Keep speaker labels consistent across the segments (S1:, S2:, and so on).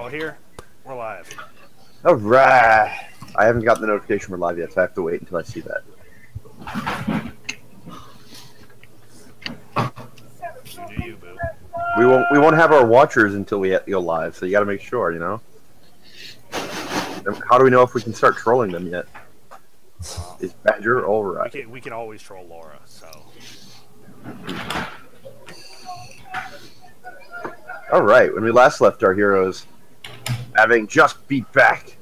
S1: out here? We're live.
S2: Alright. I haven't gotten the notification we're live yet, so I have to wait until I see that.
S1: You do you, boo.
S2: We won't have our watchers until we go live, so you gotta make sure, you know? How do we know if we can start trolling them yet? Is Badger alright?
S1: We can always troll Laura, so...
S2: Alright, when we last left our heroes, having just beat back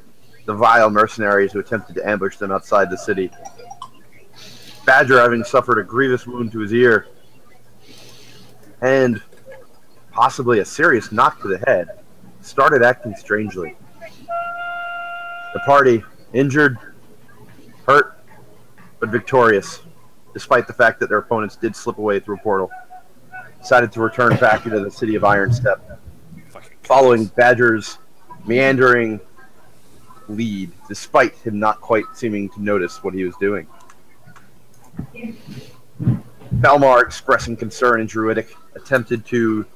S2: the vile mercenaries who attempted to ambush them outside the city, Badger, having suffered a grievous wound to his ear, and possibly a serious knock to the head, started acting strangely. The party, injured, hurt, but victorious, despite the fact that their opponents did slip away through a portal, decided to return back into the city of Ironstep, following Badger's meandering lead, despite him not quite seeming to notice what he was doing. Alimar, expressing concern in Druidic, attempted to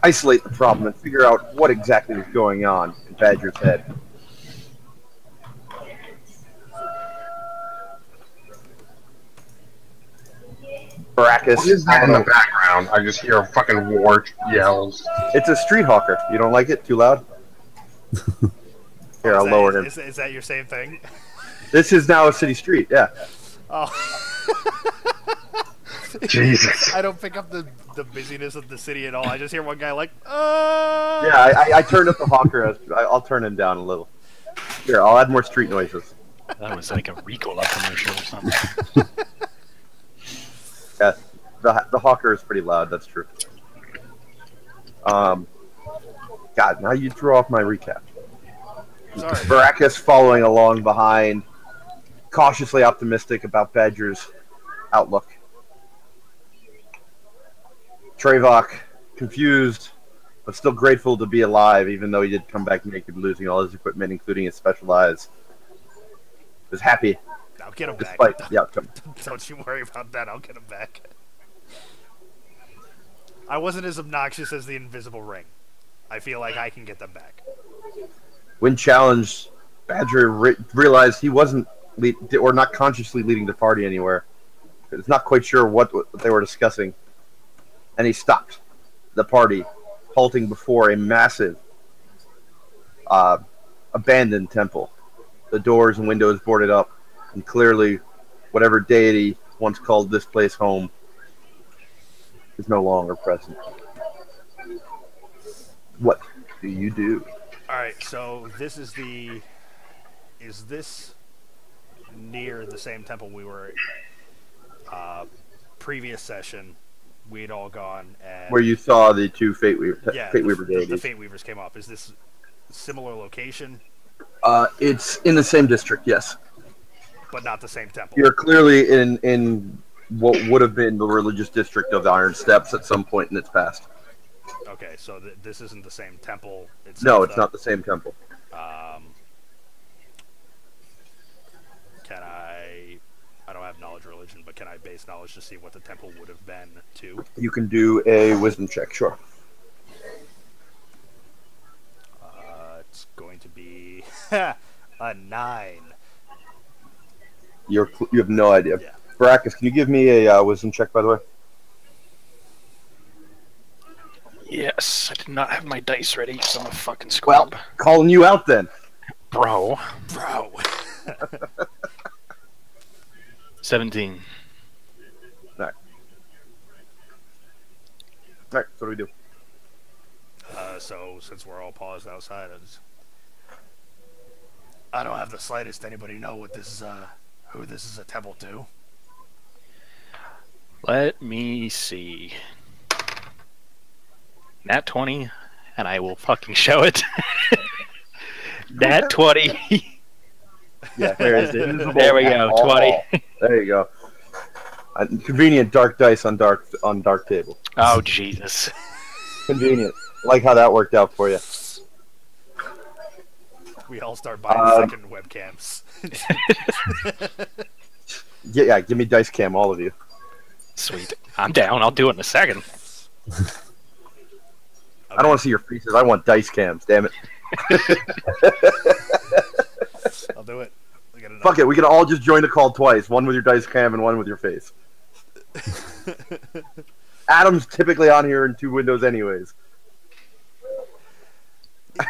S2: isolate the problem and figure out what exactly was going on in Badger's head. Baracus.
S3: What is that in the background? I just hear fucking war yells.
S2: It's a street hawker. You don't like it? Too loud? Here, I'll lower him.
S1: Is that your same thing?
S2: This is now a city street, yeah.
S1: Oh.
S3: Jesus.
S1: I don't pick up the busyness of the city at all. I just hear one guy like,
S2: Yeah, I turned up the hawker. I'll turn him down a little. Here, I'll add more street noises.
S4: That was like a Ricola commercial or something.
S2: Yeah, the hawker is pretty loud, that's true. God, now you threw off my recap.
S1: Sorry.
S2: Baracus following along behind, cautiously optimistic about Badger's outlook. Trevok, confused, but still grateful to be alive, even though he did come back naked, losing all his equipment, including his special eyes. Was happy.
S1: I'll get him
S2: Despite
S1: back.
S2: the outcome.
S1: Don't you worry about that. I'll get him back. I wasn't as obnoxious as the invisible ring. I feel like I can get them back.
S2: When challenged, Badger realized he wasn't or not consciously leading the party anywhere. He was not quite sure what they were discussing, and he stopped the party, halting before a massive, abandoned temple. The doors and windows boarded up, and clearly, whatever deity once called this place home is no longer present. What do you do?
S1: Alright, so this is the... Is this near the same temple we were... previous session, we'd all gone and...
S2: Where you saw the two Fate Weaver deities.
S1: The Fate Weavers came up. Is this similar location?
S2: It's in the same district, yes.
S1: But not the same temple.
S2: You're clearly in what would have been the religious district of the Iron Steps at some point in its past.
S1: Okay, so this isn't the same temple.
S2: No, it's not the same temple.
S1: Can I don't have knowledge religion, but can I base knowledge to see what the temple would have been too?
S2: You can do a wisdom check, sure.
S1: It's going to be a 9.
S2: You have no idea.
S1: Yeah.
S2: Baracus, can you give me a wisdom check, by the way?
S4: Yes, I did not have my dice ready because I'm a fucking scrub.
S2: Well, calling you out then.
S4: Bro. 17.
S2: Alright. Alright, so what do we do?
S1: So since we're all paused outside, I don't have the slightest anybody know what this is, who this is a temple to.
S4: Let me see. Nat 20, and I will fucking show it. Nat 20.
S2: Yeah, there
S4: we go, 20.
S2: There you go. Convenient dark dice on dark table.
S4: Oh, Jesus.
S2: Convenient. Like how that worked out for you.
S1: We all start buying second webcams.
S2: Yeah, give me dice cam, all of you.
S4: Sweet. I'm down. I'll do it in a second.
S2: I don't want to see your faces. I want dice cams. Damn it.
S1: I'll do it.
S2: Fuck it. We can all just join the call twice. One with your dice cam and one with your face. Adam's typically on here in 2 windows anyways.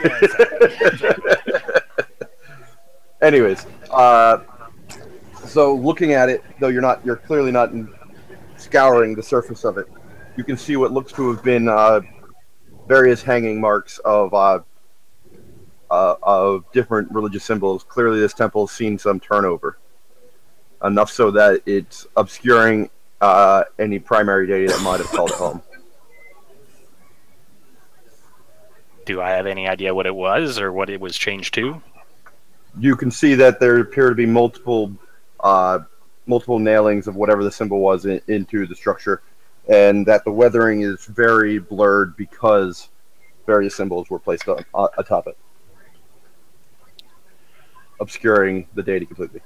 S1: Yeah, exactly.
S2: Anyways, so looking at it, though you're clearly not scouring the surface of it, you can see what looks to have been various hanging marks of different religious symbols. Clearly, this temple has seen some turnover, enough so that it's obscuring any primary deity that might have called it home.
S4: Do I have any idea what it was or what it was changed to?
S2: You can see that there appear to be multiple nailings of whatever the symbol was into the structure, and that the weathering is very blurred because various symbols were placed atop it, obscuring the deity completely.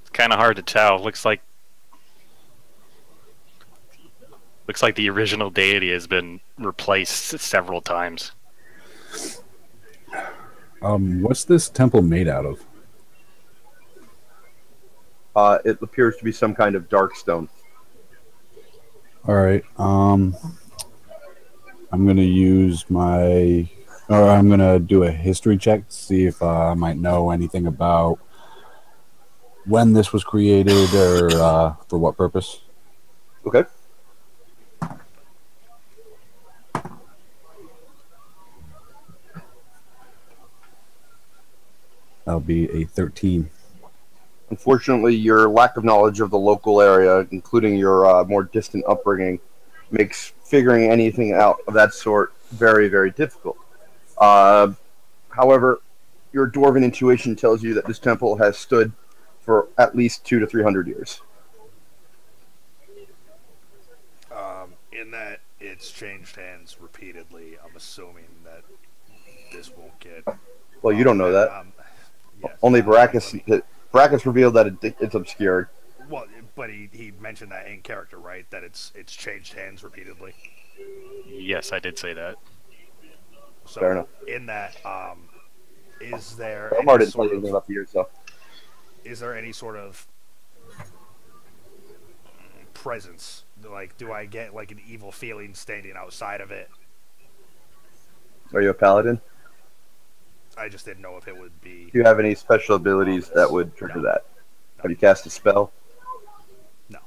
S4: It's kind of hard to tell. Looks like the original deity has been replaced several times.
S5: What's this temple made out of?
S2: It appears to be some kind of dark stone.
S5: All right. I'm gonna I'm gonna do a history check to see if I might know anything about when this was created or for what purpose.
S2: Okay.
S5: That'll be a 13.
S2: Unfortunately, your lack of knowledge of the local area, including your more distant upbringing, makes figuring anything out of that sort very, very difficult. However, your dwarven intuition tells you that this temple has stood for at least 200 to 300 years.
S1: In that it's changed hands repeatedly, I'm assuming that this won't get...
S2: Well, you don't know that.
S1: Yes,
S2: Only Brackus revealed that it's obscured.
S1: Well, but he mentioned that in character, right? That it's changed hands repeatedly.
S4: Yes, I did say that.
S1: So
S2: Fair enough.
S1: in that, is there
S2: Omar didn't tell you anything about the years, though.
S1: Is there any sort of presence? Like, do I get like an evil feeling standing outside of it?
S2: Are you a paladin?
S1: I just didn't know if it would be...
S2: Do you have any special abilities that would trigger that? Have you cast a spell?
S1: No.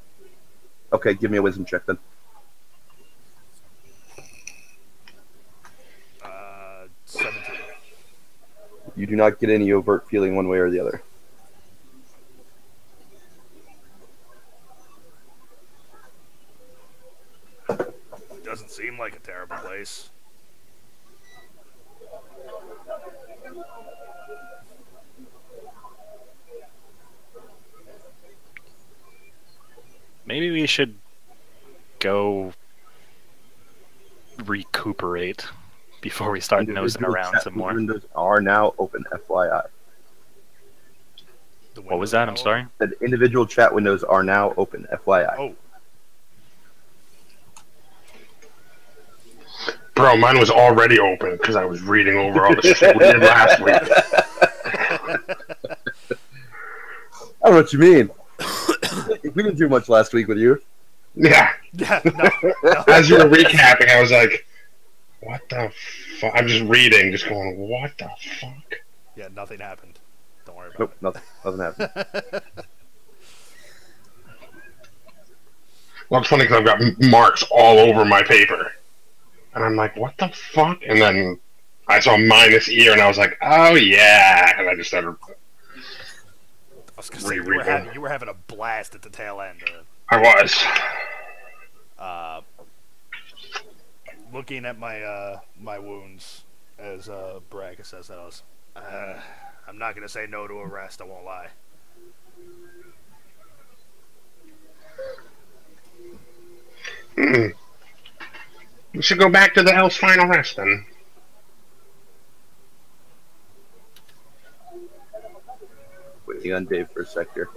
S2: Okay, give me a wisdom check then.
S1: 17.
S2: You do not get any overt feeling one way or the other.
S1: Doesn't seem like a terrible place.
S4: Maybe we should go recuperate before we start nosing around some more.
S2: Windows are now open, FYI.
S4: What was that? I'm sorry?
S2: The individual chat windows are now open, FYI.
S1: Oh.
S3: Bro, mine was already open because I was reading over all the shit we did last week.
S2: I don't know what you mean. We didn't do much last week with you.
S3: Yeah.
S1: Yeah, no.
S3: As you were recapping, I was like, what the fuck? I'm just reading, just going, what the fuck?
S1: Yeah, nothing happened. Don't worry about
S2: Nope, nothing happened.
S3: Well, it's funny because I've got marks all over my paper. And I'm like, what the fuck? And then I saw -E and I was like, oh yeah. And I just started...
S1: I was gonna say, you were having a blast at the tail end.
S3: I was.
S1: Looking at my my wounds, as Brackus says that, I'm not gonna say no to a rest. I won't lie.
S3: We should go back to the Elf's final rest then.
S2: Waiting focusing on Dave for a sec here.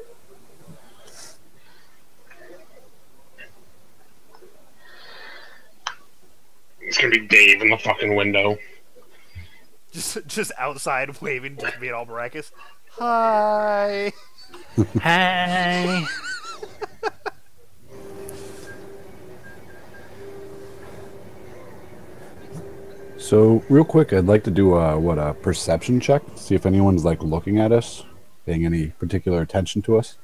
S3: It's gonna be Dave in the fucking window.
S1: Just outside waving, just being all miraculous. Hi.
S4: Hey.
S5: So, real quick, I'd like to do a perception check. See if anyone's like looking at us, paying any particular attention to us.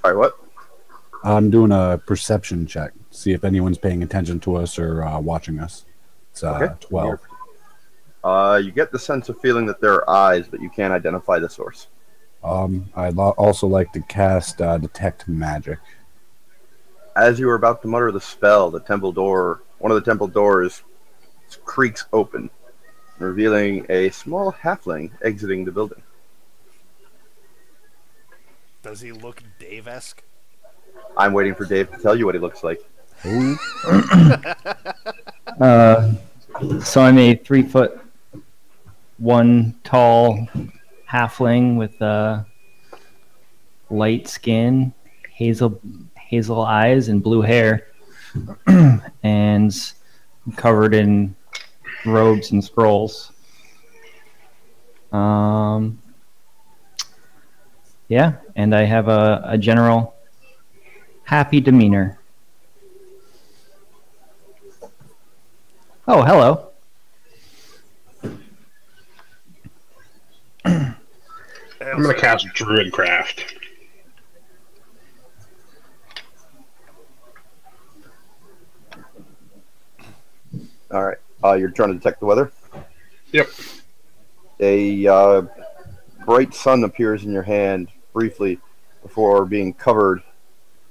S2: Sorry, what?
S5: I'm doing a perception check. See if anyone's paying attention to us or watching us. It's
S2: Okay.
S5: 12.
S2: You get the sense of feeling that there are eyes, but you can't identify the source.
S5: I'd also like to cast Detect Magic.
S2: As you were about to mutter the spell, the temple door, one of the temple doors, creaks open, revealing a small halfling exiting the building.
S1: Does he look Dave-esque?
S2: I'm waiting for Dave to tell you what he looks like.
S6: So I'm a 3'1" tall halfling with light skin, hazel eyes, and blue hair, and covered in robes and scrolls. Yeah, and I have a general happy demeanor. Oh, hello.
S3: I'm gonna cast Druidcraft.
S2: All right. You're trying to detect the weather?
S3: Yep.
S2: A bright sun appears in your hand briefly before being covered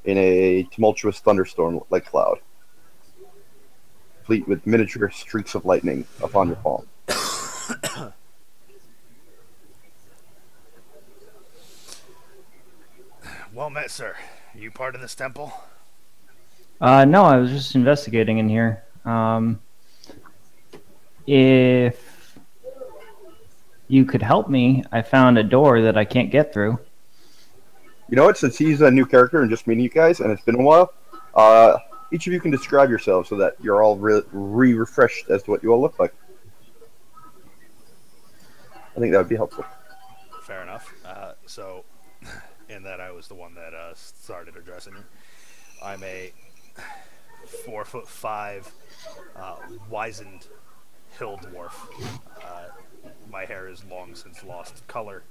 S2: in a tumultuous thunderstorm-like cloud, complete with miniature streaks of lightning upon your palm.
S1: Well met, sir. You part of this temple?
S6: No, I was just investigating in here. If you could help me, I found a door that I can't get through.
S2: You know what? Since he's a new character and just meeting you guys, and it's been a while, each of you can describe yourselves so that you're all refreshed as to what you all look like. I think that would be helpful.
S1: Fair enough. So, in that I was the one that started addressing you. I'm a 4'5", wizened hill dwarf. My hair is long since lost color.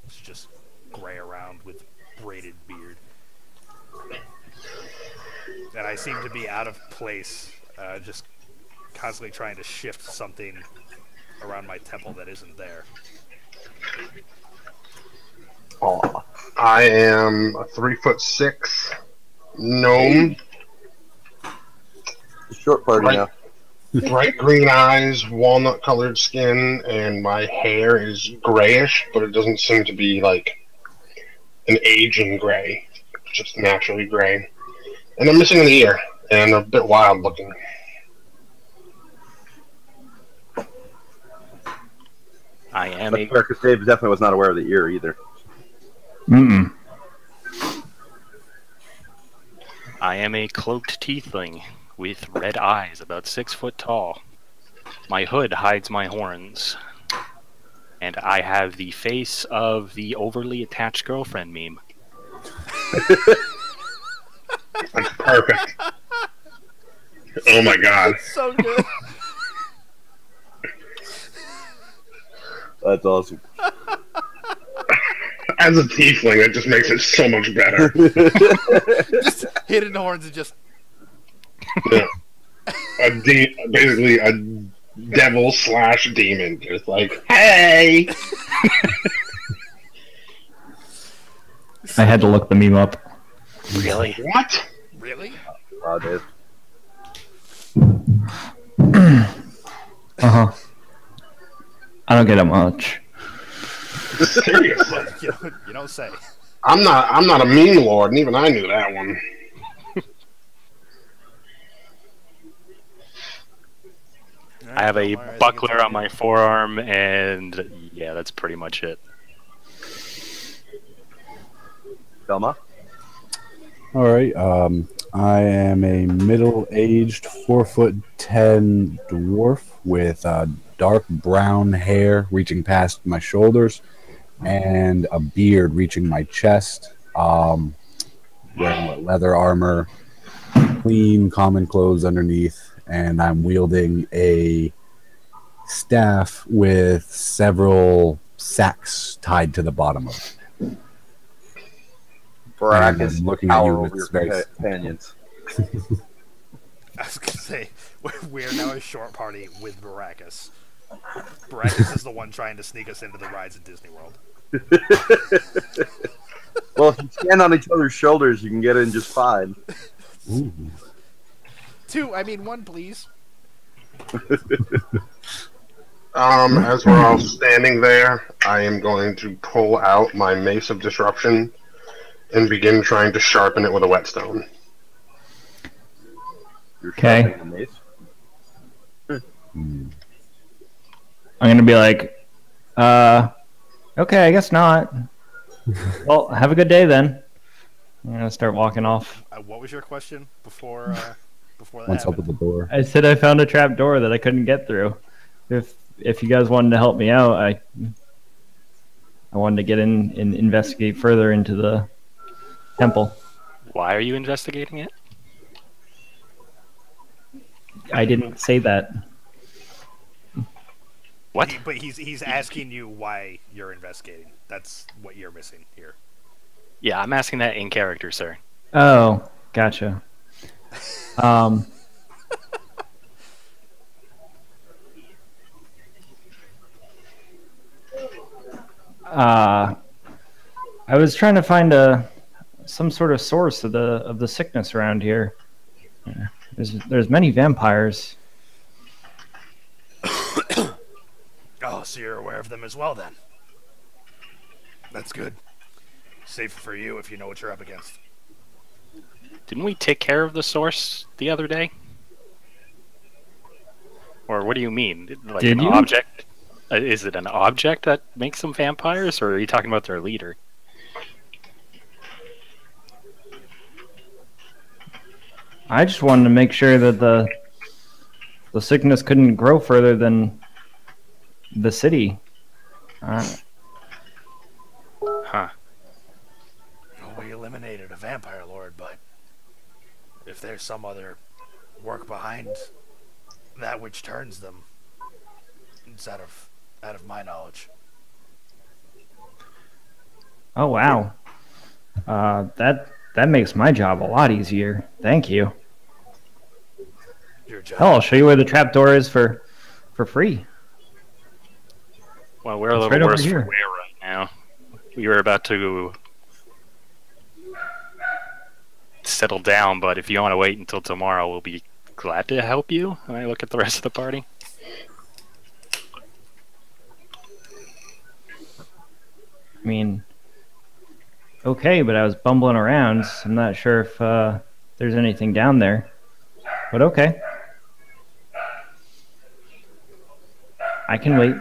S1: It's just gray around with braided beard. And I seem to be out of place, just constantly trying to shift something around my temple that isn't there.
S3: Oh, I am a 3'6" gnome.
S2: Short party now.
S3: Bright green eyes, walnut-colored skin, and my hair is grayish, but it doesn't seem to be like an aging gray. It's just naturally gray. And I'm missing an ear, and a bit wild looking.
S4: I am
S2: That's
S4: a
S2: fair, because Dave definitely was not aware of the ear either.
S6: Mm-mm.
S4: I am a cloaked tiefling with red eyes, about 6 foot tall. My hood hides my horns. And I have the face of the overly attached girlfriend meme.
S3: That's perfect. Oh my god.
S1: So good.
S2: That's awesome.
S3: As a tiefling, that just makes it so much better.
S1: Just hitting the horns and just...
S3: Yeah. Basically a devil/demon. Just like, hey!
S6: I had to look the meme up.
S4: Really?
S3: What?
S1: Really?
S2: Wow, Dave.
S6: Uh-huh. I don't get it much.
S3: Seriously.
S1: You don't say.
S3: I'm not a meme lord, and even I knew that one.
S1: All
S4: I have a
S1: Alimar, I think it's
S4: buckler
S1: all
S4: on my
S1: you.
S4: forearm, and yeah, that's pretty much it.
S2: Velma?
S5: All right. I am a middle-aged, 4'10" dwarf with dark brown hair reaching past my shoulders and a beard reaching my chest. Wearing leather armor, clean, common clothes underneath, and I'm wielding a staff with several sacks tied to the bottom of it. And
S2: Baracus,
S5: I'm looking at you
S2: power
S5: with
S2: over your
S5: very
S2: companions.
S1: I was gonna say we're now a short party with Baracus. Baracus is the one trying to sneak us into the rides at Disney World.
S2: Well, if you stand on each other's shoulders, you can get in just fine.
S5: Ooh.
S1: One, please.
S3: As we're all standing there, I am going to pull out my Mace of Disruption and begin trying to sharpen it with a whetstone.
S2: You're
S6: Okay.
S2: sharpening the mace.
S5: Hmm.
S6: I'm gonna be like, okay, I guess not. Well, have a good day then. I'm gonna start walking off.
S1: What was your question before that
S5: What's up
S1: happened?
S5: with the door?
S6: I said I found a trap door that I couldn't get through. If you guys wanted to help me out, I wanted to get in and investigate further into the temple.
S4: Why are you investigating it?
S6: I didn't say that.
S4: What?
S1: But he's asking you why you're investigating. That's what you're missing here.
S4: Yeah, I'm asking that in character, sir.
S6: Oh, gotcha. I was trying to find some sort of source of the sickness around here. Yeah, there's many vampires.
S1: Oh, so you're aware of them as well, then. That's good. Safe for you if you know what you're up against.
S4: Didn't we take care of the source the other day? Or what do you mean? Like
S6: Did
S4: an
S6: you?
S4: object? Is it an object that makes them vampires, or are you talking about their leader?
S6: I just wanted to make sure that the sickness couldn't grow further than the city.
S4: Huh.
S1: Well, we eliminated a vampire lord, but if there's some other work behind that which turns them, it's out of my knowledge.
S6: Oh wow, that makes my job a lot easier. Thank you.
S1: Your job.
S6: Hell, I'll show you where the trapdoor is for free.
S4: Well, we're a
S6: It's
S4: little
S6: right over
S4: worse for
S6: here.
S4: wear right now. We were about to settle down, but if you want to wait until tomorrow, we'll be glad to help you. And I look at the rest of the party.
S6: I mean, okay, but I was bumbling around. So I'm not sure if there's anything down there. But okay. I can wait.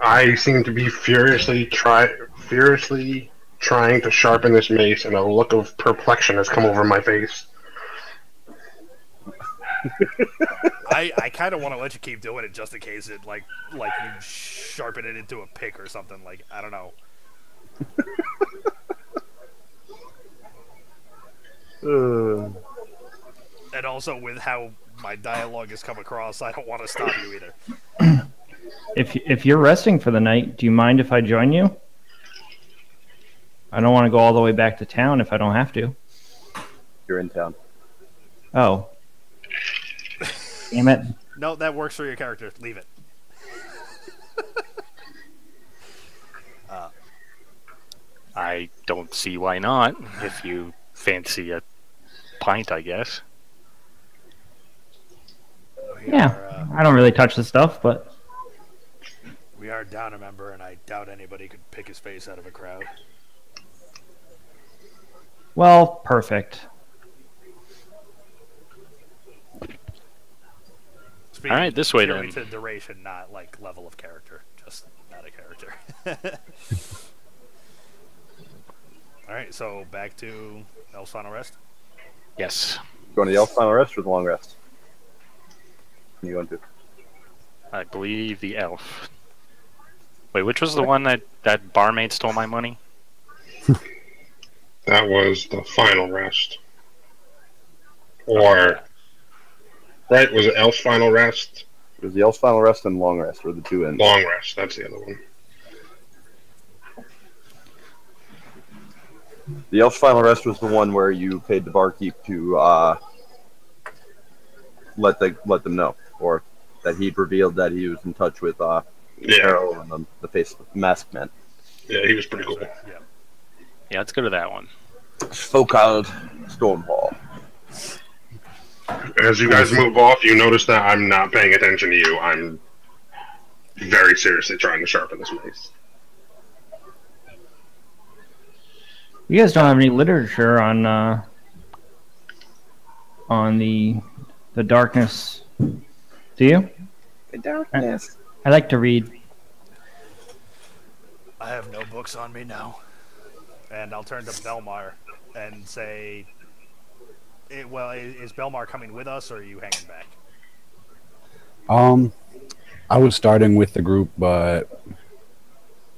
S3: I seem to be furiously trying to sharpen this mace, and a look of perplexion has come over my face.
S1: I kind of want to let you keep doing it just in case it like you sharpen it into a pick or something. Like, I don't know. And also with how my dialogue has come across, I don't want to stop you either.
S6: If you're resting for the night, do you mind if I join you? I don't want to go all the way back to town if I don't have to.
S2: You're in town.
S6: Oh. Damn it.
S1: No, that works for your character. Leave it.
S4: I don't see why not, if you fancy a pint, I guess.
S6: Yeah, I don't really touch the stuff, but
S1: We are down a member, and I doubt anybody could pick his face out of a crowd.
S6: well, perfect.
S1: speaking
S4: All right, this way
S1: purely
S4: then.
S1: to duration, not like level of character. Just not a character. All right, so back to Elf's Final Rest.
S4: Yes.
S2: Going to the elf final rest or the long rest? What are you going to?
S4: I believe the elf. Wait, which was the one that barmaid stole my money?
S3: That was the final rest. Or, right, was it Elf's final rest?
S2: It was the elf's final rest and long rest were the two ends.
S3: Long rest, that's the other one.
S2: The elf's final rest was the one where you paid the barkeep to let them know, or that he'd revealed that he was in touch with
S3: Yeah,
S2: Harold and the face masked man.
S3: yeah, he was pretty cool.
S1: Yeah.
S4: Yeah, let's go to that one.
S2: So-called Stormfall.
S3: As you guys move off, you notice that I'm not paying attention to you. I'm very seriously trying to sharpen this mace.
S6: You guys don't have any literature on the darkness, do you?
S2: The darkness.
S6: I like to read.
S1: I have no books on me now. And I'll turn to Belmar and say, is Belmar coming with us, or are you hanging back?
S5: I was starting with the group, but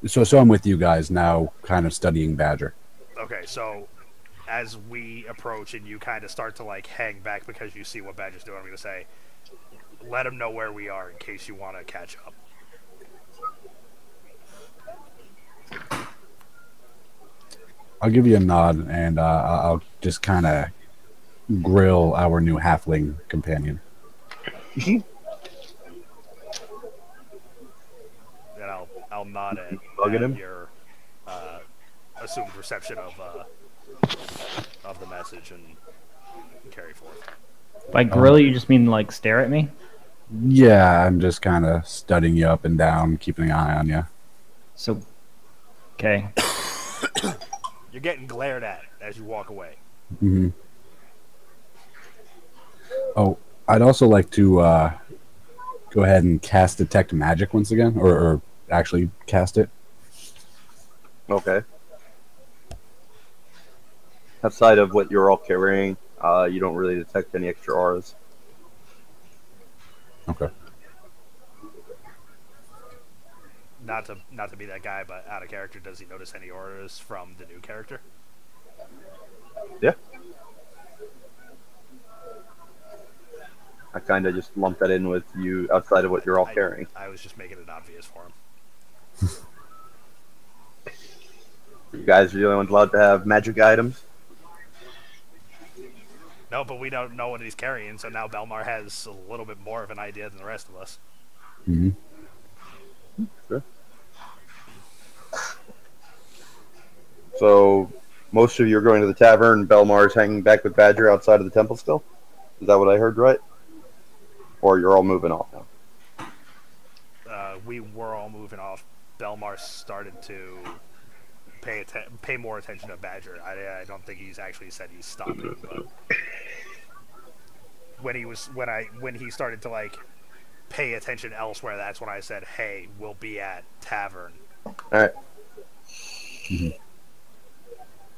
S5: so I'm with you guys now, kind of studying Badger.
S1: Okay, so as we approach and you kind of start to like hang back because you see what Badger's doing, I'm going to say, let him know where we are in case you want to catch up.
S5: I'll give you a nod, and I'll just kind of grill our new halfling companion.
S1: And I'll nod at
S2: him?
S1: your assumed reception of the message and carry forth.
S6: By grill, you just mean like stare at me?
S5: Yeah, I'm just kind of studying you up and down, keeping an eye on you.
S6: So, okay.
S1: You're getting glared at as you walk away.
S5: Mm-hmm. Oh, I'd also like to go ahead and cast Detect Magic once again, or actually cast it.
S2: Okay. Outside of what you're all carrying, you don't really detect any extra auras.
S5: Okay.
S1: Not to be that guy, but out of character, does he notice any auras from the new character?
S2: Yeah. I kind of just lumped that in with you outside of what you're all carrying.
S1: I was just making it obvious for him.
S2: You guys are the only ones allowed to have magic items.
S1: No, but we don't know what he's carrying, so now Belmar has a little bit more of an idea than the rest of us.
S5: Mm-hmm.
S2: Sure. So, most of you are going to the tavern. Belmar's hanging back with Badger outside of the temple still? Is that what I heard right? Or you're all moving off now?
S1: We were all moving off. Belmar started to pay more attention to Badger. I don't think he's actually said he's stopping, but when he started to like pay attention elsewhere, that's when I said, "Hey, we'll be at tavern."
S2: All right. Mm-hmm.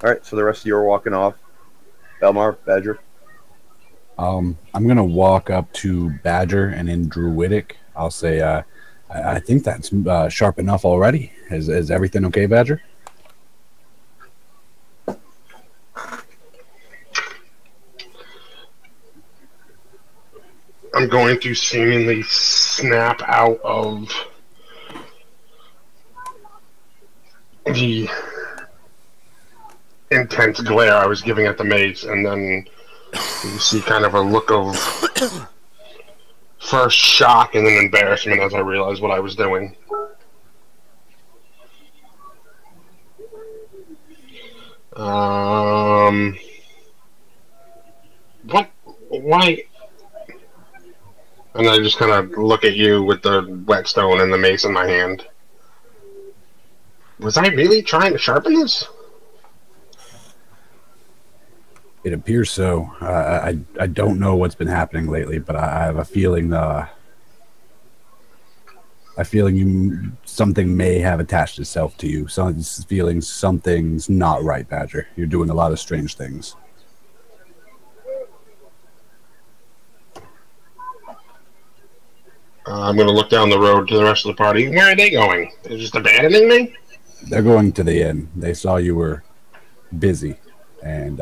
S2: All right. So the rest of you are walking off. Belmar, Badger.
S5: I'm gonna walk up to Badger, and in Druidic, I'll say, I think that's sharp enough already. Is everything okay, Badger?
S3: I'm going to seemingly snap out of the intense glare I was giving at the maze, and then you see kind of a look of first shock and then embarrassment as I realized what I was doing. What? Why? And I just kind of look at you with the whetstone and the mace in my hand. Was I really trying to sharpen this?
S5: It appears so. I don't know what's been happening lately, but I have a feeling I feeling something may have attached itself to you. Feeling something's not right, Badger. You're doing a lot of strange things.
S3: I'm going to look down the road to the rest of the party. Where are they going? They're just abandoning me?
S5: They're going to the inn. They saw you were busy and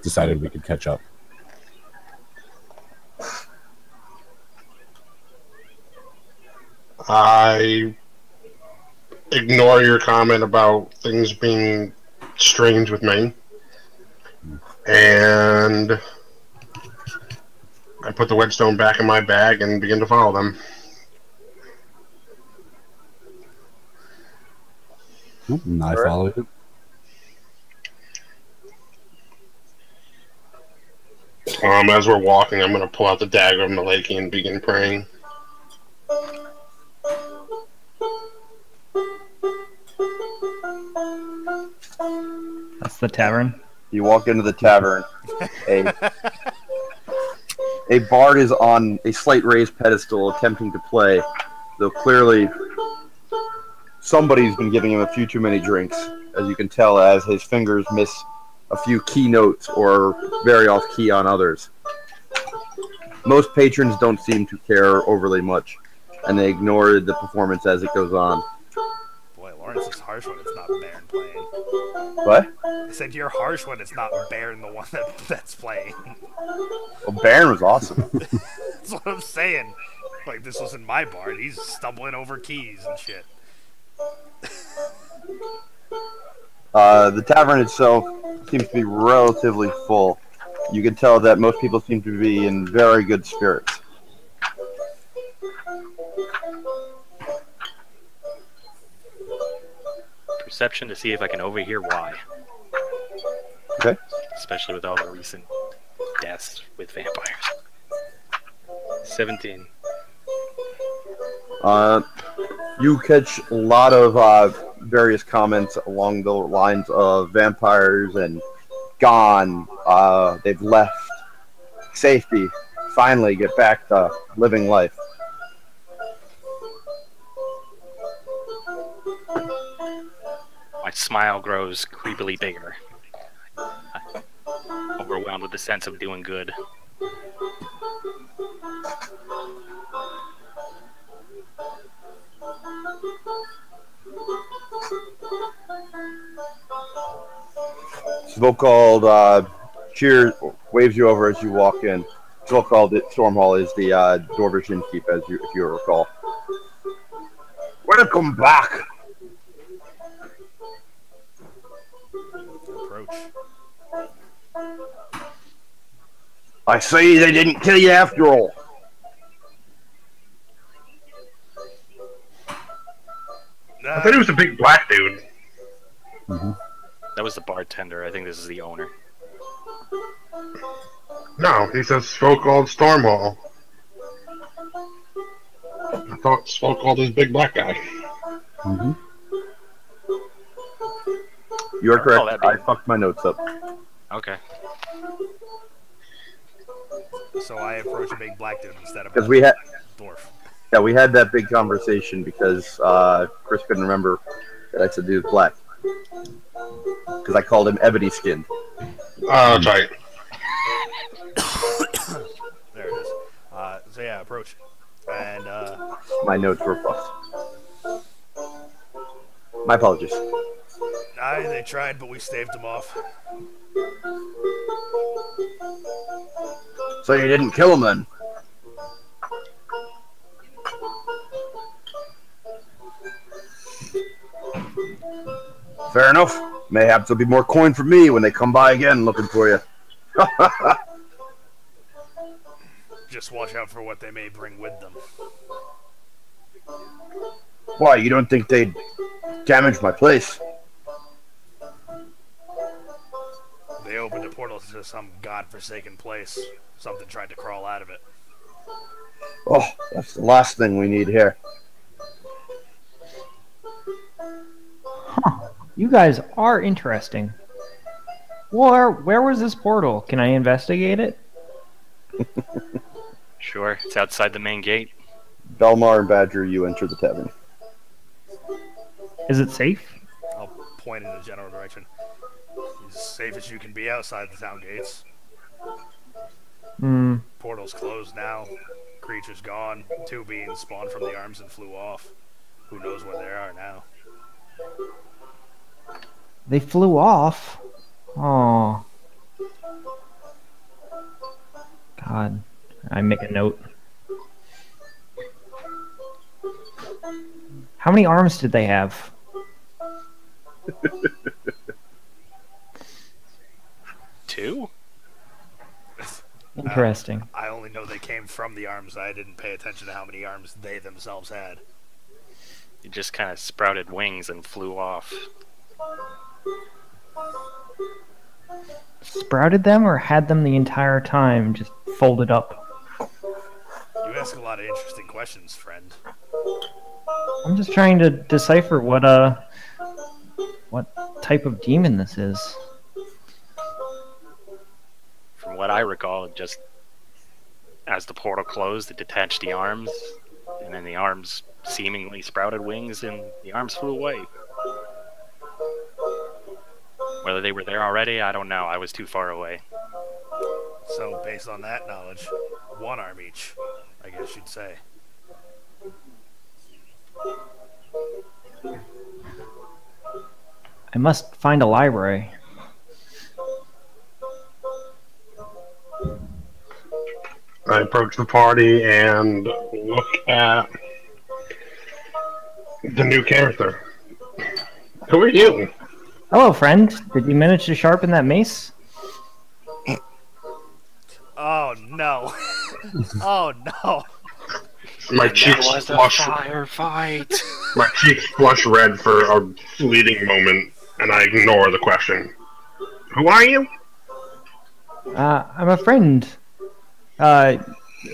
S5: decided we could catch up.
S3: I ignore your comment about things being strange with me. And I put the whetstone back in my bag and begin to follow them.
S5: And I follow you.
S3: As we're walking, I'm going to pull out the dagger of Malaki and begin praying.
S6: That's the tavern.
S2: You walk into the tavern. A bard is on a slight raised pedestal attempting to play, though clearly somebody's been giving him a few too many drinks, as you can tell as his fingers miss a few key notes or very off key on others. Most patrons don't seem to care overly much, and they ignore the performance as it goes on.
S1: Boy, Lawrence is harsh when it's not Baron playing.
S2: What?
S1: I said you're harsh when it's not Baron the one that's playing.
S2: Well, Baron was awesome.
S1: That's what I'm saying. Like, this wasn't my bar. He's stumbling over keys and shit.
S2: The tavern itself seems to be relatively full. You can tell that most people seem to be in very good spirits.
S4: Perception to see if I can overhear why.
S2: Okay.
S4: Especially with all the recent deaths with vampires. 17.
S2: You catch a lot of various comments along the lines of vampires and gone, they've left, safety, finally get back to living life.
S4: My smile grows creepily bigger. Overwhelmed with the sense of doing good.
S2: So-called cheers, waves you over as you walk in. So-called Storm Hall is the Dwarvish innkeep, if you recall. Welcome back.
S1: Approach.
S2: I see they didn't kill you after all.
S3: I thought he was a big black dude.
S5: Mm-hmm.
S4: That was the bartender. I think this is the owner.
S3: No, he says so-called Storm Hall. I thought so-called is big black guy.
S5: Mm-hmm.
S2: You are correct.
S4: that'd be-
S2: I fucked my notes up.
S4: Okay.
S1: So I approach a big black dude instead of
S2: Because
S1: a
S2: we had that big conversation because Chris couldn't remember that I said dude was black. Because I called him ebony skinned.
S3: Oh, tight.
S1: There it is. So yeah, approach. And
S2: My notes were fucked. My apologies.
S1: they tried, but we staved them off.
S2: So you didn't kill him then? Fair enough. Mayhaps there'll be more coin for me when they come by again looking for you.
S1: Just watch out for what they may bring with them.
S2: Why, you don't think they'd damage my place?
S1: They opened a portal to some godforsaken place. Something tried to crawl out of it.
S2: Oh, that's the last thing we need here.
S6: Huh. You guys are interesting. Where was this portal? Can I investigate it?
S4: Sure. It's outside the main gate.
S2: Belmar and Badger, you enter the tavern.
S6: Is it safe?
S1: I'll point in a general direction. As safe as you can be outside the town gates.
S6: Hmm.
S1: Portal's closed now. Creature's gone. 2 beings spawned from the arms and flew off. Who knows where they are now?
S6: They flew off. Oh. God. I make a note. How many arms did they have?
S4: Two?
S6: Interesting.
S1: I only know they came from the arms. I didn't pay attention to how many arms they themselves had.
S4: It just kind of sprouted wings and flew off.
S6: Sprouted them or had them the entire time, just folded up?
S1: You ask a lot of interesting questions, friend.
S6: I'm just trying to decipher what type of demon this is.
S4: From what I recall, it just as the portal closed, it detached the arms, and then the arms seemingly sprouted wings, and the arms flew away. Whether they were there already, I don't know. I was too far away.
S1: So, based on that knowledge, 1 arm each, I guess you'd say.
S6: I must find a library.
S3: I approach the party and look at the new character. Who are you?
S6: Hello, friend. Did you manage to sharpen that mace?
S1: Oh, no. Oh, no.
S3: My cheeks
S4: was a
S3: flush.
S4: firefight.
S3: My cheeks flush red for a fleeting moment, and I ignore the question. Who are you?
S6: I'm a friend.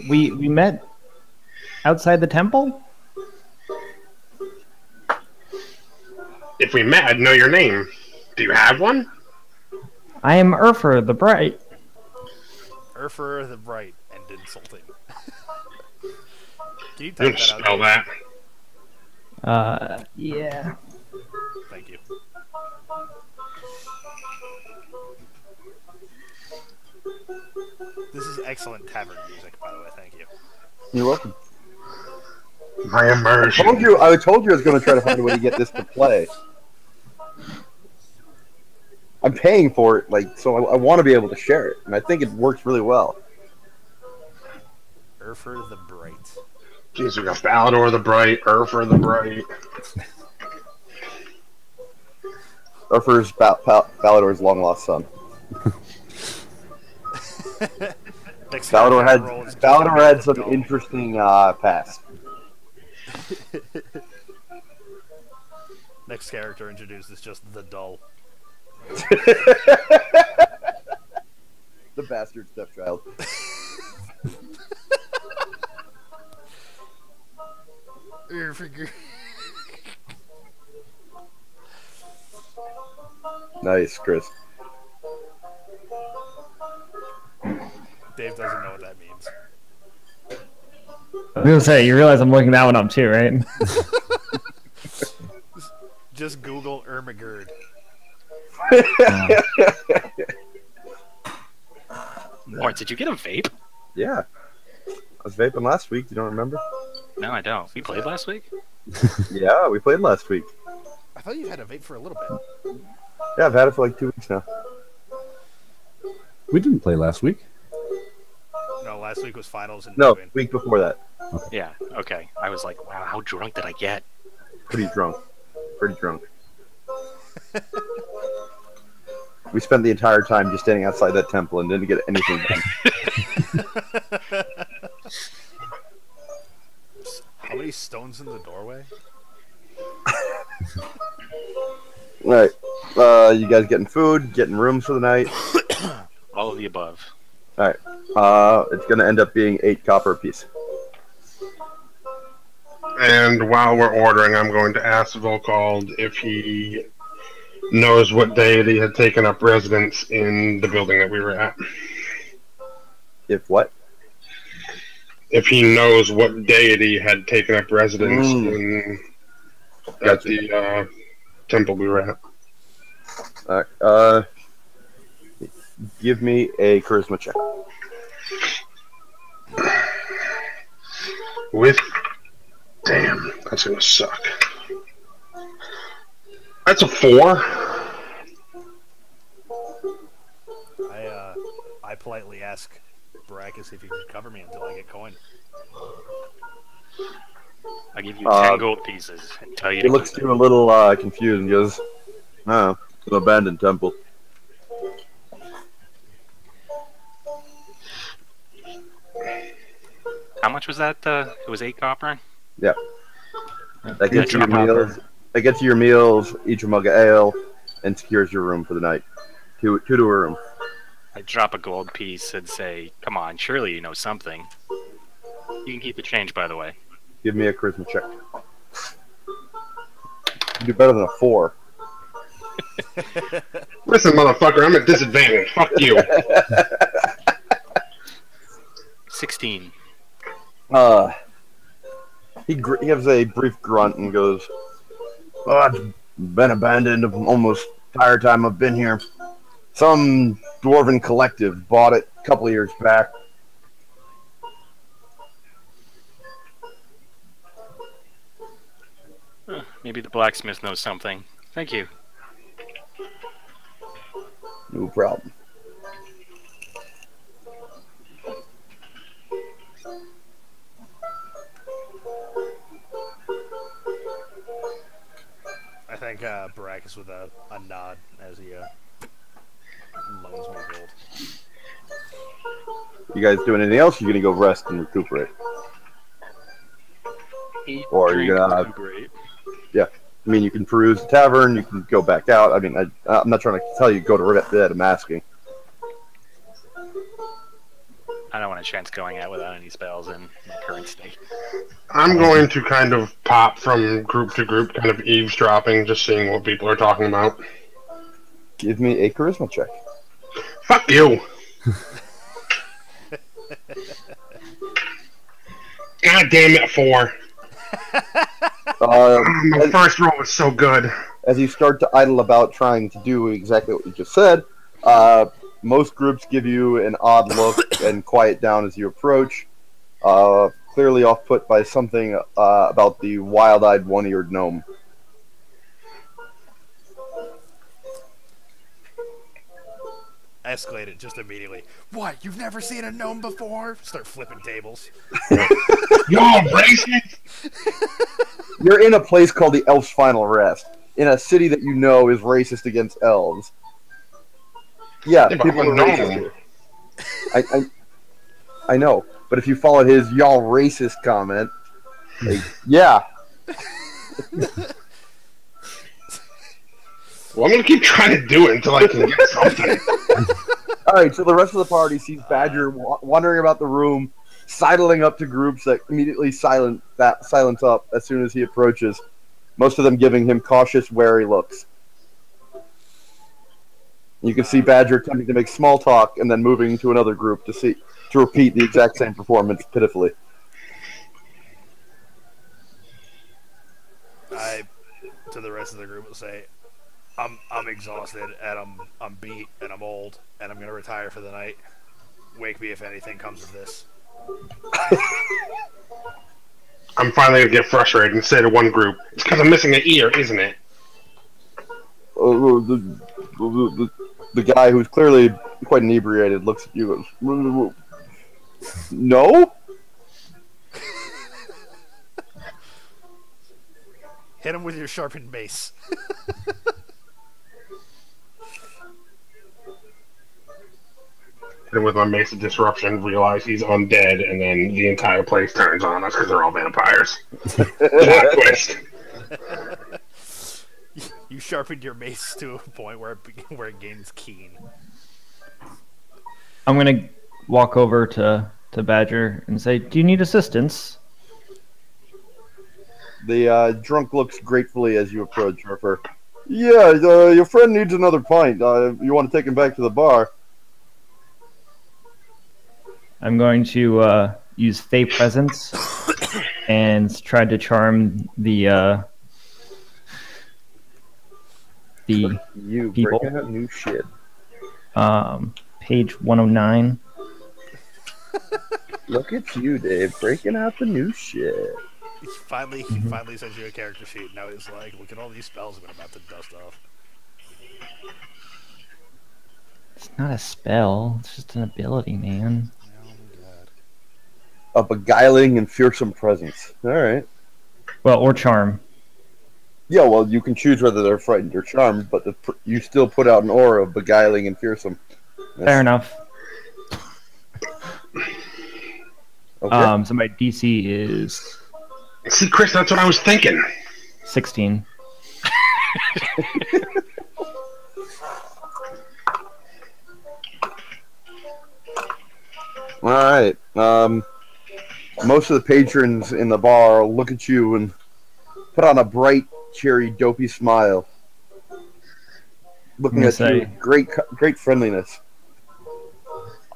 S6: We met outside the temple?
S3: If we met, I'd know your name. Do you have one?
S6: I am Urfer the Bright.
S1: Urfer the Bright and insulting. Can you
S3: You
S1: type
S3: can
S1: that
S3: spell
S1: out?
S3: that.
S6: Yeah.
S1: Thank you. This is excellent tavern music, by the way. Thank you.
S2: You're welcome.
S3: My immersion.
S2: I told you I was going to try to find a way to get this to play. I'm paying for it, so I want to be able to share it, and I think it works really well.
S1: Urfer the Bright.
S3: Jeez, we got Balador the Bright, Urfer the Bright.
S2: Urfer's Balador's long lost son. Balador had some interesting past.
S1: Next character introduced is just the Dull.
S2: The bastard stepchild. Nice, Chris.
S1: Dave doesn't know what that means.
S6: I was gonna say, you realize I'm looking that one up too, right?
S1: Just Google Ermagerd.
S4: Lawrence, did you get a vape?
S2: Yeah. I was vaping last week. You don't remember?
S4: No, I don't. We played last week?
S2: Yeah, we played last week.
S1: I thought you had a vape for a little bit.
S2: Yeah, I've had it for like 2 weeks now.
S5: We didn't play last week.
S1: No, last week was finals and
S2: No, week before that.
S4: Yeah, okay. I was like, wow, how drunk did I get?
S2: Pretty drunk. Pretty drunk. We spent the entire time just standing outside that temple and didn't get anything done.
S1: How many stones in the doorway?
S2: Alright. You guys getting food? Getting rooms for the night?
S4: All of the above.
S2: Alright. It's going to end up being 8 copper apiece.
S3: And while we're ordering, I'm going to ask Volkald if he knows what deity had taken up residence in the building that we were at.
S2: If what?
S3: if he knows what deity had taken up residence at the temple we were at.
S2: Alright, give me a charisma check.
S3: Damn, that's gonna suck. That's a 4.
S1: I politely ask Baracus if he can cover me until I get coin.
S4: I give you 10 gold pieces and tell you
S2: He
S4: to
S2: looks
S4: keep
S2: to you a little confused and goes, "Oh, it's an abandoned temple."
S4: How much was that? It was 8 copper?
S2: Yeah. That gets you your
S6: Copper.
S2: meals. That gets you your meals, each a mug of ale, and secures your room for the night. Two to a room.
S4: I drop a gold piece and say, come on, surely you know something. You can keep the change, by the way.
S2: Give me a charisma check. You do better than a 4.
S3: Listen, motherfucker, I'm at disadvantage. Fuck you.
S4: 16.
S2: He gives a brief grunt and goes, "Oh, it's been abandoned almost the entire time I've been here. Some dwarven collective bought it a couple of years back.
S4: Maybe the blacksmith knows something. Thank you.
S2: No problem."
S1: I thank Baracus with a nod as he loans me gold.
S2: You guys doing anything else? You're gonna go rest and recuperate.
S4: Eat,
S2: Or are
S4: drink,
S2: you gonna-
S4: recuperate.
S2: I mean, you can peruse the tavern. You can go back out. I mean, I'm not trying to tell you to go to bed. I'm asking.
S4: I don't want a chance going out without any spells in my current state.
S3: I'm going to kind of pop from group to group, kind of eavesdropping, just seeing what people are talking about.
S2: Give me a charisma check.
S3: Fuck you! God damn it, 4. My first roll was so good.
S2: As you start to idle about trying to do exactly what you just said, most groups give you an odd look and quiet down as you approach, clearly off-put by something about the wild-eyed, one-eared gnome.
S1: Escalate it just immediately. What? You've never seen a gnome before? Start flipping tables.
S3: Y'all racist!
S2: You're in a place called the Elf's Final Rest, in a city that you know is racist against elves. Yeah,
S3: Yeah, but
S2: people
S3: I'm a
S2: are racist
S3: gnome.
S2: here. I know, but if you followed his "y'all racist" comment, like, yeah,
S3: Well, I'm gonna keep trying to do it until I can get something.
S2: all right. So the rest of the party sees Badger wandering about the room, sidling up to groups that immediately silence up as soon as he approaches. Most of them giving him cautious, wary looks. You can see Badger attempting to make small talk and then moving to another group to repeat the exact same performance pitifully.
S1: I, to the rest of the group, will say, I'm exhausted and I'm beat and I'm old and I'm gonna retire for the night. Wake me if anything comes of this.
S3: I'm finally gonna get frustrated and say to one group, "It's because I'm missing an ear, isn't it?"
S2: The guy who's clearly quite inebriated looks at you and goes, "No?"
S1: Hit him with your sharpened mace.
S3: And with my Mace of Disruption, realize he's undead, and then the entire place turns on us because they're all vampires. Plot twist.
S1: You sharpened your mace to a point where it gains keen.
S6: I'm gonna walk over to Badger and say, "Do you need assistance?"
S2: The drunk looks gratefully as you approach, Harper. "Yeah, your friend needs another pint. You want to take him back to the bar?"
S6: I'm going to use Fey Presence and tried to charm the
S2: You
S6: people.
S2: breaking out new shit.
S6: Page 109.
S2: Look at you, Dave, breaking out the new shit.
S1: He finally sends you a character sheet. Now he's like, look at all these spells I'm about to dust off.
S6: It's not a spell. It's just an ability, man.
S1: Oh my god.
S2: A beguiling and fearsome presence. All right.
S6: Well, or charm.
S2: Yeah, well, you can choose whether they're frightened or charmed, but you still put out an aura of beguiling and fearsome.
S6: Fair enough.
S2: Okay.
S6: So my DC is
S3: See, Chris, that's what I was thinking.
S6: 16.
S2: All right. Most of the patrons in the bar look at you and put on a bright, cheery, dopey smile, looking at you with great friendliness.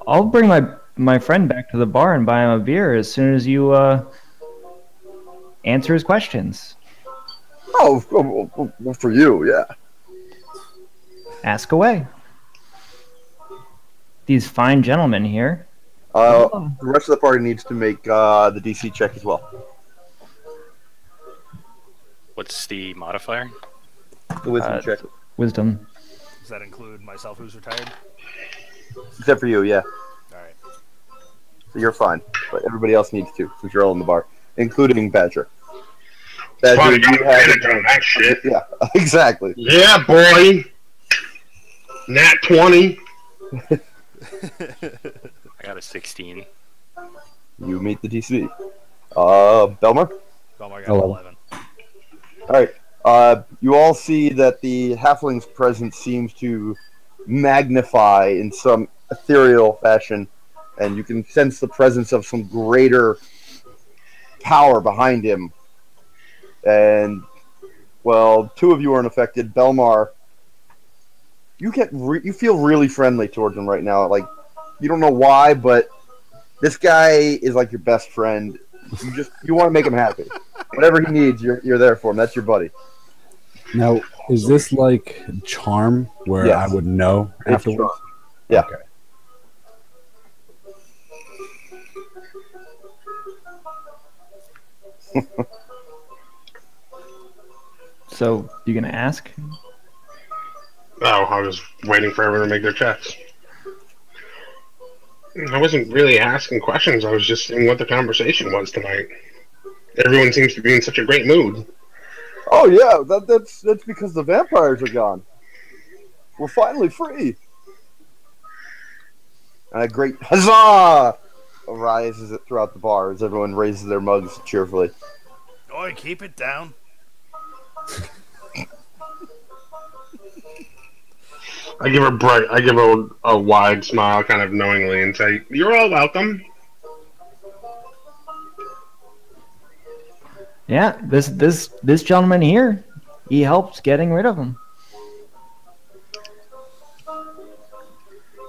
S6: I'll bring my friend back to the bar and buy him a beer as soon as you answer his questions.
S2: Oh, well, for you, yeah.
S6: Ask away. These fine gentlemen here.
S2: The rest of the party needs to make the DC check as well.
S4: What's the modifier?
S2: The wisdom check.
S6: Wisdom.
S1: Does that include myself, who's retired?
S2: Except for you, yeah.
S1: Alright.
S2: So you're fine. But everybody else needs to, since you're all in the bar, including Badger. Badger,
S3: Probably
S2: you
S3: got
S2: have...
S3: advantage on that shit.
S2: Yeah, exactly.
S3: Yeah, boy. Nat 20.
S4: I got a 16.
S2: You meet the DC. Belmar?
S1: Belmar got
S5: 11.
S1: 11.
S2: Alright. You all see that the halfling's presence seems to magnify in some ethereal fashion, and you can sense the presence of some greater power behind him. And, well, two of you aren't affected. Belmar, you feel really friendly towards him right now. Like, you don't know why, but this guy is like your best friend. You want to make him happy. Whatever he needs, you're there for him. That's your buddy.
S5: Now, is this like charm where
S2: Yes.
S5: I would know
S2: It's
S5: afterwards?
S2: charm. Yeah.
S5: Okay.
S6: So, you gonna ask?
S3: Oh, I was waiting for everyone to make their checks. I wasn't really asking questions. I was just seeing what the conversation was tonight. Everyone seems to be in such a great mood.
S2: Oh yeah, that's because the vampires are gone. We're finally free. And a great huzzah arises throughout the bar as everyone raises their mugs cheerfully.
S1: Oi, keep it down.
S3: I give a wide smile, kind of knowingly, and say, "You're all welcome."
S6: Yeah, this gentleman here, he helped getting rid of him.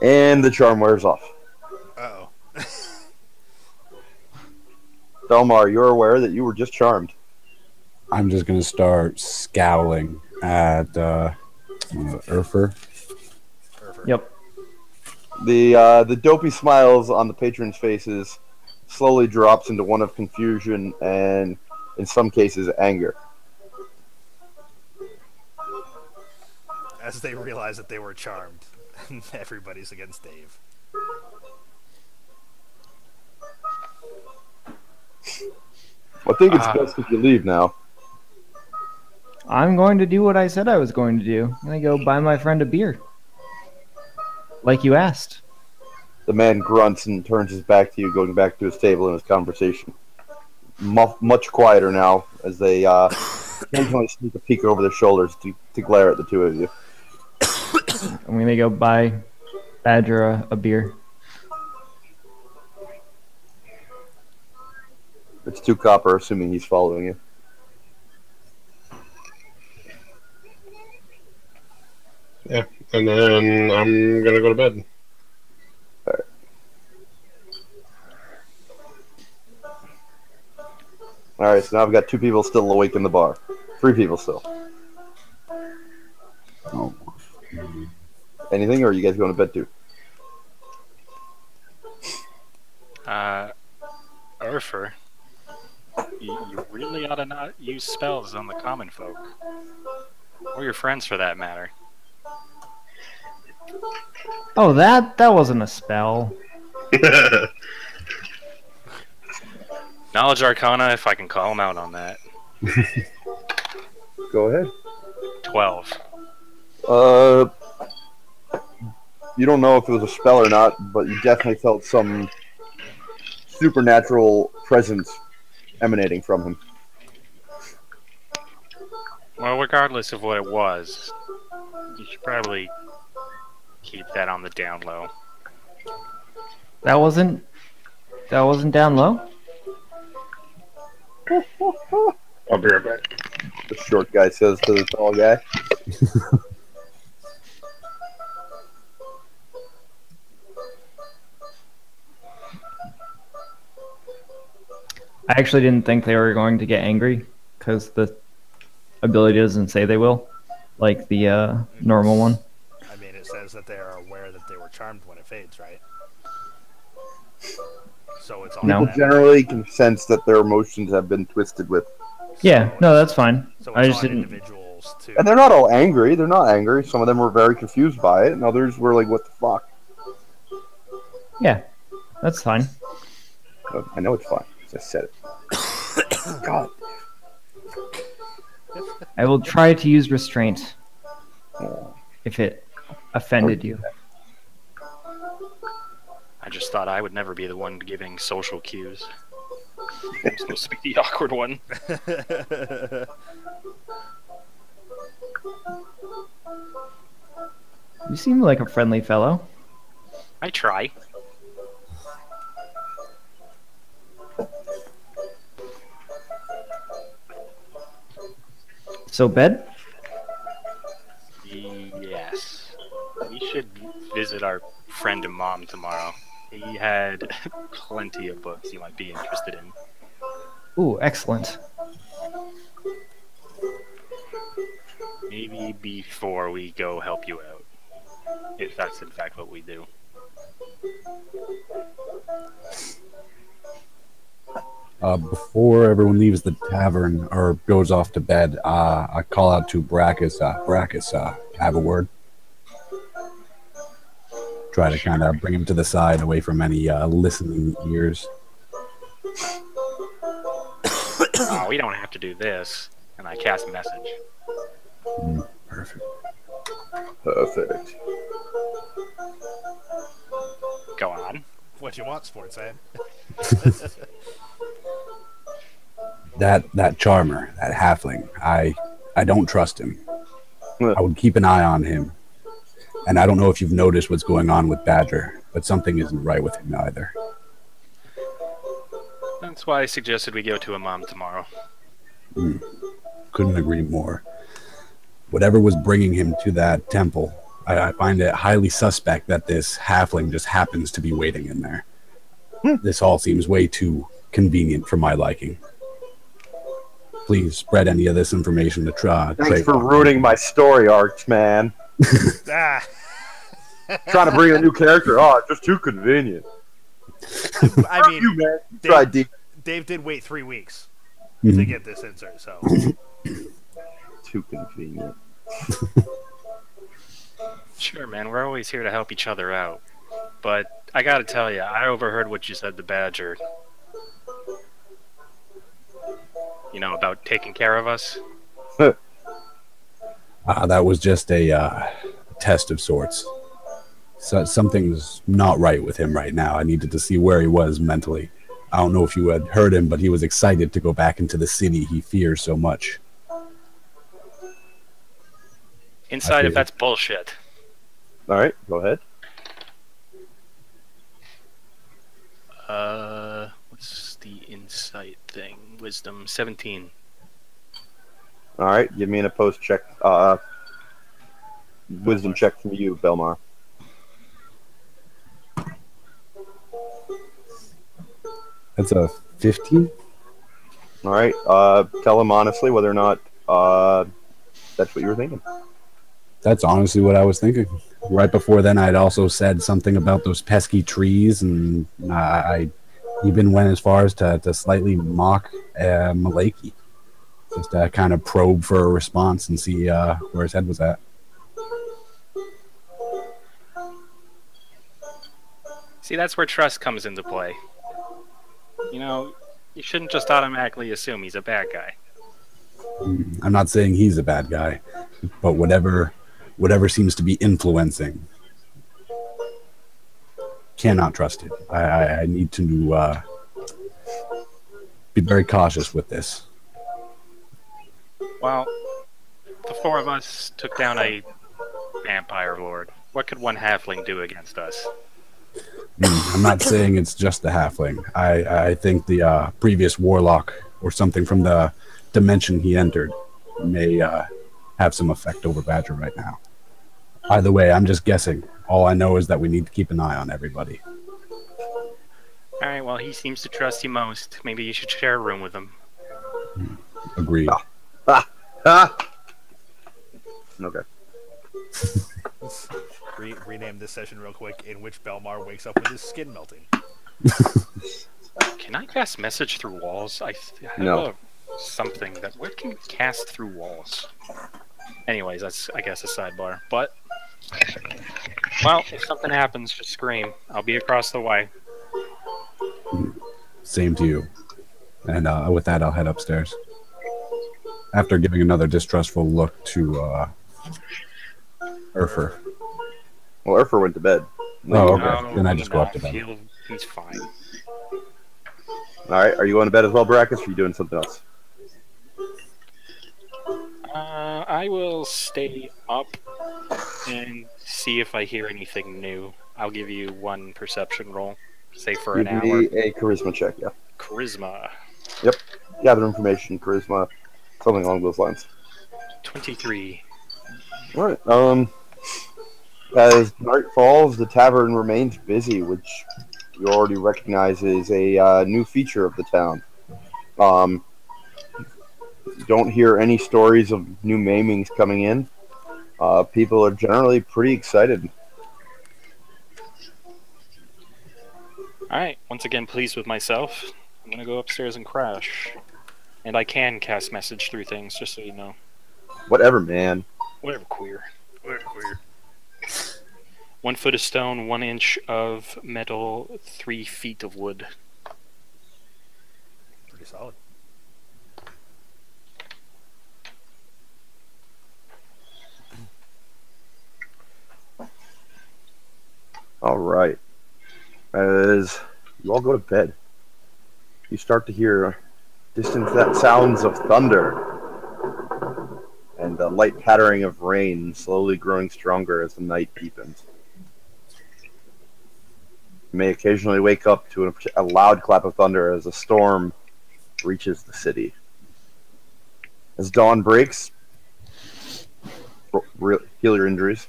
S2: And the charm wears off.
S1: Uh-oh.
S2: Belmar, you're aware that you were just charmed.
S5: I'm just going to start scowling at Urfer.
S6: Yep.
S2: The dopey smiles on the patrons' faces slowly drops into one of confusion and, in some cases, anger.
S1: As they realize that they were charmed, everybody's against Dave.
S2: I think it's best if you leave now.
S6: I'm going to do what I said I was going to do. I'm going to go buy my friend a beer. Like you asked.
S2: The man grunts and turns his back to you, going back to his table and his conversation. Much quieter now, as they occasionally sneak a peek over their shoulders to glare at the two of you.
S6: I'm going to go buy Badger a beer.
S2: It's 2 copper, assuming he's following you.
S3: Yeah, and then I'm gonna go to bed.
S2: All right, so now I've got 2 people still awake in the bar. 3 people still.
S5: Oh.
S2: Anything, or are you guys going to bed too?
S4: Urfer, you really ought to not use spells on the common folk. Or your friends, for that matter.
S6: Oh, that wasn't a spell.
S4: Knowledge Arcana, if I can call him out on that.
S2: Go ahead.
S4: 12.
S2: You don't know if it was a spell or not, but you definitely felt some supernatural presence emanating from him.
S4: Well, regardless of what it was, you should probably keep that on the down low.
S6: That wasn't down low?
S3: I'll be right back.
S2: The short guy says to the tall guy.
S6: I actually didn't think they were going to get angry because the ability doesn't say they will, like the normal one.
S1: I mean, it says that they are aware that they were charmed when it fades, right? So it's all
S6: No.
S2: People generally can sense that their emotions have been twisted with.
S6: Yeah, no, that's fine.
S1: So
S6: I
S1: it's
S6: just
S1: on
S6: didn't.
S1: individuals too.
S2: And they're not all angry. They're not angry. Some of them were very confused by it, and others were like, what the fuck?
S6: Yeah, that's fine.
S2: I know it's fine. I said it. God.
S6: I will try to use restraint
S2: Oh.
S6: if it offended you.
S4: I just thought I would never be the one giving social cues. I'm supposed to be the awkward one.
S6: You seem like a friendly fellow.
S4: I try.
S6: So, bed?
S4: Yes. We should visit our friend and mom tomorrow. He had plenty of books you might be interested in.
S6: Ooh, excellent.
S4: Maybe before we go help you out. If that's in fact what we do.
S5: Before everyone leaves the tavern or goes off to bed, I call out to Brackus. Brackus, have a word. Try to kind of bring him to the side, away from any listening ears.
S4: Oh, we don't have to do this. And I cast message.
S5: Perfect.
S2: Perfect.
S4: Go on.
S1: What you want, sports ed?
S5: That charmer, that halfling, I don't trust him. I would keep an eye on him. And I don't know if you've noticed what's going on with Badger, but something isn't right with him either.
S4: That's why I suggested we go to a mom tomorrow.
S5: Couldn't agree more. Whatever was bringing him to that temple, I find it highly suspect that this halfling just happens to be waiting in there. This all seems way too convenient for my liking. Please spread any of this information to try.
S2: Thanks for ruining my story arcs, man.
S1: Ah.
S2: Trying to bring a new character. Oh, it's just too convenient.
S1: I mean,
S2: You, man. Try deep.
S1: Dave did wait 3 weeks
S5: Mhm.
S1: to get this insert, so
S2: Too convenient.
S4: Sure, man. We're always here to help each other out. But I gotta tell you, I overheard what you said to Badger. You know, about taking care of us.
S5: That was just a test of sorts. So something's not right with him right now. I needed to see where he was mentally. I don't know if you had heard him, but he was excited to go back into the city he fears so much.
S4: Inside, if that's bullshit.
S2: All right, go ahead.
S4: What's the insight thing? Wisdom 17.
S2: All right, give me an opposed check. Wisdom check from you, Belmar.
S5: That's a 15?
S2: All right. Tell him honestly whether or not that's what you were thinking.
S5: That's honestly what I was thinking. Right before then, I'd also said something about those pesky trees, and I even went as far as to slightly mock Malaki, just to kind of probe for a response and see where his head was at.
S4: See, that's where trust comes into play. You know, you shouldn't just automatically assume he's a bad guy.
S5: I'm not saying he's a bad guy, but whatever seems to be influencing, cannot trust it. I need to be very cautious with this.
S4: Well, the four of us took down a vampire lord. What could one halfling do against us?
S5: I'm not saying it's just the halfling. I think the previous warlock or something from the dimension he entered may have some effect over Badger right now. Either way, I'm just guessing. All I know is that we need to keep an eye on everybody.
S4: Alright, well, he seems to trust you most. Maybe you should share a room with him.
S5: Agreed.
S2: Okay.
S1: Rename this session real quick, in which Belmar wakes up with his skin melting.
S4: Can I cast message through walls? I have
S2: No.
S4: something that... What can you cast through walls? Anyways, that's, I guess, a sidebar. But, well, if something happens, just scream. I'll be across the way.
S5: Same to you. And with that, I'll head upstairs. After giving another distrustful look to Urfer.
S2: Well, Urfer went to bed.
S5: Oh, okay. Then I just go up to bed.
S4: He's fine.
S2: All right. Are you going to bed as well, Baracus, or are you doing something else?
S4: I will stay up and see if I hear anything new. I'll give you one perception roll. Say for an hour.
S2: Give me a charisma check, yeah.
S4: Charisma.
S2: Yep. Gather information, charisma, something along those lines.
S4: 23.
S2: All right. As night falls, the tavern remains busy, which you already recognize is a new feature of the town. You don't hear any stories of new maimings coming in. People are generally pretty excited.
S4: Alright, once again pleased with myself. I'm gonna go upstairs and crash. And I can cast message through things, just so you know.
S2: Whatever, man.
S4: Whatever, queer. Whatever, queer. 1 foot of stone, 1 inch of metal, 3 feet of wood.
S1: Pretty solid.
S2: All right. As you all go to bed, you start to hear distant sounds of thunder and the light pattering of rain slowly growing stronger as the night deepens. You may occasionally wake up to a loud clap of thunder as a storm reaches the city. As dawn breaks, heal your injuries.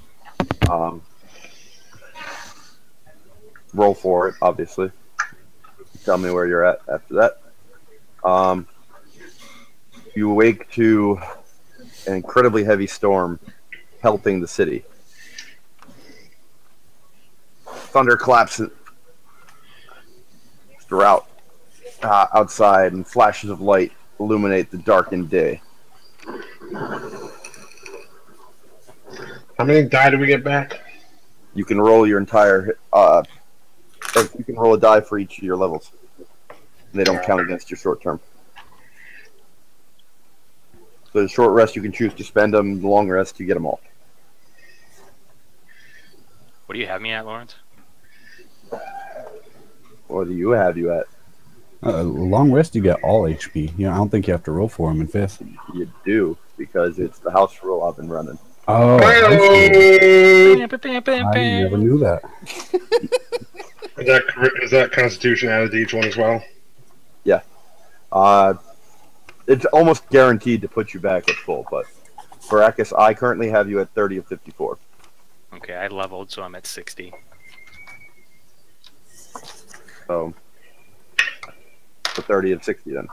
S2: Roll for it, obviously. Tell me where you're at after that. You awake to an incredibly heavy storm pelting the city. Thunder claps throughout outside, and flashes of light illuminate the darkened day.
S3: How many die do we get back?
S2: You can roll your entire. You can roll a die for each of your levels. They don't count against your short term. So the short rest, you can choose to spend them. The long rest, you get them all.
S4: What do you have me at, Lawrence?
S2: What do you have you at?
S5: Long rest, you get all HP. I don't think you have to roll for them in 5th.
S2: You do, because it's the house rule I've been running.
S5: Oh, I never knew that.
S3: Is that Constitution added to each one as well?
S2: Yeah. It's almost guaranteed to put you back at full, but Baracus, I currently have you at 30 of 54.
S4: Okay, I leveled, so I'm at 60.
S2: So 30 of 60 then.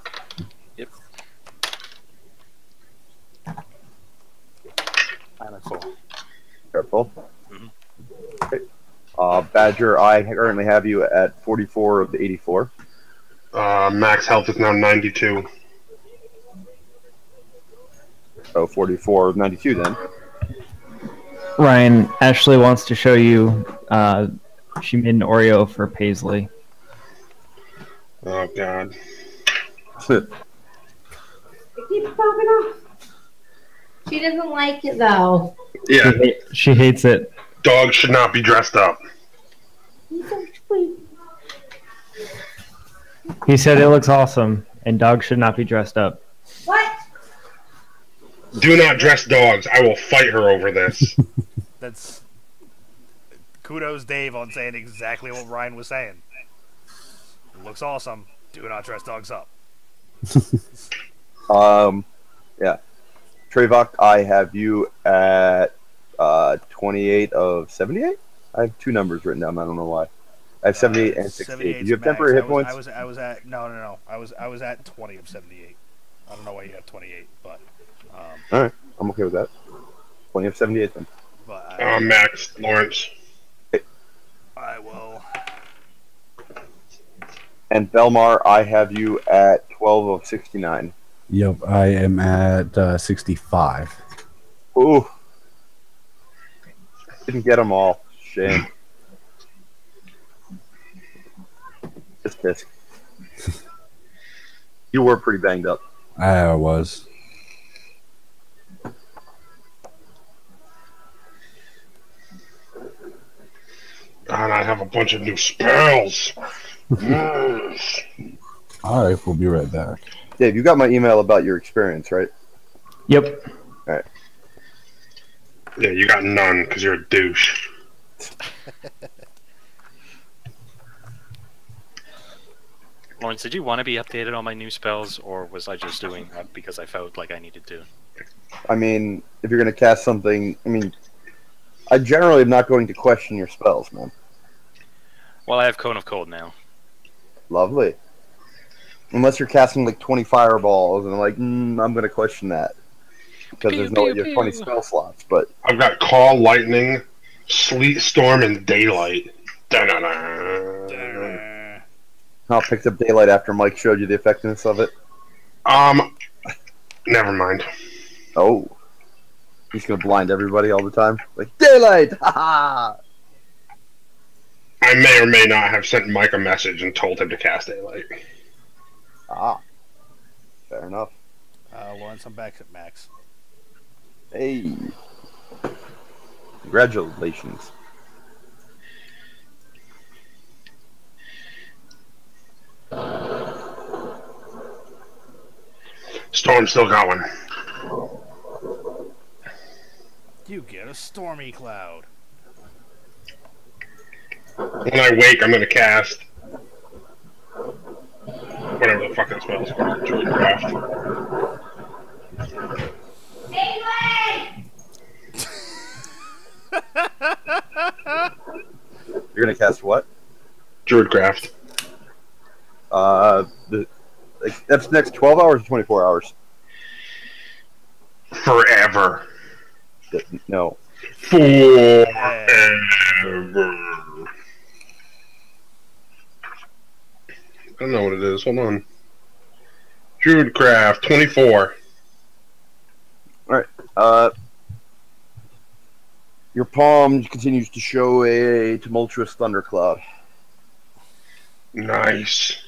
S4: Yep. careful.
S2: Careful.
S4: Mhm.
S2: Okay. Badger, I currently have you at 44 of the 84.
S3: Max health is now 92.
S2: So 44 of 92 then.
S6: Ryan, Ashley wants to show you. She made an Oreo for Paisley.
S3: Oh god.
S7: It keeps popping off. She doesn't like it though.
S3: Yeah,
S6: She hates it.
S3: dogs should not be dressed up.
S7: He's so sweet.
S6: He said it looks awesome, and dogs should not be dressed up.
S7: What?
S3: Do not dress dogs. I will fight her over this.
S1: That's kudos, Dave, on saying exactly what Ryan was saying. Looks awesome. Do not dress dogs up.
S2: Yeah. Trevok, I have you at 28 of 78. I have two numbers written down. I don't know why. I have 78 and 68. Do you have temporary hit points?
S1: I was at no. I was at 20 of 78. I don't know why you have 28, but
S2: All right, I'm okay with that. 20 of 78 then.
S1: but
S3: Max, Lawrence.
S1: I will.
S2: And Belmar, I have you at 12 of 69.
S5: Yep, I am at 65.
S2: Ooh. Didn't get them all. Shame. Just piss. You were pretty banged up.
S5: I was.
S3: And I have a bunch of new spells. Yes.
S5: All right, we'll be right back.
S2: Dave, you got my email about your experience, right?
S6: Yep.
S3: Yeah, you got none because you're a douche.
S4: Lawrence, did you want to be updated on my new spells, or was I just doing that because I felt like I needed to?
S2: I mean, if you're going to cast something, I generally am not going to question your spells, man.
S4: Well, I have Cone of Cold now.
S2: Lovely. Unless you're casting like 20 fireballs, and I'm like, I'm going to question that. Because
S4: Pew,
S2: there's no
S4: pew,
S2: you have 20
S4: pew.
S2: spell slots, but
S3: I've got Call, Lightning, Sleet, Storm, and Daylight. Da-da-da.
S2: I picked up Daylight after Mike showed you the effectiveness of it.
S3: Never mind.
S2: Oh. He's going to blind everybody all the time. Like, Daylight! Ha
S3: I may or may not have sent Mike a message and told him to cast Daylight.
S2: Ah. Fair enough.
S1: Lawrence, I'm back at max.
S2: Hey. Congratulations.
S3: Storm's still going.
S1: You get a stormy cloud.
S3: When I wake, I'm going to cast whatever the fuck that spell's called. Druidcraft.
S2: You're going to cast what?
S3: Druidcraft.
S2: That's next 12 hours or 24 hours?
S3: Forever.
S2: No.
S3: Forever. I don't know what it is. Hold on. Druidcraft, 24.
S2: Your palm continues to show a tumultuous thundercloud.
S3: Nice.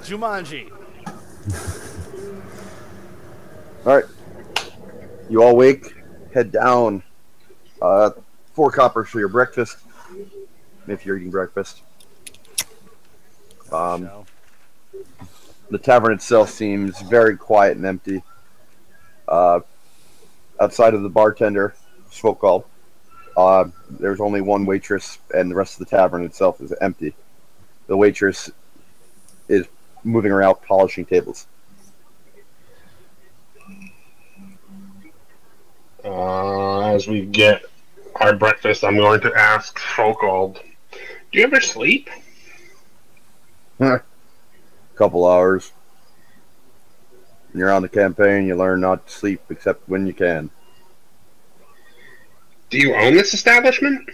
S1: Jumanji.
S2: Alright. You all wake, head down. 4 coppers for your breakfast. If you're eating breakfast.
S1: Show.
S2: The tavern itself seems very quiet and empty. Outside of the bartender, smoke call, there's only one waitress, and the rest of the tavern itself is empty. The waitress is moving around polishing tables.
S3: As we get our breakfast, I'm going to ask Folkald, do you ever sleep?
S2: Couple hours. When you're on the campaign, you learn not to sleep except when you can.
S3: Do you own this establishment?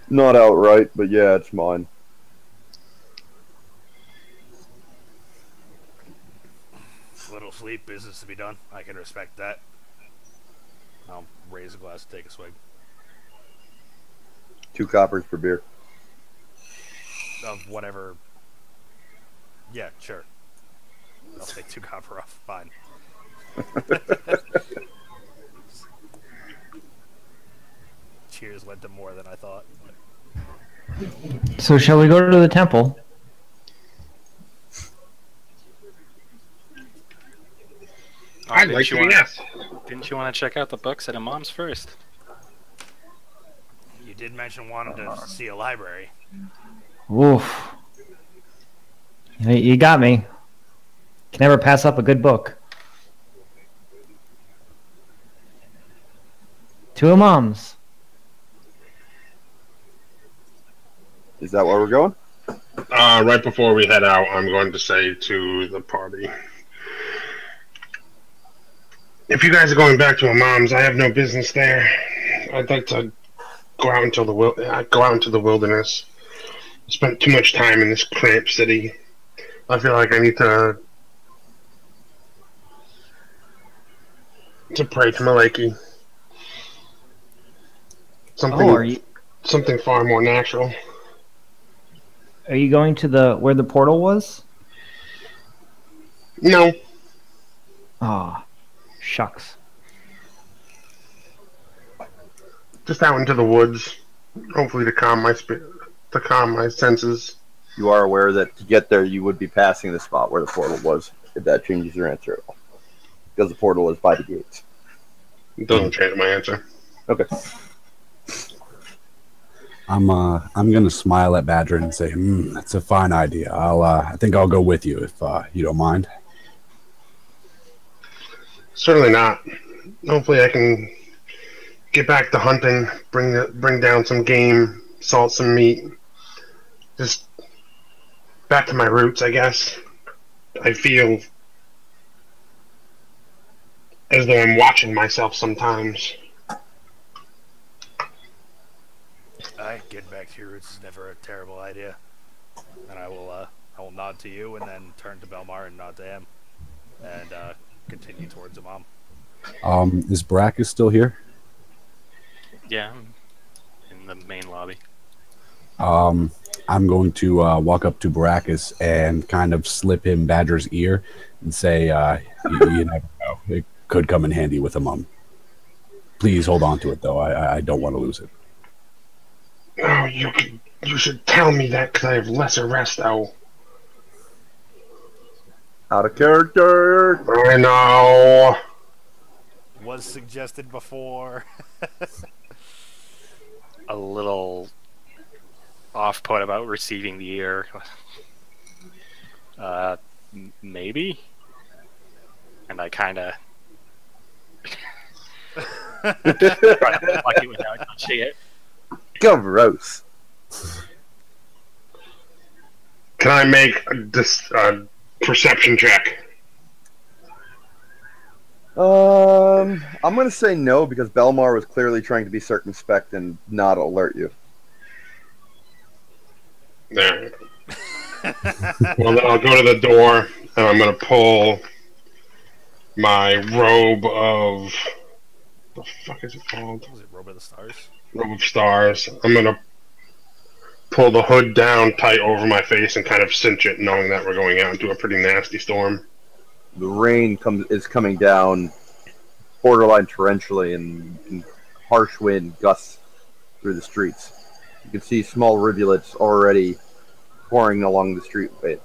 S2: Not outright, but yeah, it's mine.
S1: Little sleep, business to be done. I can respect that. I'll raise a glass and take a swig.
S2: 2 coppers per beer.
S1: Of whatever. Yeah, sure. I'll take 2 copper off. Fine. Cheers led to more than I thought.
S6: So shall we go to the temple?
S3: I'd like to, yes.
S4: Didn't you want to check out the books at Imam's first?
S1: You did mention wanting to see a library.
S6: Oof. You got me. Can never pass up a good book. To Imam's.
S2: Is that where we're going?
S3: Right before we head out, I'm going to say to the party, if you guys are going back to Imam's, I have no business there. I'd like to go out into the wilderness. I spent too much time in this cramped city. I feel like I need to pray to Maleki. Something far more natural.
S6: Are you going to where the portal was?
S3: No.
S6: Ah, shucks.
S3: Just out into the woods, hopefully to calm my senses.
S2: You are aware that to get there, you would be passing the spot where the portal was, if that changes your answer at all. Because the portal is by the gates.
S3: It doesn't change my answer.
S2: Okay.
S5: I'm gonna smile at Badger and say, that's a fine idea. I think I'll go with you if you don't mind.
S3: Certainly not. Hopefully I can get back to hunting, bring down some game, salt some meat. Just back to my roots, I guess. I feel as though I'm watching myself sometimes.
S1: Getting back to your roots is never a terrible idea. And I will nod to you and then turn to Belmar and nod to him. And continue towards Imam.
S5: Is Brackus still here?
S4: Yeah, in the main lobby.
S5: I'm going to walk up to Brackus and kind of slip him Badger's ear and say, you never know. It could come in handy with Imam. Please hold on to it, though. I don't want to lose it.
S3: Oh, you should tell me that because I have lesser rest, though.
S2: Out of character.
S3: I know.
S1: Was suggested before.
S4: A little off-put about receiving the ear. Maybe? And I kind of... lucky without touching it.
S2: Gross.
S3: Can I make this perception check?
S2: I'm going to say no because Belmar was clearly trying to be circumspect and not alert you.
S3: There. Well, then I'll go to the door and I'm going to pull my robe of... What the fuck is it called?
S1: Was it Robe of the Stars?
S3: Robe of Stars. I'm going to pull the hood down tight over my face and kind of cinch it, knowing that we're going out into a pretty nasty storm.
S2: The rain is coming down borderline torrentially and harsh wind gusts through the streets. You can see small rivulets already pouring along the streetway.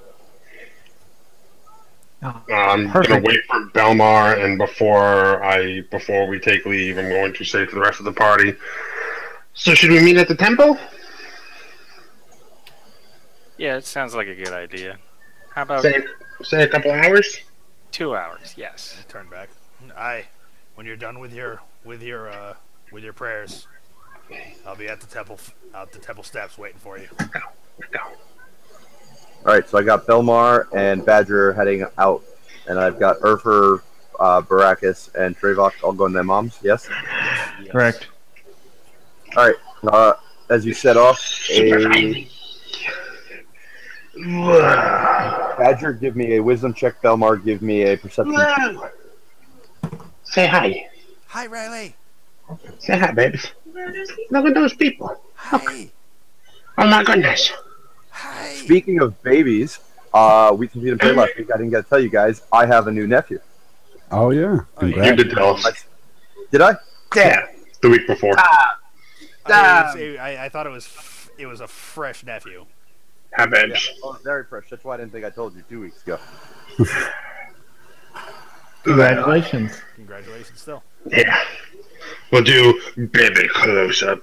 S3: I'm going to wait for Belmar, and before we take leave, I'm going to say to the rest of the party, so should we meet at the temple?
S4: Yeah, it sounds like a good idea. How about...
S3: Say a couple hours?
S4: 2 hours, yes.
S1: Turn back. When you're done with your prayers, I'll be at the temple steps waiting for you.
S2: Alright, so I got Belmar and Badger heading out And I've got Urfer, Baracus, and Trevok all going to their moms. Yes.
S4: Yes.
S6: Correct.
S2: All right. As you set off,
S3: Super
S2: a
S3: Riley.
S2: Badger, give me a wisdom check. Belmar, give me a perception check.
S3: Whoa. Say hi.
S1: Hi, Riley.
S3: Say hi, babes. Look at those people.
S1: Hi.
S3: Oh my goodness.
S1: Hi.
S2: Speaking of babies, we competed and played last week. I didn't get to tell you guys. I have a new nephew.
S5: Oh yeah.
S1: Oh, yeah.
S3: You
S5: Congrats.
S3: did tell us.
S2: Did I?
S3: Yeah. The week before.
S1: I thought it was a fresh nephew.
S3: Hi,
S2: Yeah.
S3: babes.
S2: Oh, very fresh. That's why I didn't think I told you 2 weeks ago.
S6: Congratulations.
S1: Congratulations, still.
S3: Yeah. We'll do baby close up.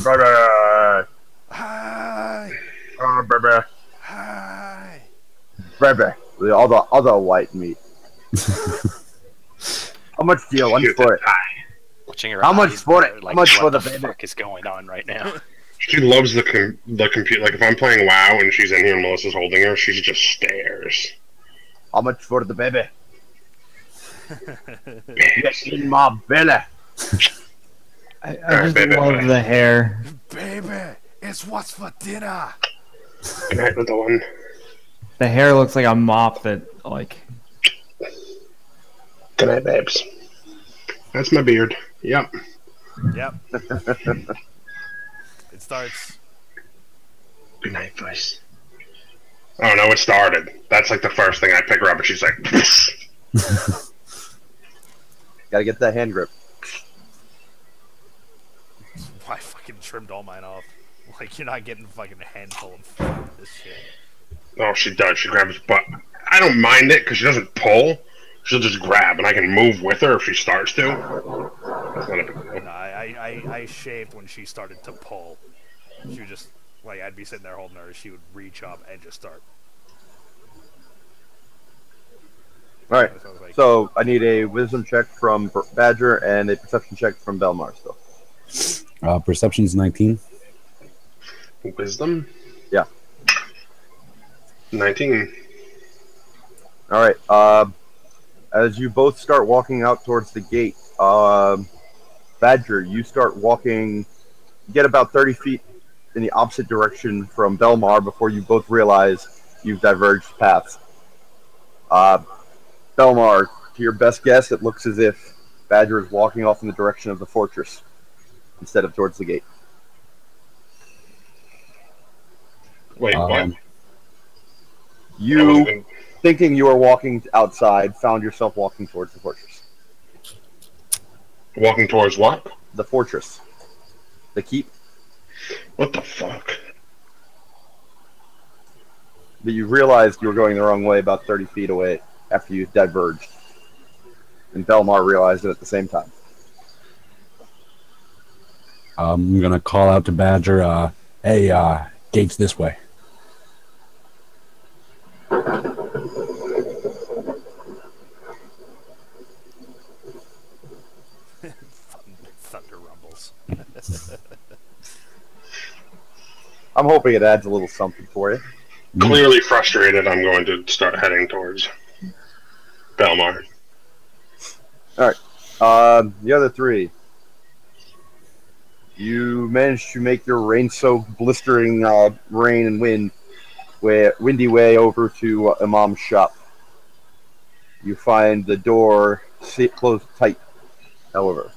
S2: Baby.
S1: Hi.
S2: Baby.
S1: Hi.
S2: Baby. All the other white meat. How much do you want for it?
S4: Watching her
S2: How much
S4: eyes,
S2: for it?
S4: Like,
S2: How much
S4: what
S2: for the
S4: the
S2: baby?
S4: fuck is going on right now?
S3: She loves the computer. Like, if I'm playing WoW and she's in here and Melissa's holding her, she just stares.
S2: How much for the baby? Get in my belly.
S6: I
S3: Alright,
S6: just
S3: baby.
S6: love the hair.
S1: Baby, it's what's for dinner.
S3: Good night, little one.
S6: The hair looks like a mop that, like,
S3: Good night, babes. That's my beard. Yep.
S1: Yep. It starts.
S3: Good night, voice. Oh no, it started. That's like the first thing I pick her up, and she's like,
S2: Gotta get that hand grip.
S1: I fucking trimmed all mine off. Like, you're not getting fucking a handful of this shit.
S3: "Oh, she does." She grabs, but I don't mind it because she doesn't pull. She'll just grab, and I can move with her if she starts to. That's not a big deal.
S1: No, I shaved when she started to pull. She would just, like, I'd be sitting there holding her, she would reach up and just start.
S2: All right.
S1: So I was like,
S2: So I need a wisdom check from Badger and a perception check from Belmar still.
S5: Perception's 19.
S3: Wisdom.
S2: Yeah.
S3: 19.
S2: All right. As you both start walking out towards the gate, Badger, you start walking, get about 30 feet in the opposite direction from Belmar before you both realize you've diverged paths. Belmar, to your best guess, it looks as if Badger is walking off in the direction of the fortress instead of towards the gate.
S3: Wait, what? I
S2: You,
S3: wasn't in-
S2: thinking you were walking outside, found yourself walking towards the fortress.
S3: walking towards what?
S2: The fortress. The keep.
S3: What the fuck?
S2: But you realized you were going the wrong way about 30 feet away after you diverged. And Belmar realized it at the same time.
S5: I'm gonna call out to Badger. Hey, gates this way.
S1: thunder rumbles.
S2: I'm hoping it adds a little something for you.
S3: Clearly frustrated, I'm going to start heading towards Belmar.
S2: The other three. You managed to make your rain-soaked, blistering rain and windy way over to Imam's shop. You find the door closed tight, however.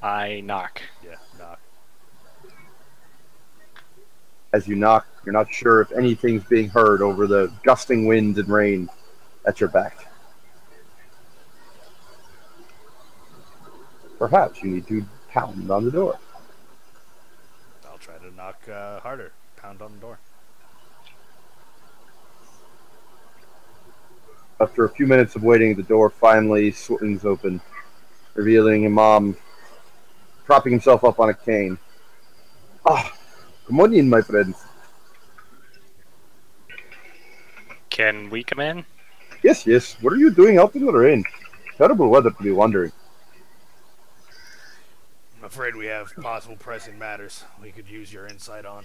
S4: I knock.
S1: Yeah, knock.
S2: As you knock, you're not sure if anything's being heard over the gusting wind and rain at your back. Perhaps you need to pound on the door.
S1: I'll try to knock harder. Pound on the door.
S2: After a few minutes of waiting, the door finally swings open, revealing Imam propping himself up on a cane. Ah, good morning, my friends.
S4: Can we come in?
S2: Yes, yes. What are you doing out in the rain? Terrible weather to be wandering.
S1: I'm afraid we have possible pressing matters we could use your insight on.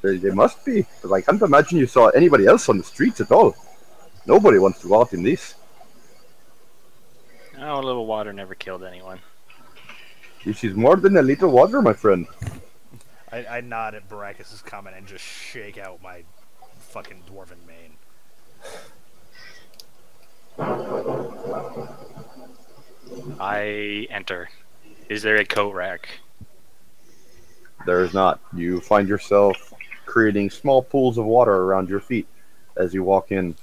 S2: They must be, but I can't imagine you saw anybody else on the streets at all. Nobody wants to go out in this.
S4: Oh, a little water never killed anyone.
S2: This is more than a little water, my friend.
S1: I nod at Baracus' comment and just shake out my fucking dwarven mane.
S4: I enter. Is there a coat rack?
S2: There is not. You find yourself creating small pools of water around your feet as you walk in.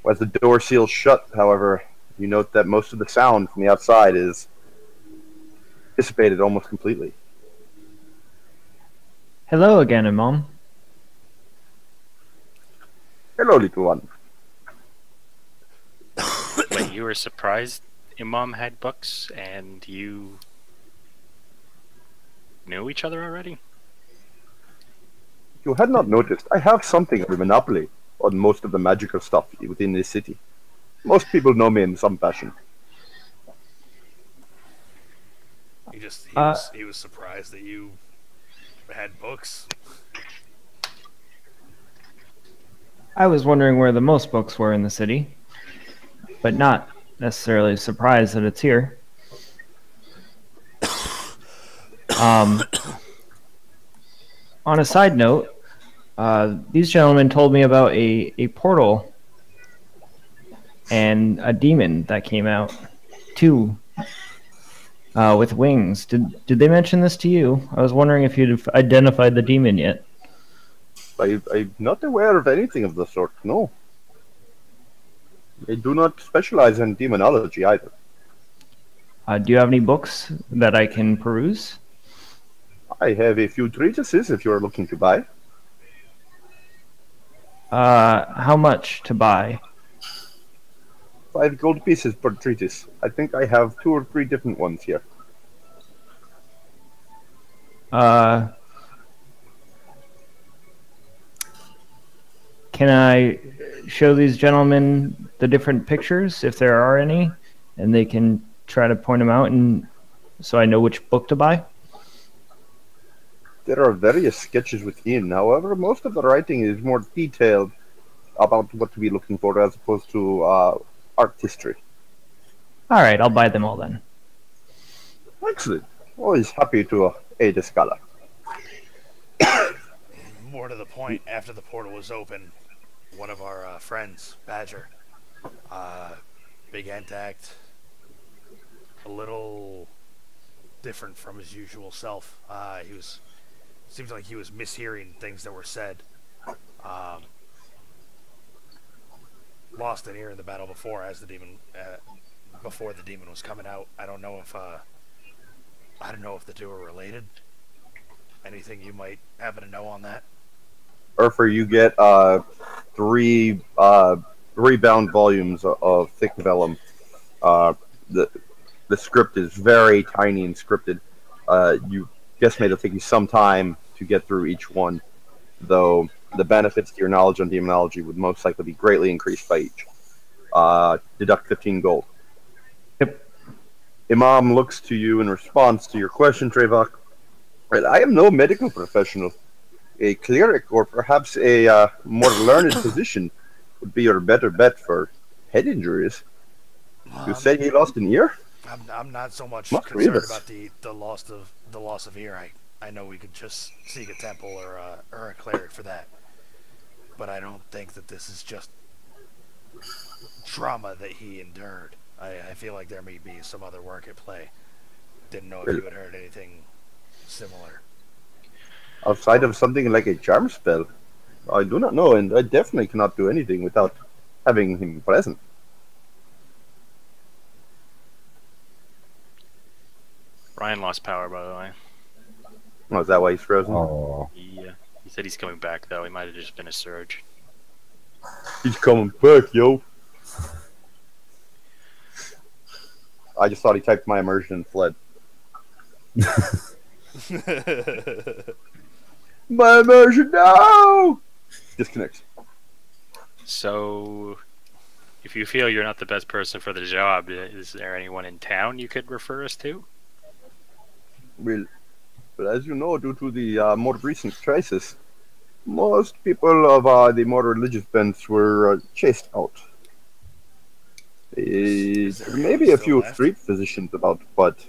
S2: As the door seals shut, however, you note that most of the sound from the outside is dissipated almost completely.
S6: Hello again, Imam.
S2: Hello, little one.
S4: Wait, you were surprised Imam had books and you knew each other already?
S2: You had not noticed. I have something of a monopoly on most of the magical stuff within this city. Most people know me in some fashion.
S1: He was surprised that you had books.
S6: I was wondering where the most books were in the city, but not necessarily surprised that it's here. On a side note, these gentlemen told me about a portal and a demon that came out. Two with wings. Did they mention this to you? I was wondering if you'd identified the demon yet.
S2: I'm not aware of anything of the sort, no. I do not specialize in demonology either.
S6: Do you have any books that I can peruse?
S2: I have a few treatises if you are looking to buy.
S6: How much to buy?
S2: 5 gold pieces per treatise. I think I have 2 or 3 different ones here.
S6: Can I show these gentlemen the different pictures, if there are any, and they can try to point them out, and so I know which book to buy?
S2: There are various sketches within. However, most of the writing is more detailed about what to be looking for as opposed to art history.
S6: All right, I'll buy them all then.
S2: Excellent. Always happy to aid a scholar.
S1: More to the point, after the portal was open, one of our friends, Badger, began to act a little different from his usual self. Seems like he was mishearing things that were said. Lost an ear in the battle before, as the demon, before the demon was coming out. I don't know if the two are related. Anything you might happen to know on that?
S2: Urfer, you get 3 bound volumes of thick vellum. The script is very tiny and scripted. You guesstimate it'll take you some time to get through each one, though the benefits to your knowledge on demonology would most likely be greatly increased by each. Deduct 15 gold.
S6: Yep.
S2: Imam looks to you in response to your question, Trevok. Right, I am no medical professional. A cleric or perhaps a more learned physician would be your better bet for head injuries. You say he lost an ear?
S1: I'm not so much
S2: Must
S1: concerned
S2: read this.
S1: about the loss of ear. I know we could just seek a temple or a cleric for that, but I don't think that this is just trauma that he endured. I feel like there may be some other work at play. Didn't know if you had heard anything similar.
S2: Outside of something like a charm spell, I do not know, and I definitely cannot do anything without having him present.
S4: Ryan lost power, by the way.
S2: Oh, is that why he's frozen?
S5: Oh,
S4: Yeah. He said he's coming back, though. He might have just been a surge.
S2: He's coming back, yo. I just thought he typed my immersion and fled. My immersion, no! Disconnects.
S4: So, if you feel you're not the best person for the job, is there anyone in town you could refer us to?
S2: Well, but as you know, due to the more recent crisis, Most people of the more religious bents were chased out.
S1: Is
S2: There
S1: there
S2: may
S1: any
S2: be a
S1: still
S2: few
S1: left?
S2: street physicians about, but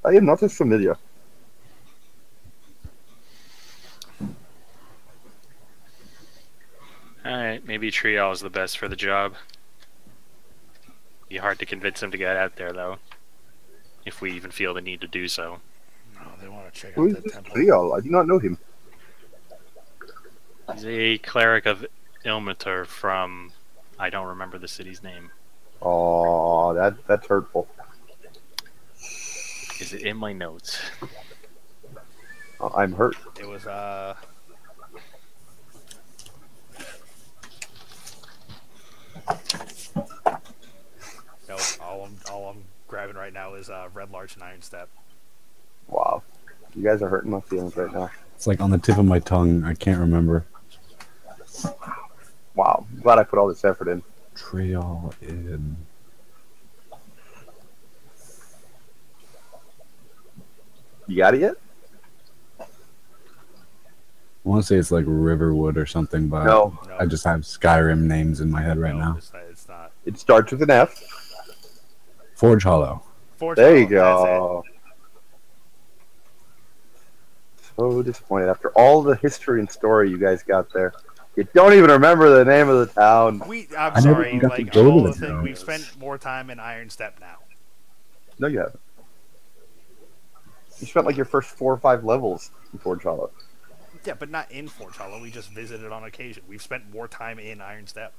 S2: I am not as familiar.
S4: Alright, maybe Trial is the best for the job. Be hard to convince him to get out there, though. If we even feel the need to do so.
S1: No, they want to check
S2: Who
S1: out
S2: is
S1: that
S2: this
S1: temple.
S2: Trial? I do not know him.
S4: He's a cleric of Ilmater from... I don't remember the city's name.
S2: Oh, that's hurtful.
S4: Is it in my notes?
S2: I'm hurt.
S1: It was Nope. All I'm grabbing right now is Red Larch and Iron Step.
S2: Wow. You guys are hurting my feelings right now.
S5: It's like on the tip of my tongue. I can't remember.
S2: Wow. I'm glad I put all this effort in.
S5: Trial in.
S2: You got it yet?
S5: I want to say it's like Riverwood or something, but
S2: No.
S5: I just have Skyrim names in my head right
S1: No,
S5: now.
S1: it's not.
S2: It starts with an F.
S5: Forge Hollow.
S1: Forge
S2: There you
S1: Hollow,
S2: go. So disappointed after all the history and story you guys got there. You don't even remember the name of the town.
S1: I'm
S5: I never
S1: sorry.
S5: even got to
S1: Like
S5: go to
S1: all
S5: the
S1: the thing,
S5: town.
S1: we've spent more time in Iron Step now.
S2: No, you haven't. You spent like your first 4 or 5 levels in Forge Hollow.
S1: Yeah, but not in Forge Hollow. We just visited on occasion. We've spent more time in Iron Step.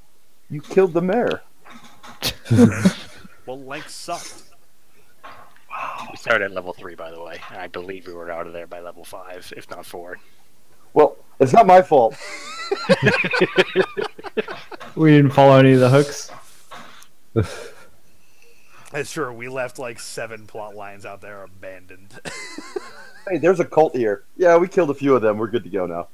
S2: You killed the mayor.
S1: Well, Link sucked.
S4: We started at level 3, by the way. And I believe we were out of there by level 5, if not 4.
S2: Well, it's not my fault.
S6: We didn't follow any of the hooks.
S1: That's true. We left like 7 plot lines out there abandoned.
S2: Hey, there's a cult here. Yeah, we killed a few of them. We're good to go now.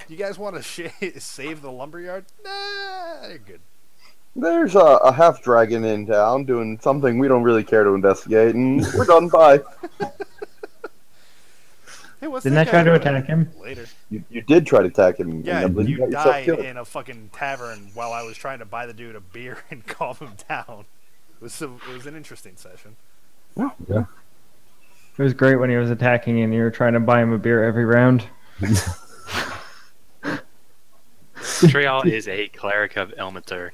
S1: You guys want to save the lumberyard? Nah, you're good.
S2: There's a half dragon in town doing something we don't really care to investigate, and we're done. Bye.
S1: Hey, what's
S6: Didn't
S1: that
S6: I try
S1: guy
S6: to
S1: doing?
S6: attack him?
S1: Later.
S2: You did try to attack him.
S1: Yeah,
S2: and I believe
S1: you
S2: got yourself
S1: died
S2: killed.
S1: in a fucking tavern while I was trying to buy the dude a beer and calm him down. It was an interesting session.
S5: Yeah.
S6: It was great when he was attacking and you were trying to buy him a beer every round.
S4: Trial is a cleric of Ilmater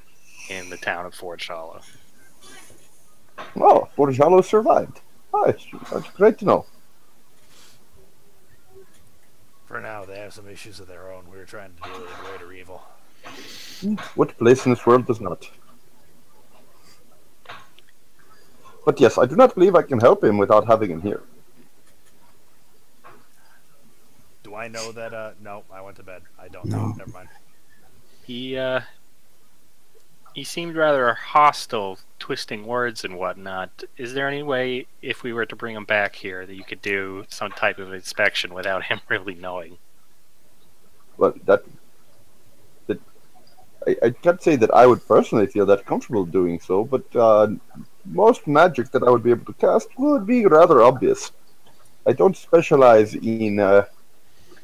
S4: in the town of Forge Hollow.
S2: Oh, Forge Hollow survived. Oh, that's great to know.
S1: For now, they have some issues of their own. We were trying to deal with a greater evil.
S2: What place in this world does not? But yes, I do not believe I can help him without having him here.
S1: Do I know that? No, I went to bed. I don't
S5: No.
S1: know. Never mind.
S4: He seemed rather hostile, twisting words and whatnot. Is there any way, if we were to bring him back here, that you could do some type of inspection without him really knowing?
S2: Well, I can't say that I would personally feel that comfortable doing so, but most magic that I would be able to cast would be rather obvious. I don't specialize in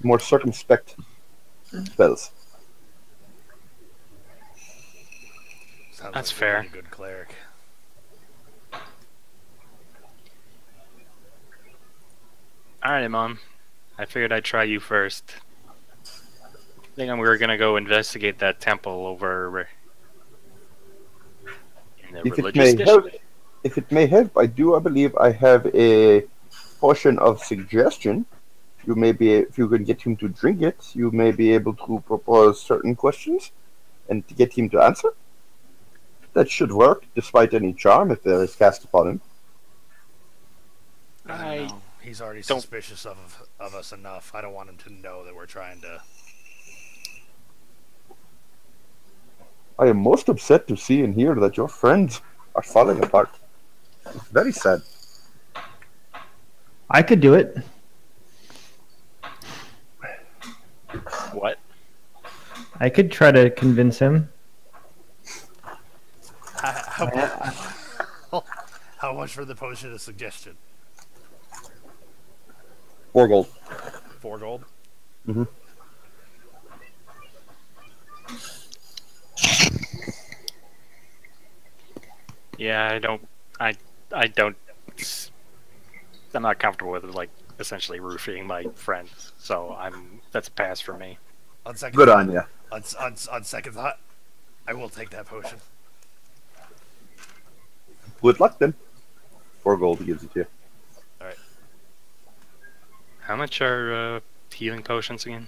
S2: more circumspect spells.
S1: Sounds
S4: That's
S1: like a
S4: fair.
S1: really good cleric.
S4: Alright, Mom. I figured I'd try you first. I think we were gonna go investigate that temple over in the
S2: If it
S4: religious
S2: may help,
S4: district.
S2: I believe I have a potion of suggestion. You may be, if you can get him to drink it, you may be able to propose certain questions and to get him to answer. That should work, despite any charm if there is cast upon him.
S1: I
S4: I
S1: don't know. He's already
S4: don't-
S1: suspicious of us enough. I don't want him to know that we're trying to.
S2: I am most upset to see and hear that your friends are falling apart. It's very sad.
S6: I could do it.
S4: What?
S6: I could try to convince him.
S1: How much for the potion of suggestion?
S2: 4 gold.
S1: 4 gold.
S2: Mm-hmm.
S4: Yeah, I don't. I don't. I'm not comfortable with like essentially roofing my friends, so that's a pass for me.
S1: On second
S2: Good
S1: thought,
S2: on you.
S1: on second thought, I will take that potion.
S2: Good luck then. 4 gold he gives it to you.
S1: All right.
S4: How much are healing potions again?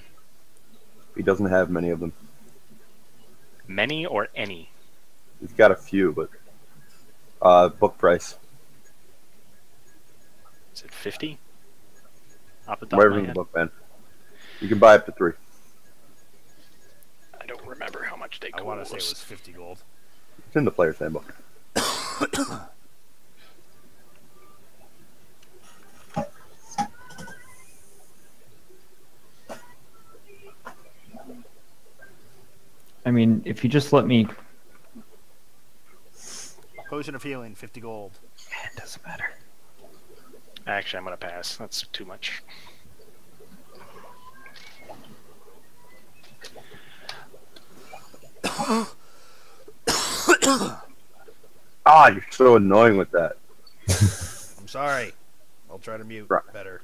S2: He doesn't have many of them.
S4: Many or any?
S2: He's got a few, but book price.
S4: Is it 50? Off the top
S2: Wherever
S4: of my
S2: in the
S4: head,
S2: book, man. You can buy up to 3.
S4: I don't remember how much they
S1: I want to say it
S4: cost.
S1: was 50 gold.
S2: It's in the player's handbook.
S6: I mean, if you just let me.
S1: Potion of healing, 50 gold.
S6: It doesn't matter.
S4: Actually, I'm gonna pass. That's too much.
S2: Ah, you're so annoying with that.
S1: I'm sorry. I'll try to mute
S2: Right.
S1: better.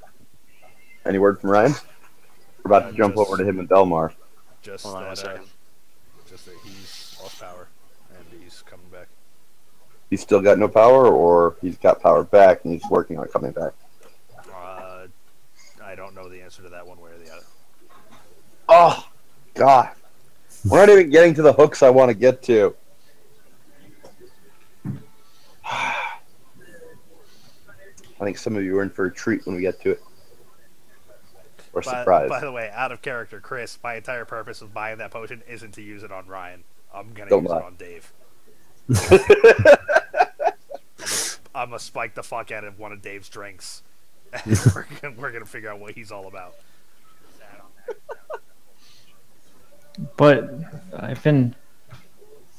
S2: Any word from Ryan? We're about to jump
S1: Just-
S2: over to him and Belmar.
S1: Just
S4: Hold on one
S1: that,
S4: second.
S1: just that he's lost power and he's coming back.
S2: He's still got no power, or he's got power back and he's working on coming back.
S1: I don't know the answer to that one way or the other.
S2: Oh, God. We're not even getting to the hooks I want to get to. I think some of you are in for a treat when we get to it. Or surprise.
S1: By the way, out of character, Chris, my entire purpose of buying that potion isn't to use it on Ryan. I'm going to
S2: Don't
S1: use
S2: lie.
S1: it on Dave. I'm going to spike the fuck out of one of Dave's drinks. And we're going to figure out what he's all about.
S6: But I've been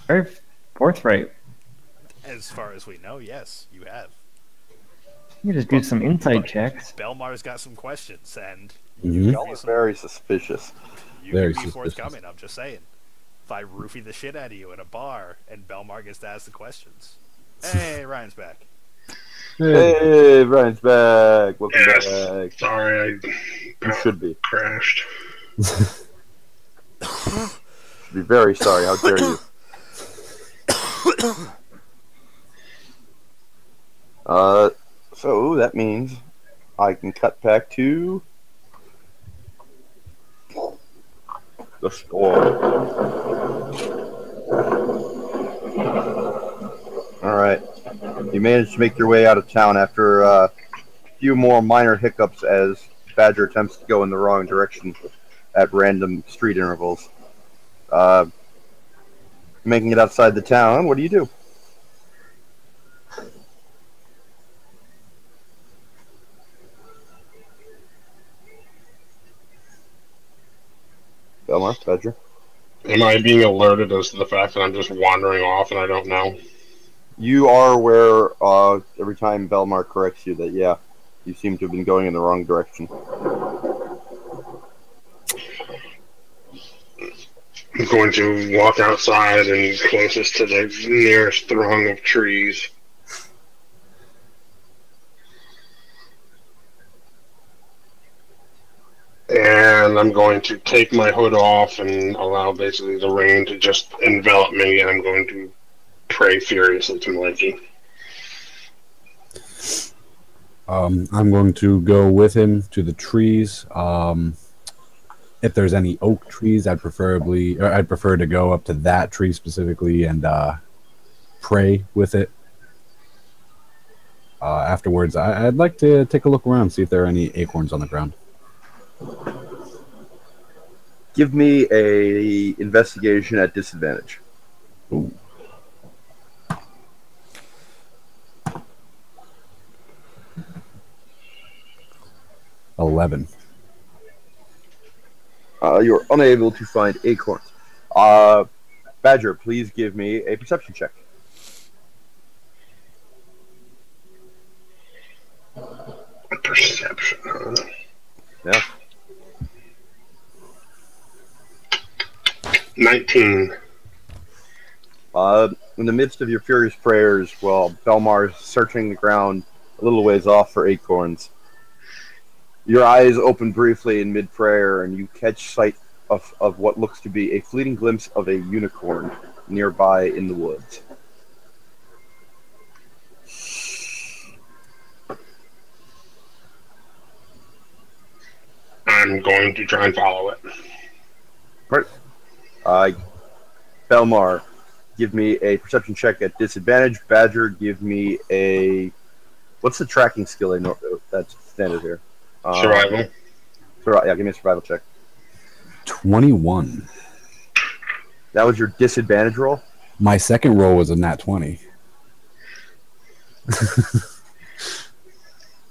S6: very forthright.
S1: As far as we know, yes, you have.
S6: You just do some insight checks.
S1: Belmar's got some questions, and
S5: Mhm.
S2: Y'all are very suspicious.
S1: you
S5: Very
S1: can be
S5: suspicious.
S1: forthcoming. I'm just saying. If I roofie the shit out of you in a bar, and Belmar gets to ask the questions. Hey, Ryan's back.
S2: Hey, Ryan's back. Welcome
S3: Yes.
S2: back.
S3: Sorry,
S2: You should be.
S3: crashed.
S2: Should be very sorry. How dare you? So that means I can cut back to the store. All right. You managed to make your way out of town after a few more minor hiccups as Badger attempts to go in the wrong direction at random street intervals. Making it outside the town, what do you do? Belmar, Badger.
S3: Am I being alerted as to the fact that I'm just wandering off and I don't know?
S2: You are aware every time Belmar corrects you that, yeah, you seem to have been going in the wrong direction.
S3: I'm going to walk outside and closest to the nearest throng of trees. And I'm going to take my hood off and allow basically the rain to just envelop me, and I'm going to pray furiously to Mikey.
S5: I'm going to go with him to the trees. If there's any oak trees, I'd prefer to go up to that tree specifically and pray with it. Afterwards, I'd like to take a look around, see if there are any acorns on the ground.
S2: Give me a investigation at disadvantage.
S5: Ooh. $11.
S2: You're unable to find acorns. Badger, please give me a perception check.
S3: Perception, huh?
S2: Yeah.
S3: 19.
S2: In the midst of your furious prayers, while Belmar is searching the ground a little ways off for acorns, your eyes open briefly in mid-prayer, and you catch sight of what looks to be a fleeting glimpse of a unicorn nearby in the woods.
S3: I'm going to try and follow it.
S2: Right. Belmar, give me a perception check at disadvantage. Badger, give me a... What's the tracking skill I know that's standard here?
S3: Survival.
S2: Yeah, give me a survival check.
S5: 21.
S2: That was your disadvantage roll?
S5: My second roll was a nat 20.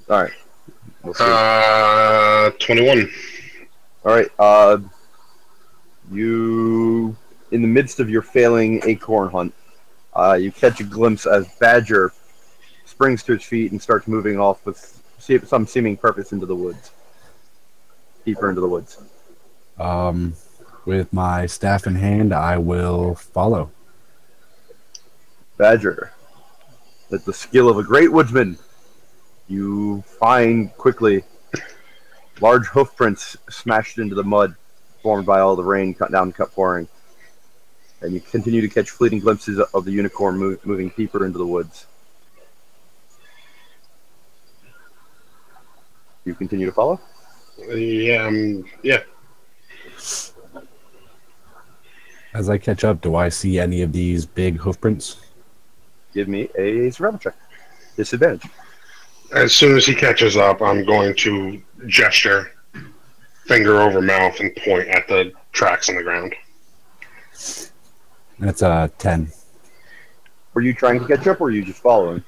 S2: All right. We'll see.
S3: 21.
S2: All right. You, in the midst of your failing acorn hunt, you catch a glimpse as Badger springs to his feet and starts moving off with some seeming purpose into the woods. Deeper into the woods.
S5: With my staff in hand, I will follow.
S2: Badger, with the skill of a great woodsman, you find quickly large hoof prints smashed into the mud formed by all the rain cut down, cut pouring. And you continue to catch fleeting glimpses of the unicorn moving deeper into the woods. You continue to follow?
S3: Yeah.
S5: As I catch up, do I see any of these big hoof prints?
S2: Give me a survival check. Disadvantage.
S3: As soon as he catches up, I'm going to gesture, finger over mouth, and point at the tracks on the ground.
S5: That's a 10.
S2: Were you trying to catch up, or were you just following?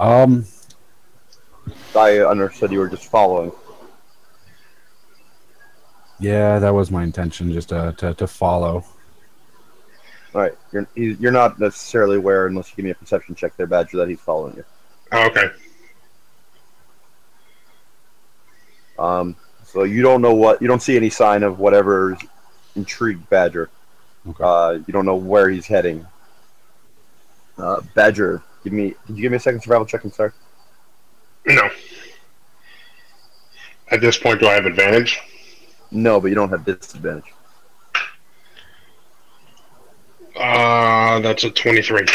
S5: I
S2: understood you were just following.
S5: Yeah, that was my intention, just to follow.
S2: All right, you're not necessarily aware unless you give me a perception check there, Badger, that he's following you.
S3: Oh, okay.
S2: So you don't know you don't see any sign of whatever's intrigued Badger.
S5: Okay.
S2: You don't know where he's heading. Badger, did you give me a second survival check and start?
S3: No. At this point, do I have advantage?
S2: No, but you don't have disadvantage.
S3: That's a 23.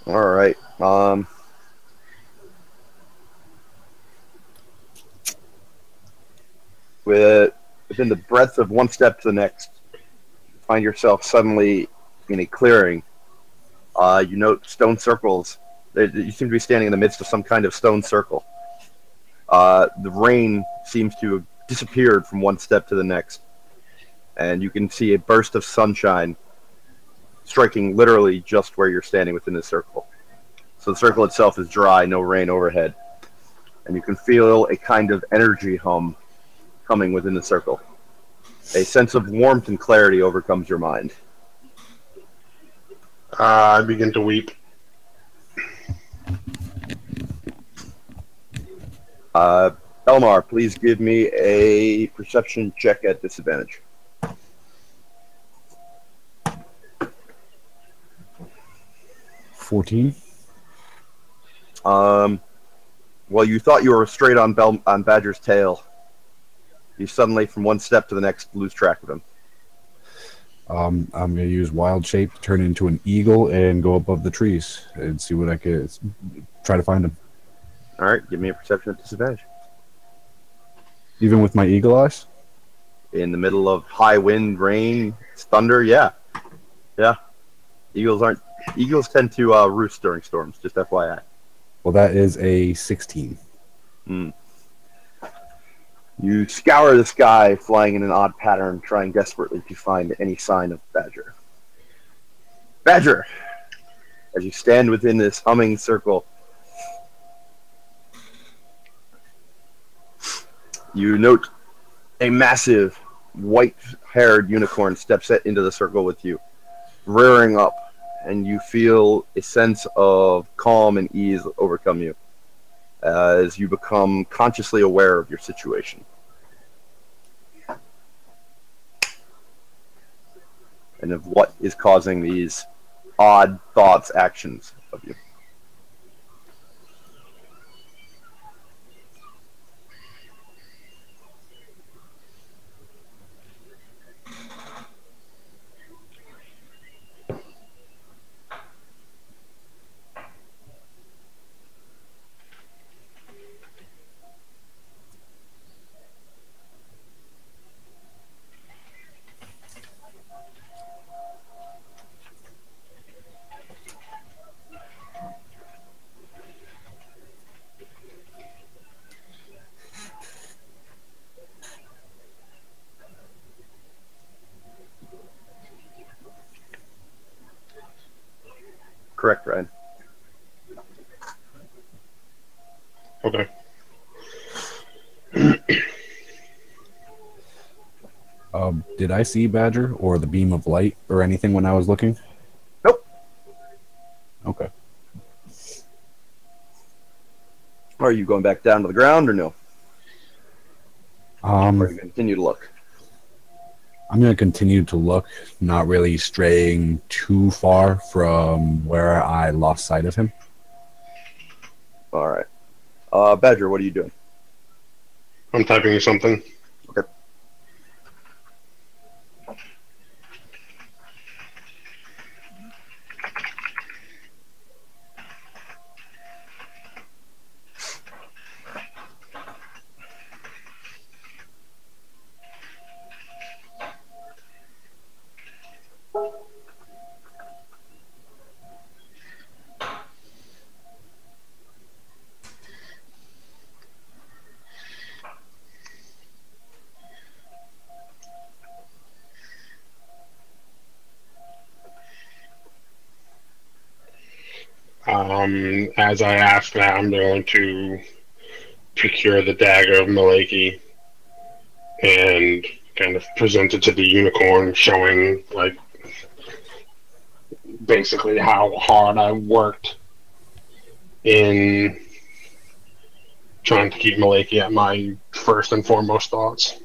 S2: All right. Within the breadth of one step to the next, you find yourself suddenly in a clearing. You note stone circles. You seem to be standing in the midst of some kind of stone circle. The rain seems to have disappeared from one step to the next, and you can see a burst of sunshine striking literally just where you're standing within the circle. So the circle itself is dry, no rain overhead, and you can feel a kind of energy hum coming within the circle. A sense of warmth and clarity overcomes your mind.
S3: I begin to weep.
S2: Elmar, please give me a perception check at disadvantage.
S5: $14.
S2: Well, you thought you were straight on Badger's tail. You suddenly, from one step to the next, lose track of him.
S5: I'm going to use wild shape to turn into an eagle and go above the trees and see what I can try to find him.
S2: All right, give me a perception at disadvantage.
S5: Even with my eagle eyes?
S2: In the middle of high wind, rain, thunder, yeah. Eagles tend to roost during storms, just FYI.
S5: Well, that is a 16.
S2: You scour the sky, flying in an odd pattern, trying desperately to find any sign of Badger. Badger! As you stand within this humming circle, you note a massive, white-haired unicorn steps into the circle with you, rearing up, and you feel a sense of calm and ease overcome you as you become consciously aware of your situation. and of what is causing these odd thoughts, actions of you. Correct, Ryan.
S3: Okay.
S5: Did I see Badger or the beam of light or anything when I was looking?
S2: Nope.
S5: Okay.
S2: Are you going back down to the ground or no? Or are you
S5: I'm
S2: going to continue to look?
S5: going to continue to look, not really straying too far from where I lost sight of him.
S2: All right. Badger, what are you doing?
S3: I'm typing something.
S2: Okay.
S3: As I ask that, I'm going to procure the dagger of Malaki and kind of present it to the unicorn, showing like basically how hard I worked in trying to keep Malaki at my first and foremost thoughts.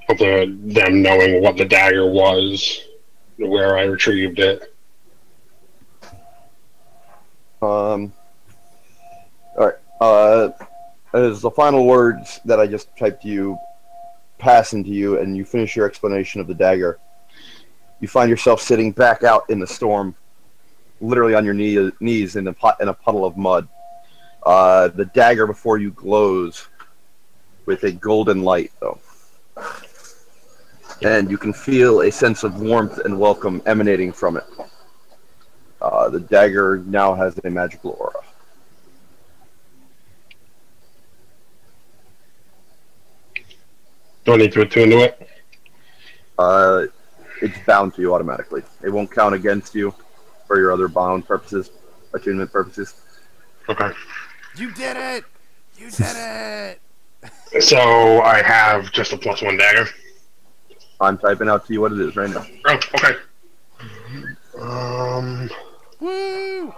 S3: Of them knowing what the dagger was, where I retrieved it.
S2: All right. As the final words that I just typed to you pass into you, and you finish your explanation of the dagger, you find yourself sitting back out in the storm, literally on your knees in a puddle of mud. The dagger before you glows with a golden light, though. And you can feel a sense of warmth and welcome emanating from it. The dagger now has a magical aura.
S3: Do I need to attune to it?
S2: It's bound to you automatically. It won't count against you for your other bound purposes, attunement purposes.
S3: Okay.
S1: You did it! You did it!
S3: So I have just a +1 dagger.
S2: I'm typing out to you what it is right now.
S3: Oh, okay.
S1: Woo!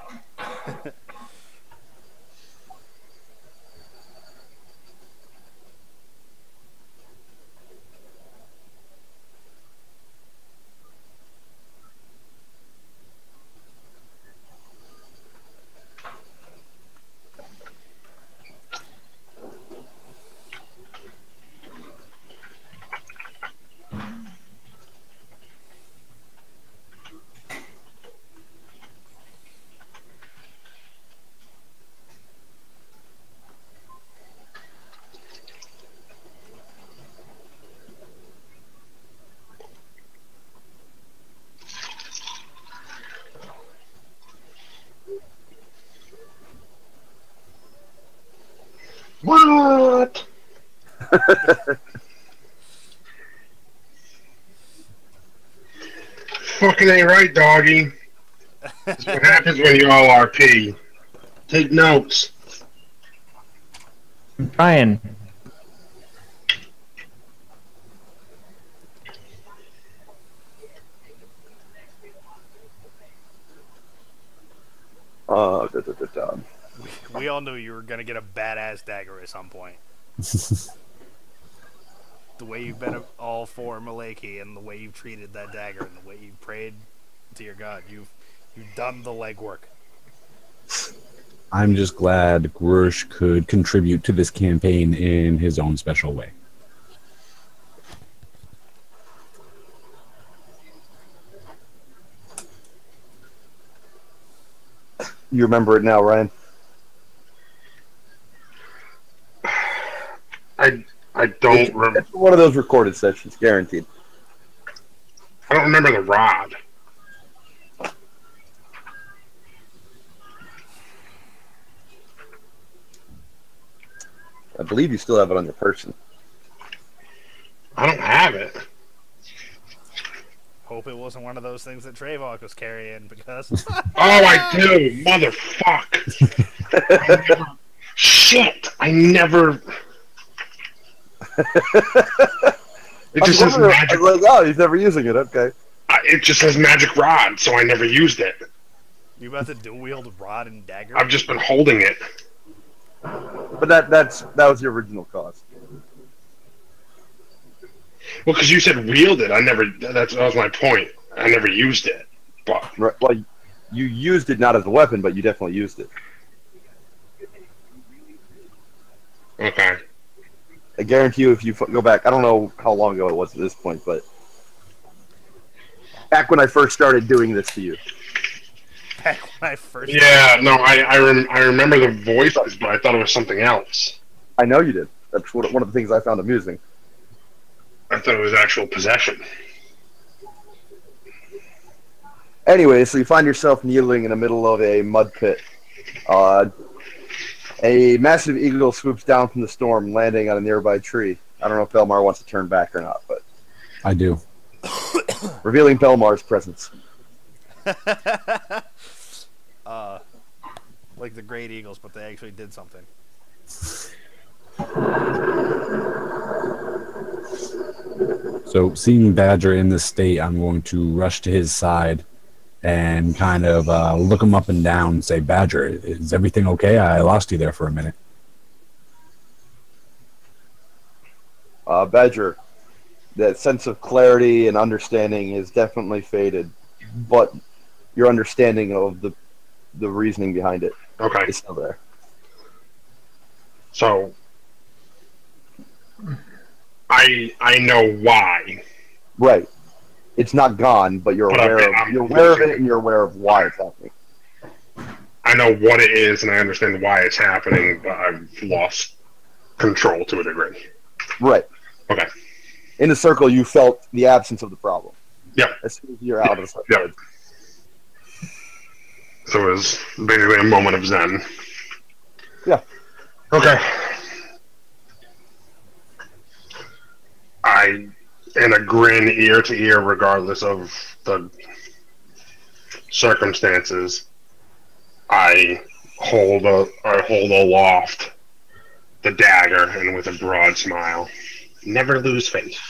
S3: What? Fucking ain't right, doggy. That's what happens when you all RP. Take notes.
S6: I'm trying.
S1: We all knew you were gonna get a badass dagger at some point. the way you've been all for Maleki, and the way you've treated that dagger, and the way you've prayed to your god. You've done the legwork.
S5: I'm just glad Grush could contribute to this campaign in his own special way.
S2: You remember it now, Ryan?
S3: I don't remember.
S2: It's one of those recorded sessions, guaranteed.
S3: I don't remember the rod.
S2: I believe you still have it on your person.
S3: I don't have it.
S1: Hope it wasn't one of those things that Trevok was carrying, because...
S3: Oh, I do, motherfuck! Shit! I never. It just says magic.
S2: Like, oh, he's never using it. Okay.
S3: It just says magic rod, so I never used it.
S1: You about to dual wield rod and dagger?
S3: I've just been holding it.
S2: But that was the original cause.
S3: Well, because you said wield it, that was my point. I never used it. But
S2: Right, well, you used it not as a weapon, but you definitely used it.
S3: okay.
S2: I guarantee you, if you go back, I don't know how long ago it was at this point, but back when I first started doing this to you.
S1: Back when I first...
S3: Yeah, no, I remember the voices, but I thought it was something else.
S2: I know you did. That's one of the things I found amusing.
S3: I thought it was actual possession.
S2: Anyway, so you find yourself kneeling in the middle of a mud pit. A massive eagle swoops down from the storm, landing on a nearby tree. I don't know if Belmar wants to turn back or not, but...
S5: I do.
S2: Revealing Belmar's presence.
S1: Like the Great Eagles, but they actually did something.
S5: So, seeing Badger in this state, I'm going to rush to his side and kind of look him up and down and say, Badger, is everything okay? I lost you there for a minute.
S2: Badger, that sense of clarity and understanding has definitely faded, but your understanding of the reasoning behind it
S3: Okay.
S2: is still there.
S3: So I know why.
S2: Right. It's not gone, but you're
S3: But
S2: aware of it, and you're aware of why it's happening.
S3: I know what it is, and I understand why it's happening, but I've lost control to a degree.
S2: Right.
S3: Okay.
S2: In the circle, you felt the absence of the problem.
S3: Yep.
S2: As soon as you're out of the circle.
S3: Yep. So it was basically a moment of zen.
S2: Yeah.
S3: Okay. In a grin ear to ear, regardless of the circumstances, I hold aloft the dagger, and with a broad smile, never lose faith.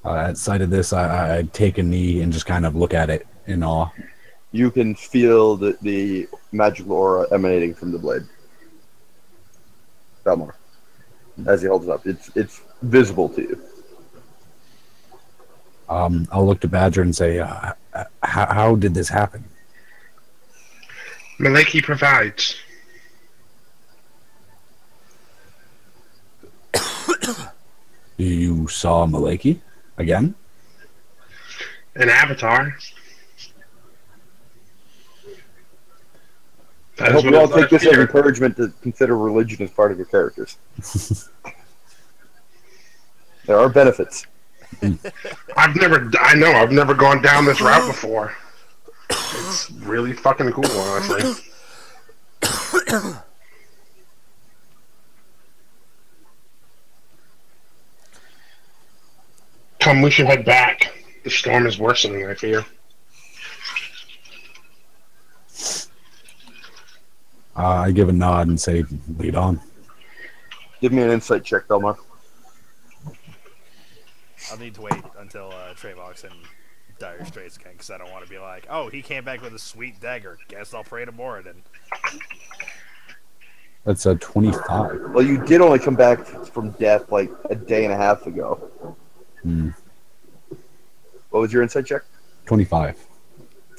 S5: At sight of this, I take a knee and just kind of look at it in awe.
S2: You can feel the magical aura emanating from the blade. Belmar. As he holds it up. It's visible to you.
S5: I'll look to Badger and say, how did this happen?
S3: Maleki provides.
S5: You saw Maleki again?
S3: An avatar.
S2: I hope you all take this as encouragement to consider religion as part of your characters. There are benefits.
S3: I've never gone down this route before. It's really fucking cool, honestly. Come, we should head back. The storm is worsening, I fear.
S5: I give a nod and say, lead on.
S2: Give me an insight check, Belmar.
S1: I'll need to wait until Travox and Dire Straits can, because I don't want to be like, oh, he came back with a sweet dagger. Guess I'll pray to Moradin.
S5: That's a 25.
S2: Well, you did only come back from death like a day and a half ago.
S5: Hmm.
S2: What was your insight check?
S5: 25.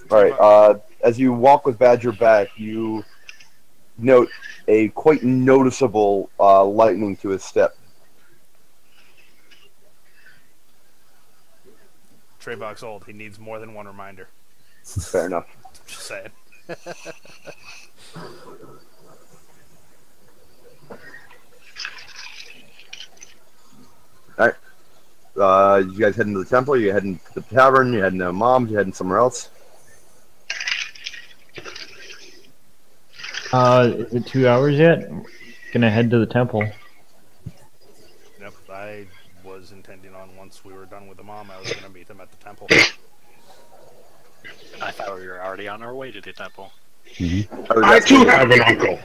S2: All right. As you walk with Badger back, you note a quite noticeable lightening to his step.
S1: Treybox old. He needs more than one reminder.
S2: Fair enough.
S1: Just saying.
S2: All right. You guys heading to the temple? You heading to the tavern? You heading to Mom's? You heading somewhere else?
S6: Is it 2 hours yet? Gonna head to the temple.
S1: Yep, I was intending on once we were done with the mom, I was going to meet them at the temple.
S4: I thought we were already on our way to the temple.
S5: Mm-hmm.
S3: I too have an uncle.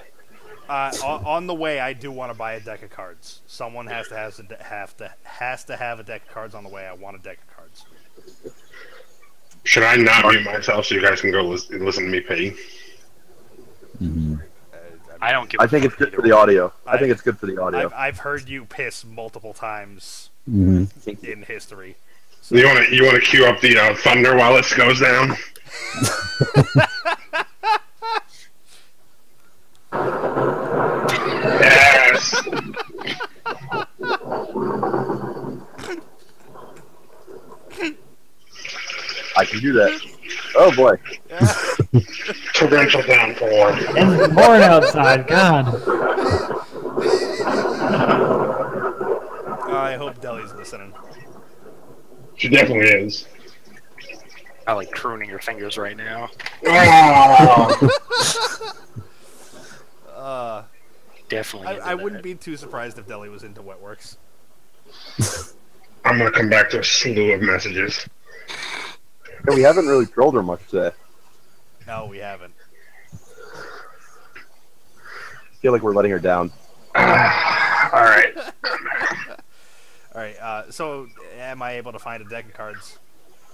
S1: On the way, I do want to buy a deck of cards. Someone has to have a deck of cards on the way. I want a deck of cards.
S3: Should I not mute myself so you guys can go listen to me pee?
S5: Mm-hmm.
S4: I don't give.
S2: I think it's good for the audio. I think it's good for the audio.
S1: I've heard you piss multiple times
S5: Mm-hmm.
S1: in history.
S3: So you want to cue up the thunder while it goes down? Yes.
S2: I can do that. Oh boy.
S3: Torrential downpour.
S6: And it's pouring outside. God.
S1: I hope Deli's listening.
S3: She definitely is.
S4: I like crooning your fingers right now.
S3: Oh.
S4: Definitely.
S1: I wouldn't be too surprised if Deli was into Wetworks.
S3: I'm gonna come back to a slew of messages.
S2: Yeah, we haven't really trolled her much today.
S1: No, we haven't.
S2: I feel like we're letting her down.
S3: All right.
S1: All right. So, am I able to find a deck of cards?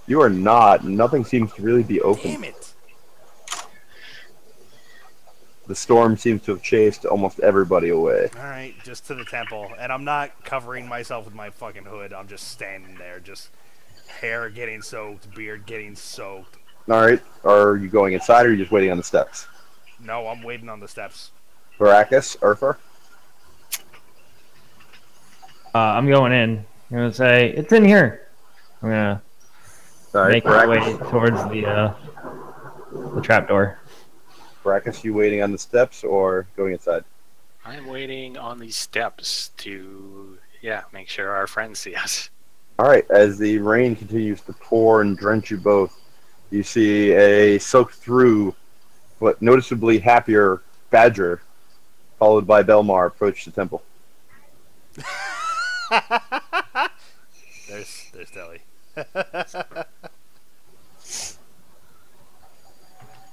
S2: You are not. Nothing seems to really be open.
S1: Damn it!
S2: The storm seems to have chased almost everybody away.
S1: All right, just to the temple, and I'm not covering myself with my fucking hood. I'm just standing there, just hair getting soaked, beard getting soaked.
S2: All right. Are you going inside, or are you just waiting on the steps?
S1: No, I'm waiting on the steps.
S2: Baracus, Urfa?
S6: I'm going in. I'm gonna say it's in here. I'm gonna
S2: All right.
S6: make my way
S2: Baracus,
S6: towards the trapdoor.
S2: Baracus, you waiting on the steps or going inside?
S4: I'm waiting on these steps to, make sure our friends see us.
S2: All right. As the rain continues to pour and drench you both, you see a soaked through, but noticeably happier Badger, followed by Belmar, approach the temple.
S1: There's Deli.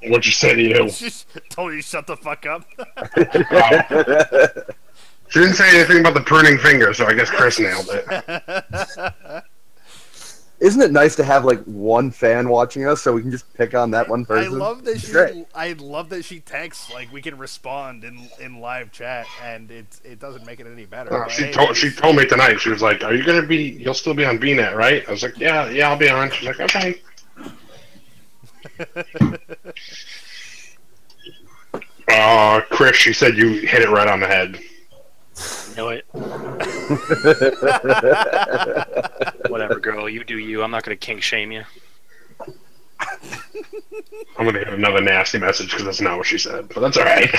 S3: What'd you say to you?
S1: Just told you shut the fuck up.
S3: She didn't say anything about the pruning finger, so I guess Chris nailed it.
S2: Isn't it nice to have like one fan watching us, so we can just pick on that one person?
S1: I love that
S2: It's great.
S1: I love that she texts, like we can respond in live chat, and it doesn't make it any better. But
S3: She
S1: hey,
S3: told me tonight. She was like, "Are you gonna be? You'll still be on BNet, right?" I was like, "Yeah, I'll be on." She's like, "Okay." Chris, she said you hit it right on the head.
S4: Know it. Whatever, girl. You do you. I'm not gonna kink shame you.
S3: I'm gonna get another nasty message because that's not what she said, but that's all right.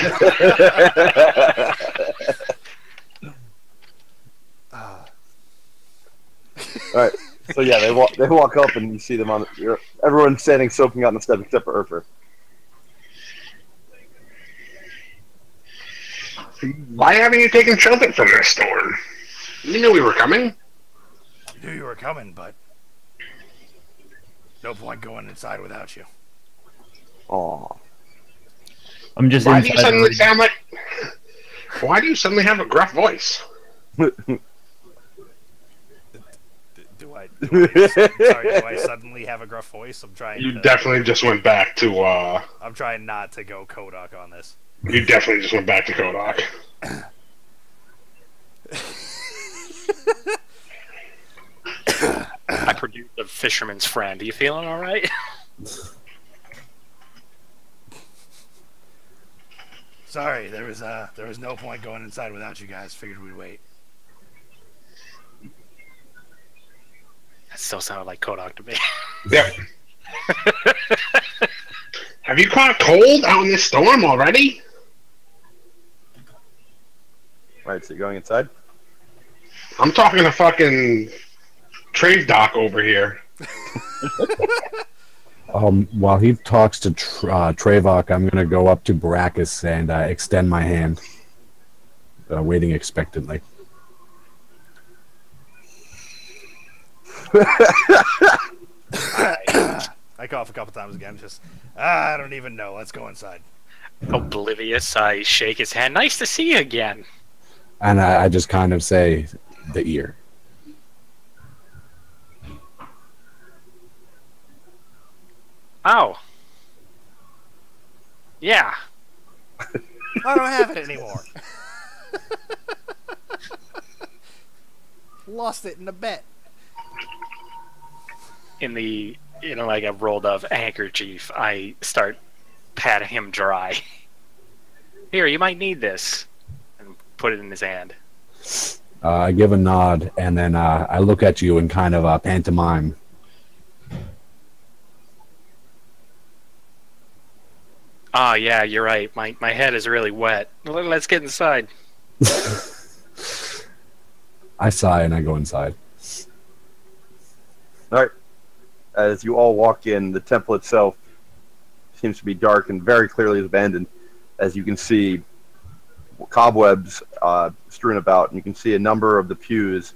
S2: All right. So yeah, they walk up and you see them on. Everyone's standing soaking out on the step except for Urfer.
S3: Why haven't you taken shelter from this storm? You knew we were coming.
S1: I knew you were coming, but no point going inside without you.
S2: Aw.
S6: I'm just
S3: Why do you
S6: inside.
S3: suddenly sound like? Why do you suddenly have a gruff voice?
S1: Do I suddenly have a gruff voice? I'm trying.
S3: You definitely just went back to.
S1: I'm trying not to go Kodak on this.
S3: You definitely just went back to Kodak.
S4: dude, the fisherman's friend. Are you feeling all right?
S1: Sorry, there was no point going inside without you guys. Figured we'd wait.
S4: That still sounded like Kodak to me.
S3: Yep. Have you caught a cold out in this storm already?
S2: Right, so you're going inside?
S3: I'm talking to fucking Trade Doc over here.
S5: While he talks to Trevok, I'm going to go up to Baracus and extend my hand, waiting expectantly.
S1: I cough a couple times again. Just, I don't even know. Let's go inside.
S4: Oblivious, I shake his hand. Nice to see you again.
S5: And I just kind of say, the ear.
S4: Oh. Yeah.
S1: I don't have it anymore. Lost it in a bet.
S4: In the, like a rolled up handkerchief, I start patting him dry. Here, you might need this. And put it in his hand.
S5: I give a nod, and then I look at you and kind of pantomime.
S4: Ah, yeah, you're right. My head is really wet. Let's get inside.
S5: I sigh and I go inside.
S2: All right. As you all walk in, the temple itself seems to be dark and very clearly abandoned. As you can see, cobwebs strewn about, and you can see a number of the pews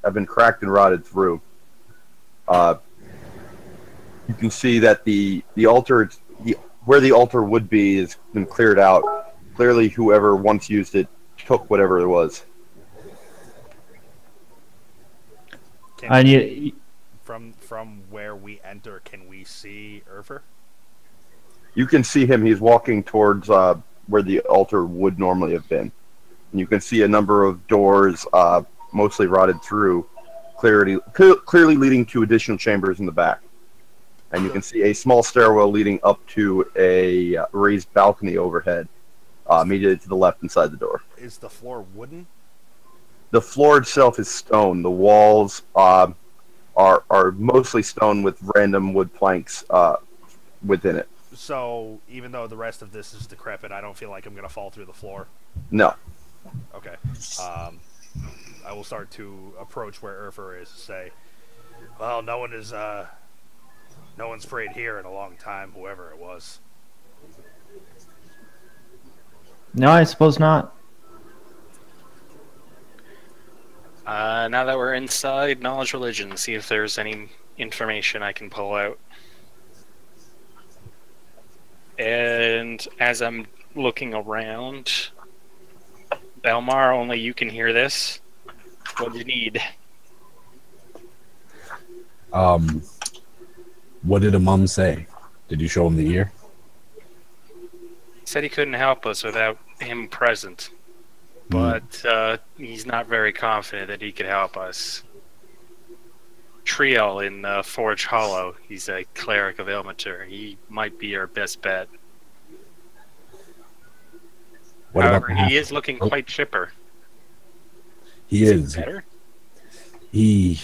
S2: have been cracked and rotted through. You can see that the altar, where the altar would be, has been cleared out. Clearly, whoever once used it took whatever it was.
S1: From where we enter, can we see Urfer?
S2: You can see him. He's walking towards where the altar would normally have been. And you can see a number of doors, mostly rotted through, clearly leading to additional chambers in the back. And you can see a small stairwell leading up to a raised balcony overhead, immediately to the left inside the door.
S1: Is the floor wooden?
S2: The floor itself is stone. The walls are mostly stone with random wood planks within it.
S1: So even though the rest of this is decrepit, I don't feel like I'm going to fall through the floor?
S2: No.
S1: Okay. I will start to approach where Urfer is, say, well, no one's prayed here in a long time, whoever it was.
S6: No, I suppose not.
S4: Now that we're inside, knowledge religion, see if there's any information I can pull out. And as I'm looking around, Belmar, only you can hear this. What do you need?
S5: What did Amum say? Did you show him the ear?
S4: He said he couldn't help us without him present. But he's not very confident that he could help us. Triel in Forge Hollow, he's a cleric of Ilmater. He might be our best bet. However, he is looking quite chipper.
S5: He is.
S4: Better?
S5: He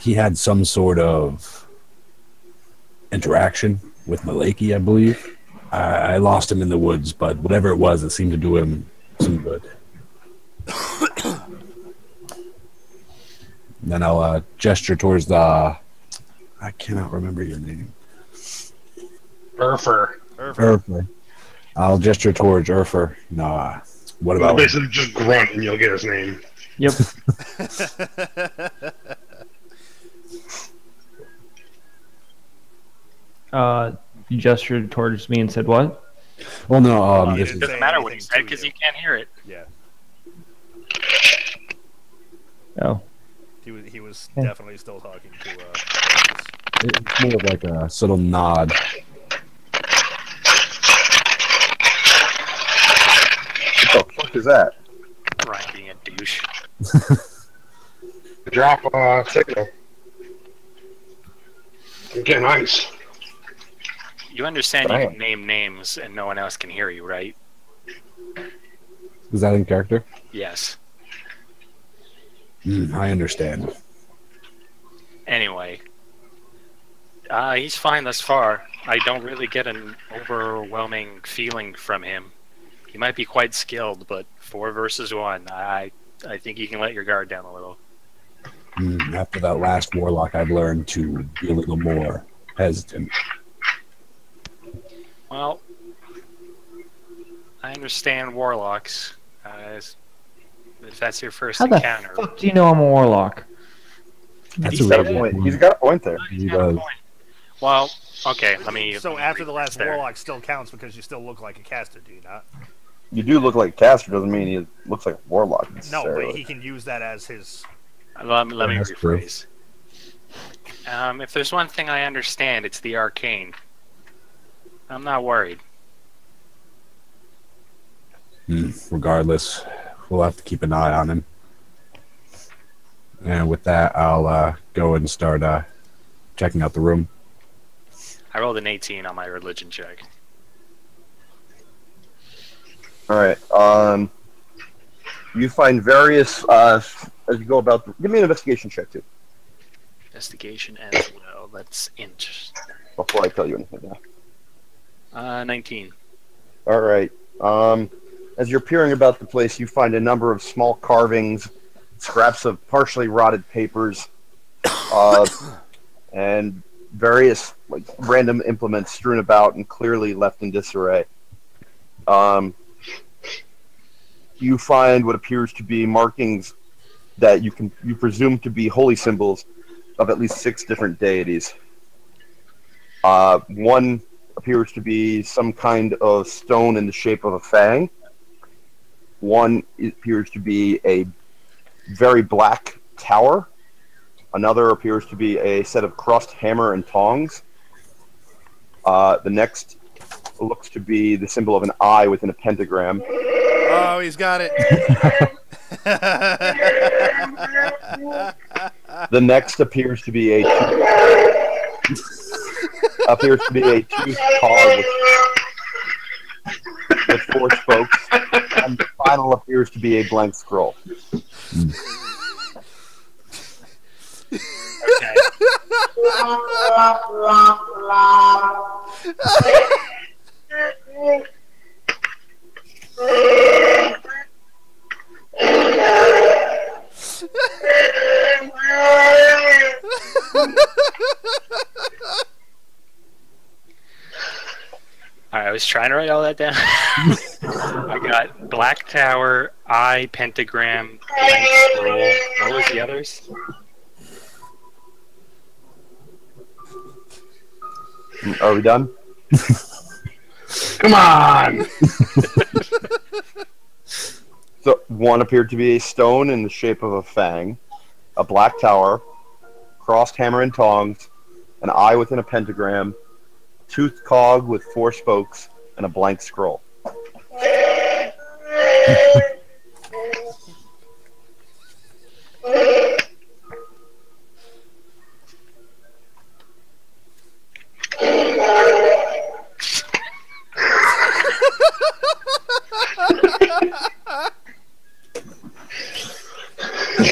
S5: had some sort of interaction with Malaki, I believe. I lost him in the woods, but whatever it was, it seemed to do him some good. Then I'll gesture towards the... I cannot remember your name.
S3: Urfer.
S5: I'll gesture towards Urfer. No, what about...
S3: Basically just grunt and you'll get his name.
S6: Yep. You gestured towards me and said what?
S5: Well, no,
S4: it doesn't matter what he said because you can't hear it.
S1: Yeah.
S6: Oh.
S1: He was definitely still talking to
S5: it's more of like a subtle nod.
S2: What the fuck is that?
S4: Ryan being a douche.
S3: drop a signal. I'm getting ice.
S4: You understand you
S2: Damn.
S4: can name names and no one else can hear you, right?
S5: Is that in character?
S4: Yes.
S5: I understand.
S4: Anyway, he's fine thus far. I don't really get an overwhelming feeling from him. He might be quite skilled, but 4 versus 1, I think you can let your guard down a little.
S5: After that last warlock, I've learned to be a little more hesitant.
S4: Well, I understand warlocks. If that's your first
S6: How the
S4: encounter.
S6: fuck do you know I'm a warlock?
S5: That's
S4: he
S5: a
S4: say
S5: really
S4: that?
S5: good
S2: He's
S5: point.
S2: got a point there.
S5: He does.
S4: Well, okay, let me.
S1: So
S4: let me
S1: after the
S4: rephrase
S1: last
S4: there.
S1: warlock still counts because you still look like a caster, do you not?
S2: You do look like a caster, doesn't mean he looks like a warlock
S1: No,
S2: necessarily.
S1: but he can use that as his.
S4: Let me
S5: That's true.
S4: rephrase. If there's one thing I understand, it's the arcane. I'm not worried.
S5: Regardless, we'll have to keep an eye on him. And with that, I'll go and start checking out the room.
S4: I rolled an 18 on my religion check.
S2: Alright, you find various, as you go about, give me an investigation check too,
S4: Investigation as well. That's int.
S2: before I tell you anything.
S4: 19.
S2: Alright, as you're peering about the place, you find a number of small carvings, scraps of partially rotted papers, and various like random implements strewn about and clearly left in disarray. You find what appears to be markings that you presume to be holy symbols of at least 6 different deities. One appears to be some kind of stone in the shape of a fang. One appears to be a very black tower. Another appears to be a set of crossed hammer and tongs. The next looks to be the symbol of an eye within a pentagram.
S1: Oh, he's got it.
S2: The next appears to be a tooth cog with 4 spokes, and the final appears to be a blank scroll.
S4: Okay. Alright, I was trying to write all that down. I got Black Tower, Eye, Pentagram, Blank Scroll. What was the others?
S2: Are we done?
S3: Come on!
S2: So one appeared to be a stone in the shape of a fang, a black tower, crossed hammer and tongs, an eye within a pentagram, toothed cog with 4 spokes, and a blank scroll.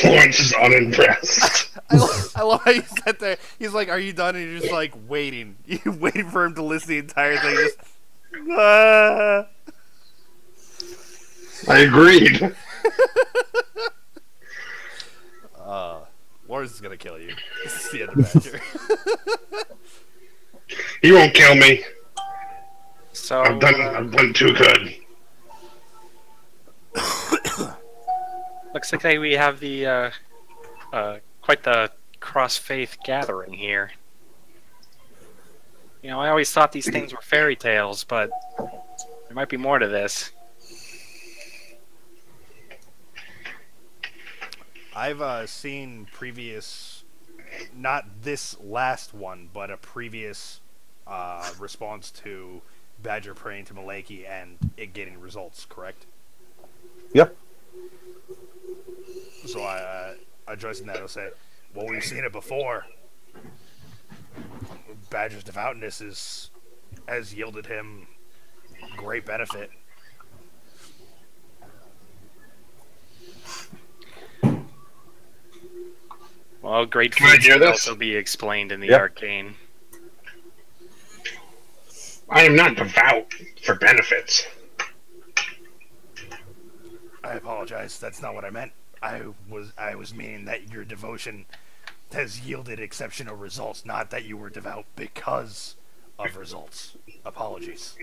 S3: Lawrence is unimpressed.
S1: I love how you sat there. He's like, "Are you done?" And you're just like waiting. You're waiting for him to list the entire thing. Just.
S3: I agreed.
S1: Lawrence is gonna kill you. This is the end of Badger.
S3: He won't kill me.
S4: So,
S3: I've done too good.
S4: looks like we have the quite the cross-faith gathering here. You know, I always thought these things were fairy tales, but there might be more to this.
S1: I've seen previous, not this last one, but a previous response to Badger praying to Maleki and it getting results, correct?
S2: Yep.
S1: So addressing that, he'll say, well, we've seen it before. Badger's devoutness has yielded him great benefit.
S4: Well, great
S3: Can I
S4: feats
S3: hear
S4: can
S3: this?
S4: also be explained in the
S2: Yep.
S4: arcane.
S3: I am not devout for benefits.
S1: I apologize. That's not what I meant. I was meaning that your devotion has yielded exceptional results, not that you were devout because of results. Apologies.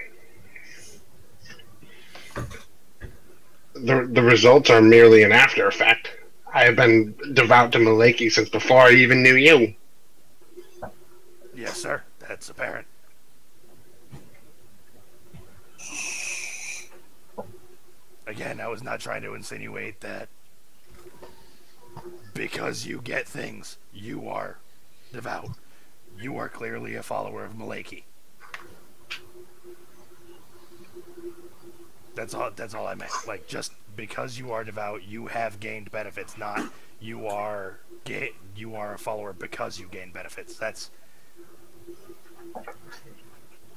S3: The results are merely an after effect. I have been devout to Maleki since before I even knew you.
S1: Yes, sir. That's apparent. Again, I was not trying to insinuate that because you get things, you are devout. You are clearly a follower of Maleki. That's all I meant. Like, just because you are devout, you have gained benefits, not you are a follower because you gain benefits. That's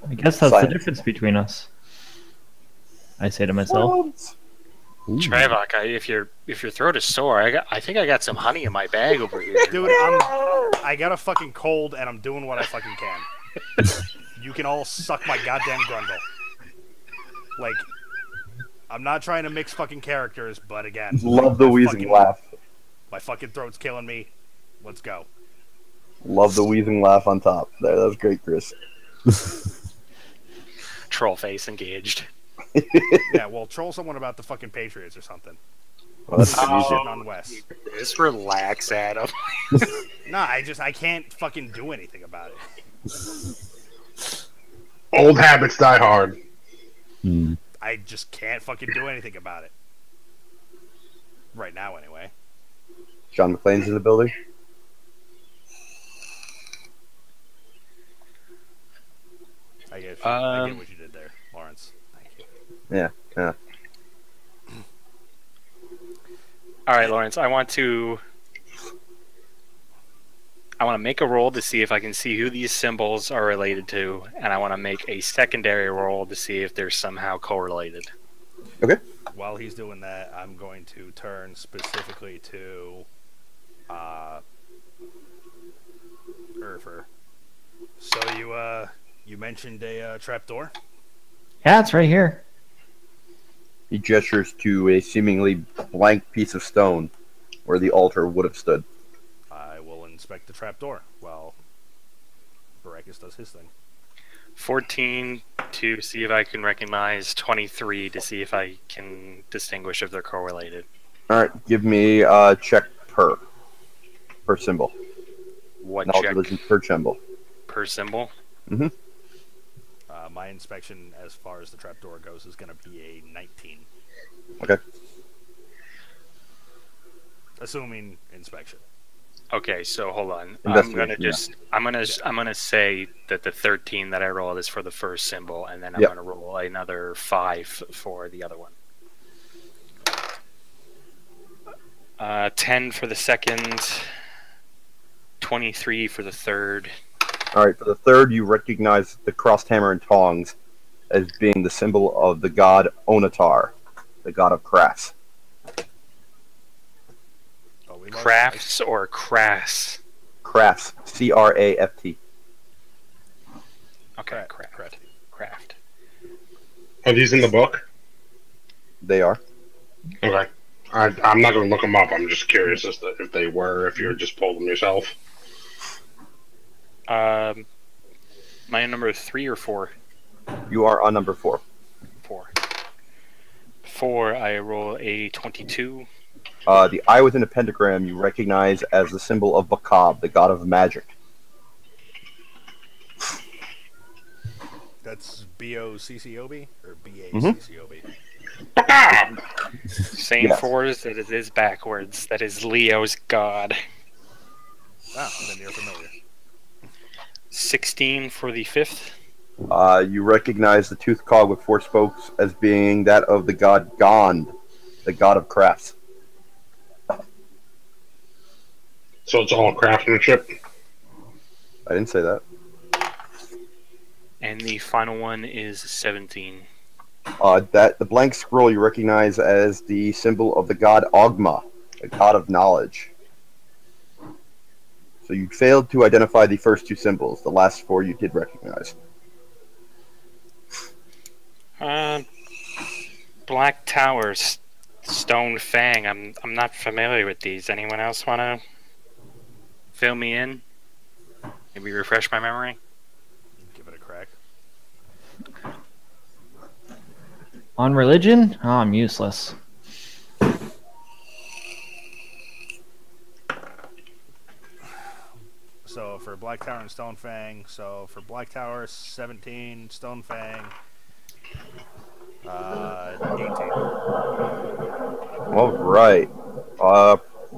S6: I guess that's
S2: Science.
S6: the difference between us. I say to myself.
S5: Ooh.
S4: Travak, if your throat is sore, I think I got some honey in my bag over here.
S1: dude, I got a fucking cold and I'm doing what I fucking can. You can all suck my goddamn grundle. Like, I'm not trying to mix fucking characters, but again,
S2: Love the
S1: my
S2: wheezing
S1: fucking-
S2: laugh.
S1: My fucking throat's killing me. Let's go.
S2: Love the wheezing laugh on top. There, that was great, Chris.
S4: Troll face engaged.
S1: Yeah, well, troll someone about the fucking Patriots or something.
S2: Well, that's
S1: Shitting
S2: easy.
S1: on Wes.
S4: Just relax, Adam.
S1: Nah, I can't fucking do anything about it.
S3: Old habits die hard.
S5: Hmm.
S1: I just can't fucking do anything about it. Right now, anyway.
S2: John McClane's in the building.
S1: I get what you did there, Lawrence. Thank you.
S2: Yeah.
S4: All right, Lawrence. I want to make a roll to see if I can see who these symbols are related to, and I want to make a secondary roll to see if they're somehow correlated.
S2: Okay.
S1: While he's doing that, I'm going to turn specifically to Urfer. So you mentioned a trapdoor?
S6: Yeah, it's right here.
S2: He gestures to a seemingly blank piece of stone where the altar would have stood.
S1: I will inspect the trapdoor while Barakas does his thing.
S4: 14 to see if I can recognize, 23 to see if I can distinguish if they're correlated.
S2: All right, give me check per symbol.
S4: What
S2: Knowledge
S4: check
S2: religion per symbol.
S4: per symbol?
S2: Mm-hmm.
S1: My inspection as far as the trapdoor goes is going to be a 19.
S2: Okay.
S1: Assuming inspection.
S4: Okay, so hold on. I'm
S2: Investigation,
S4: gonna say that the 13 that I rolled is for the first symbol, and then I'm
S2: Yep.
S4: gonna roll another 5 for the other one. 10 for the second, 23 for the third.
S2: All right, for the third, you recognize the crossed hammer and tongs as being the symbol of the god Onatar, the god of crafts.
S1: Oh, we lost
S4: Crafts or crass?
S2: Crafts, C-R-A-F-T.
S4: Okay,
S1: Craft.
S4: craft.
S3: Are these in the book?
S2: They are.
S3: Okay. I'm not going to look them up. I'm just curious as to if they were, if you just pulled them yourself.
S4: My number 3 or 4?
S2: You are on number 4.
S4: 4. 4, I roll a 22.
S2: The eye within a pentagram you recognize as the symbol of Bakab, the god of magic.
S1: That's B-O-C-C-O-B? Or B-A-C-C-O-B?
S4: Same
S2: Yes.
S4: 4s that it is backwards. That is Leo's god.
S1: Wow, then you're familiar.
S4: 16 for the 5th.
S2: You recognize the tooth cog with 4 spokes as being that of the god Gond, the god of crafts.
S3: So it's all craftsmanship.
S2: I didn't say that.
S4: And the final one is 17.
S2: That the blank scroll you recognize as the symbol of the god Ogma, the god of knowledge. So you failed to identify the first two symbols. The last four you did recognize.
S4: Black Towers, Stone Fang. I'm not familiar with these. Anyone else want to fill me in? Maybe refresh my memory?
S1: Give it a crack.
S6: On religion? Oh, I'm useless.
S1: So for Black Tower and Stone Fang, so for Black Tower, 17, Stone Fang, 18.
S2: All right.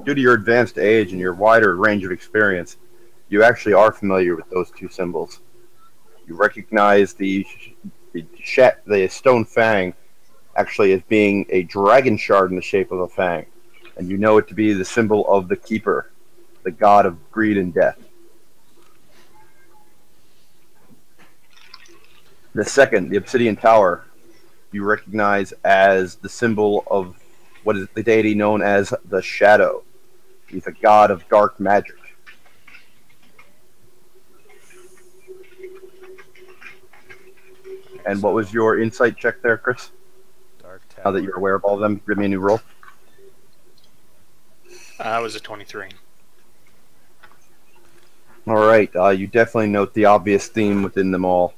S2: Due to your advanced age and your wider range of experience, you actually are familiar with those two symbols. You recognize the Stone Fang actually as being a dragon shard in the shape of a fang, and you know it to be the symbol of the Keeper, the god of greed and death. The second, the Obsidian Tower, you recognize as the symbol of what is the deity known as the Shadow. He's a god of dark magic. And what was your insight check there, Chris?
S1: Dark Tower.
S2: Now that you're aware of all of them, give me a new roll.
S4: That was a 23.
S2: All right, you definitely note the obvious theme within them all.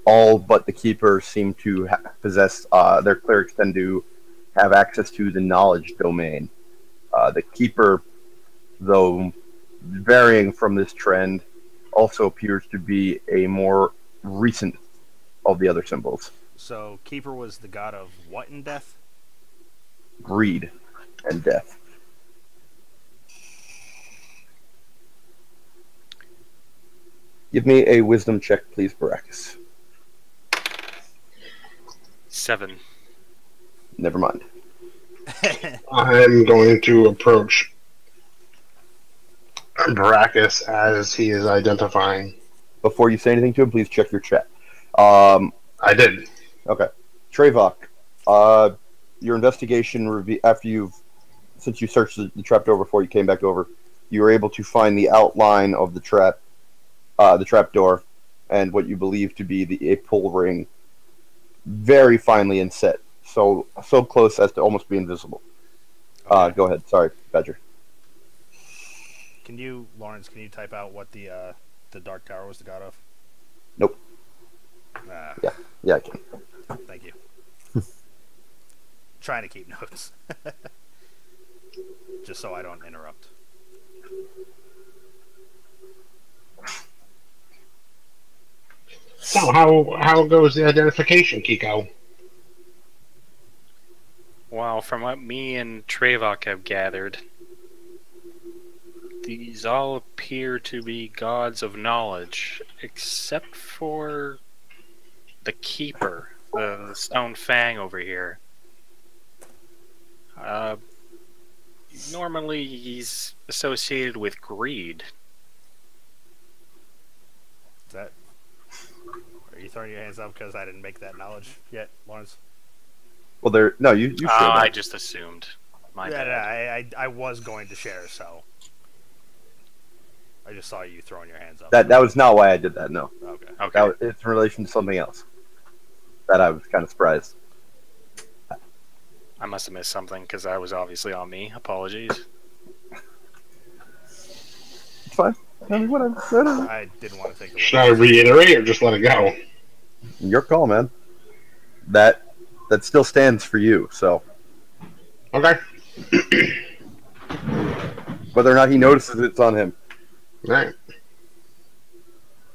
S2: All but the Keeper seem to possess, their clerics tend to have access to the knowledge domain. The Keeper, though varying from this trend, also appears to be a more recent of the other symbols.
S1: So Keeper was the god of what in death?
S2: Greed and death. Give me a wisdom check, please, Baracus.
S4: 7.
S2: Never mind.
S3: I'm going to approach Brachus as he is identifying.
S2: Before you say anything to him, please check your chat.
S3: I did.
S2: Okay. Trevok, your investigation since you searched the trapdoor before you came back over, you were able to find the outline of the trapdoor, and what you believe to be a pull ring, very finely inset, so close as to almost be invisible.
S1: Okay.
S2: Go ahead. Sorry, Badger.
S1: Lawrence, can you type out what the Dark Tower was the god of?
S2: Nope. Yeah, I can.
S1: Thank you. Trying to keep notes. Just so I don't interrupt.
S3: So how goes the identification, Kiko?
S4: Well, from what me and Trevok have gathered, these all appear to be gods of knowledge, except for the Keeper, the Stone Fang over here. Normally he's associated with greed.
S1: Are you throwing your hands up because I didn't make that knowledge yet, Lawrence?
S2: Well, you shared that.
S4: I just assumed. My bad.
S1: I was going to share, so I just saw you throwing your hands up.
S2: That was not why I did that. No.
S1: Okay.
S2: It's in relation to something else. That I was kind of surprised.
S4: I must have missed something because that was obviously on me. Apologies.
S2: It's fine. I mean, whatever.
S1: I didn't want to take the
S3: Should I reiterate or just let it go?
S2: Your call, man. That still stands for you. So
S3: Okay.
S2: whether or not he notices it's on him.
S3: Alright.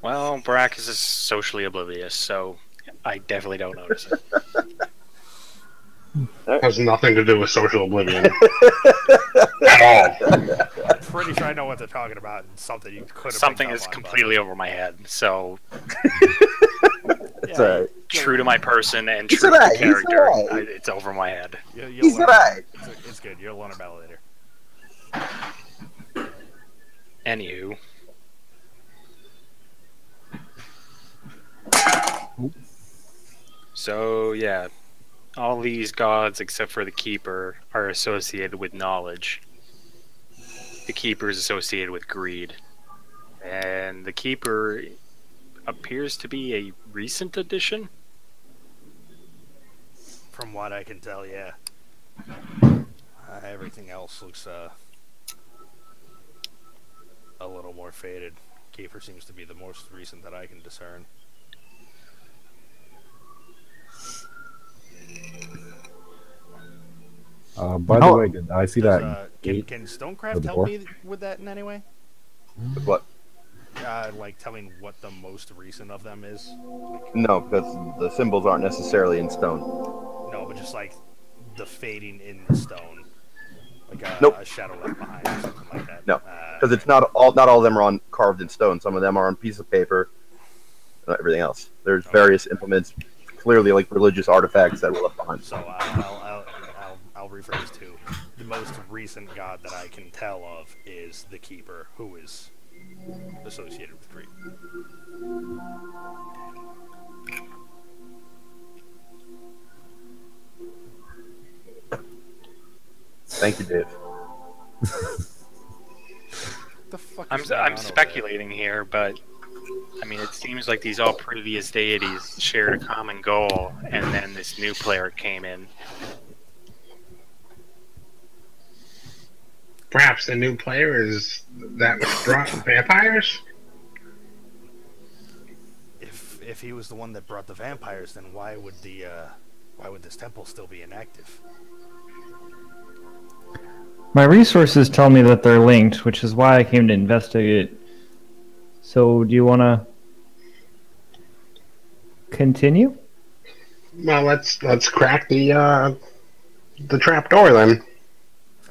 S4: Well, Baracus is socially oblivious, so I definitely don't notice it.
S3: Has nothing to do with social oblivion. At all.
S1: I'm pretty sure I know what they're talking about, and something you could have
S4: Something is completely over my head, so
S2: It's alright.
S4: true to my person and true to the character, it's over my head.
S1: You'll
S2: He's
S1: learn.
S2: right.
S1: It's good. You'll learn about it later.
S4: Anywho. So, yeah. All these gods, except for the Keeper, are associated with knowledge. The Keeper is associated with greed. And the Keeper appears to be a recent addition.
S1: From what I can tell, yeah. Everything else looks a little more faded. Kiefer seems to be the most recent that I can discern.
S5: By the way, did I see that?
S1: Can Stonecraft help me with that in any way?
S2: With what?
S1: Like telling what the most recent of them is? Like,
S2: No, because the symbols aren't necessarily in stone.
S1: no, but just like the fading in the stone. Like
S2: Nope.
S1: a shadow left behind or something like that.
S2: No, because it's not all of them are carved in stone. Some of them are on piece of paper. Everything else. There's various implements, clearly like religious artifacts that were left behind.
S1: So I'll rephrase to the most recent god that I can tell of is the Keeper, who is associated with greed.
S2: Thank you, Dave.
S1: The fuck
S4: I'm speculating here, but I mean, it seems like these all previous deities shared a common goal, and then this new player came in.
S3: Perhaps the new player is that which brought vampires?
S1: If he was the one that brought the vampires, then why would this temple still be inactive?
S6: My resources tell me that they're linked, which is why I came to investigate. So, do you want to continue?
S3: Well, let's crack the trap door then.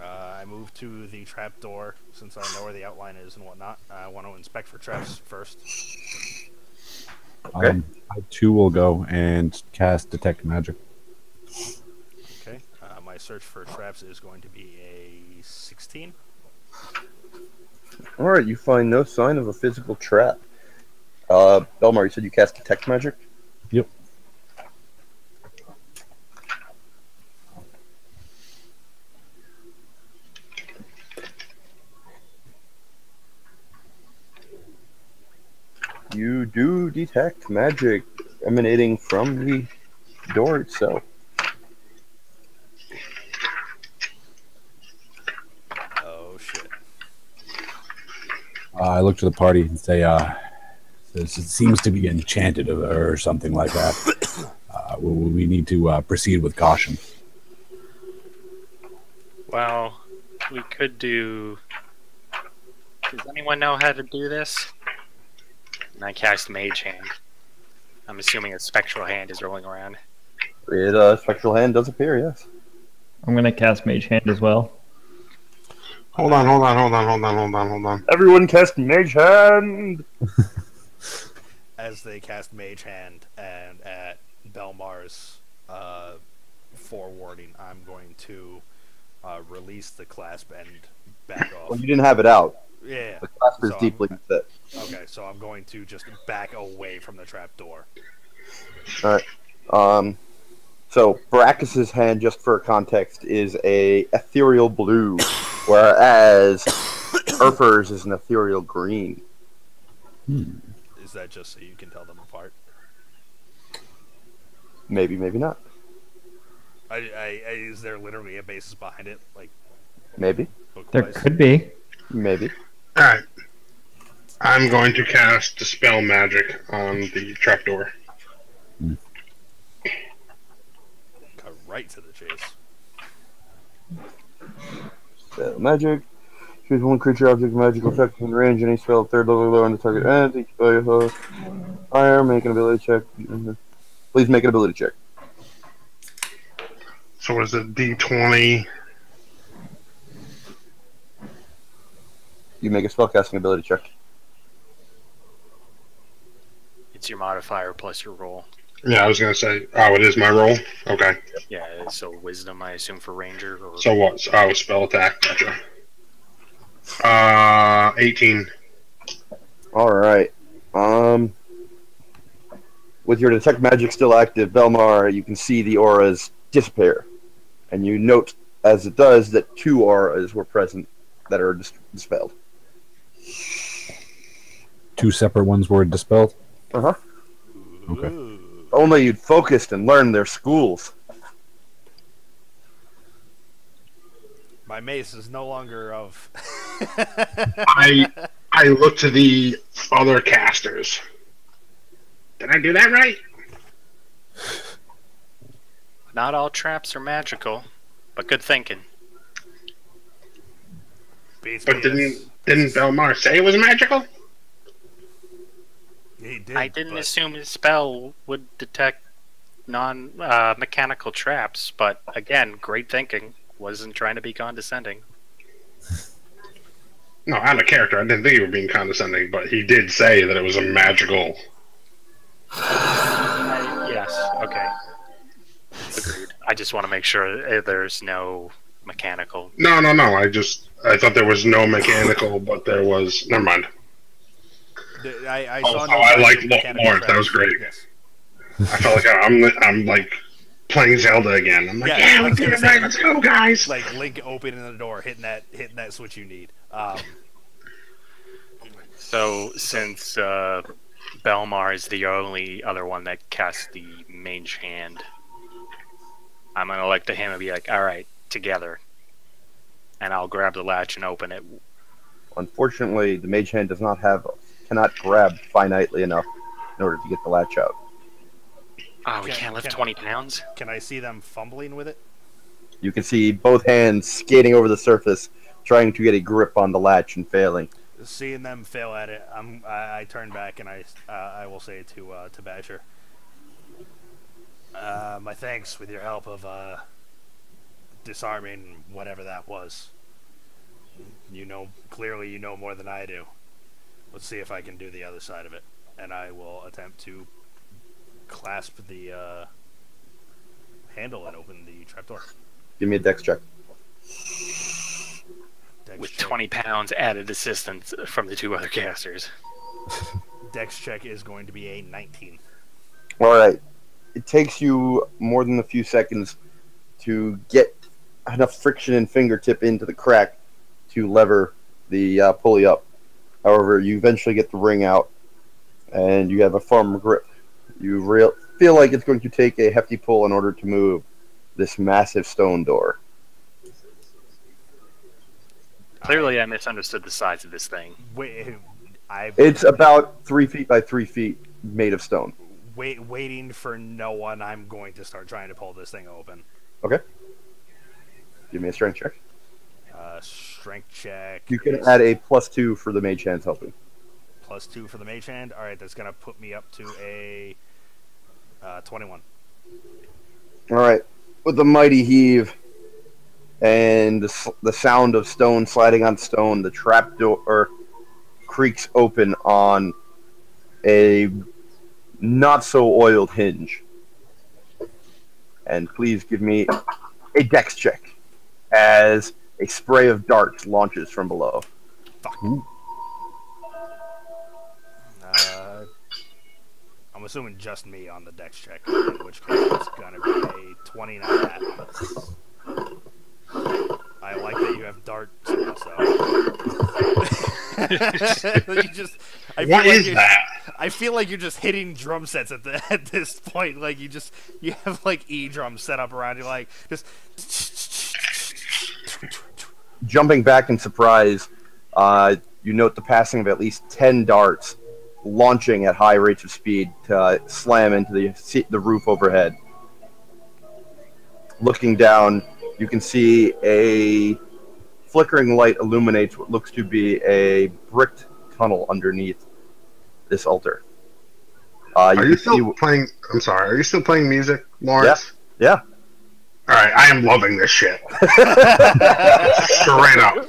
S1: I moved to the trap door since I know where the outline is and whatnot. I want to inspect for traps first.
S2: Okay.
S5: I too will go and cast Detect Magic.
S1: Okay. My search for traps is going to be a 16.
S2: All right, you find no sign of a physical trap. Belmar, you said you cast Detect Magic?
S5: Yep.
S2: You do detect magic emanating from the door itself.
S1: Oh shit.
S5: I look to the party and say, it seems to be enchanted or something like that. We need to proceed with caution.
S4: Well, we could do... Does anyone know how to do this? And I cast Mage Hand. I'm assuming a Spectral Hand is rolling around.
S2: Spectral Hand does appear, yes.
S6: I'm going to cast Mage Hand as well.
S3: Hold on.
S2: Everyone cast Mage Hand!
S1: As they cast Mage Hand and at Belmar's forewarning, I'm going to release the clasp and back off.
S2: Well, you didn't have it out.
S1: Yeah.
S2: The clasp is
S1: So
S2: deeply set.
S1: Okay, so I'm going to just back away from the trap door.
S2: Alright. So Baracus's hand, just for context, is a ethereal blue, whereas Urfer's is an ethereal green.
S1: Is that just so you can tell them apart?
S2: Maybe, maybe not.
S1: Is there literally a basis behind it? Like,
S2: Maybe.
S6: There
S1: book-wise?
S6: could be.
S2: Maybe.
S3: Alright. I'm going to cast Dispel Magic on the trapdoor.
S1: Cut right to the chase.
S2: Magic. Choose one creature, object, magical effect in range, any spell of third level on the target ends. Each player host. Fire, make an ability check. Please make an ability check.
S3: So what is it, D20?
S2: You make a spellcasting ability check.
S4: It's your modifier plus your roll.
S3: Yeah, I was going to say, oh, it is my roll? Okay.
S4: Yeah, so Wisdom, I assume, for Ranger. Or...
S3: So what? Oh, spell attack. Gotcha. 18.
S2: All right. With your detect magic still active, Belmar, you can see the auras disappear, and you note as it does that 2 auras were present that are dispelled.
S5: 2 separate ones were dispelled.
S2: Uh-huh.
S5: Okay.
S1: Ooh.
S2: Only you'd focused and learned their schools.
S1: My mace is no longer of.
S3: I look to the other casters. Did I do that right?
S4: Not all traps are magical, but good thinking.
S1: Beats
S3: But
S1: me,
S3: didn't Belmar say it was magical?
S1: He did.
S4: I didn't
S1: but
S4: assume his spell would detect non-mechanical traps, but again, great thinking. Wasn't trying to be condescending.
S3: No, I'm a character. I didn't think you were being condescending, but he did say that it was a magical.
S4: Yes, okay. Agreed. I just want to make sure there's no mechanical.
S3: No. I thought there was no mechanical, but there was. Never mind.
S1: I
S3: Oh,
S1: saw
S3: so I liked
S1: mechanical
S3: Lawrence. That was
S1: traps.
S3: great.
S1: Yes.
S3: I felt like I'm like playing Zelda again. I'm like,
S1: Yeah,
S3: yeah, let's get it right. Let's go, guys.
S1: Like Link opening the door, hitting that switch you need.
S4: So, since Belmar is the only other one that casts the mage hand, I'm going to look to him and be like, alright, together. And I'll grab the latch and open it.
S2: Unfortunately, the mage hand cannot grab finitely enough in order to get the latch out.
S4: Oh, we can't lift 20 pounds?
S1: Can I see them fumbling with it?
S2: You can see both hands skating over the surface, trying to get a grip on the latch and failing.
S1: Seeing them fail at it, I turn back and I will say to Basher, my thanks with your help of disarming whatever that was. Clearly you know more than I do. Let's see if I can do the other side of it, and I will attempt to clasp the handle and open the trapdoor.
S2: Give me a dex check.
S4: With 20 pounds added assistance from the 2 other casters.
S1: Dex check is going to be a 19.
S2: All right. It takes you more than a few seconds to get enough friction and fingertip into the crack to lever the pulley up. However, you eventually get the ring out, and you have a firm grip. You feel like it's going to take a hefty pull in order to move this massive stone door.
S4: Clearly, I misunderstood the size of this thing.
S2: It's about 3 feet by 3 feet, made of stone.
S1: Waiting for no one, I'm going to start trying to pull this thing open.
S2: Okay. Give me a strength check.
S1: Strength check.
S2: You can add a +2 for the mage hands helping.
S1: +2 for the mage hand. All right, that's going to put me up to a 21.
S2: All right. With a mighty heave and the sound of stone sliding on stone, the trapdoor creaks open on a not-so-oiled hinge. And please give me a dex check as a spray of darts launches from below.
S1: Fuck. I'm assuming just me on the dex check, in which case it's going to be a 20, not that. I like that you have darts also.
S3: What is that?
S1: I feel like you're just hitting drum sets at this point. Like you have like E drums set up around you, like just.
S2: Jumping back in surprise, you note the passing of at least 10 darts launching at high rates of speed to slam into the roof overhead. Looking down, you can see a flickering light illuminates what looks to be a bricked tunnel underneath this altar.
S3: Are you still playing? I'm sorry. Are you still playing music, Lawrence?
S2: Yeah.
S3: All right, I am loving this shit. Straight up.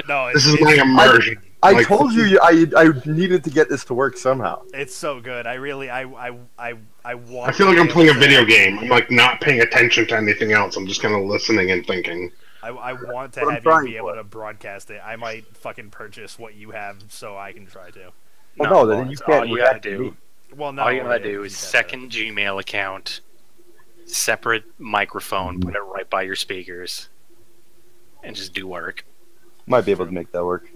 S1: No,
S3: This is my immersion.
S2: I told you I needed to get this to work somehow.
S1: It's so good. I want.
S3: I feel like I'm playing a video game. I'm like not paying attention to anything else. I'm just kind of listening and thinking.
S1: I want to
S2: What I'm
S1: have you
S2: trying
S1: be able
S2: for.
S1: to broadcast it. I might fucking purchase what you have so I can try to.
S2: Well, no, then you
S4: Lawrence,
S2: can't
S4: all you gotta
S2: react to
S4: do.
S2: me.
S1: Well, no.
S4: All you gotta
S1: yeah,
S4: do is
S1: you gotta-
S4: second Gmail account, separate microphone, put it right by your speakers, and just do work.
S2: Might be able to make that work.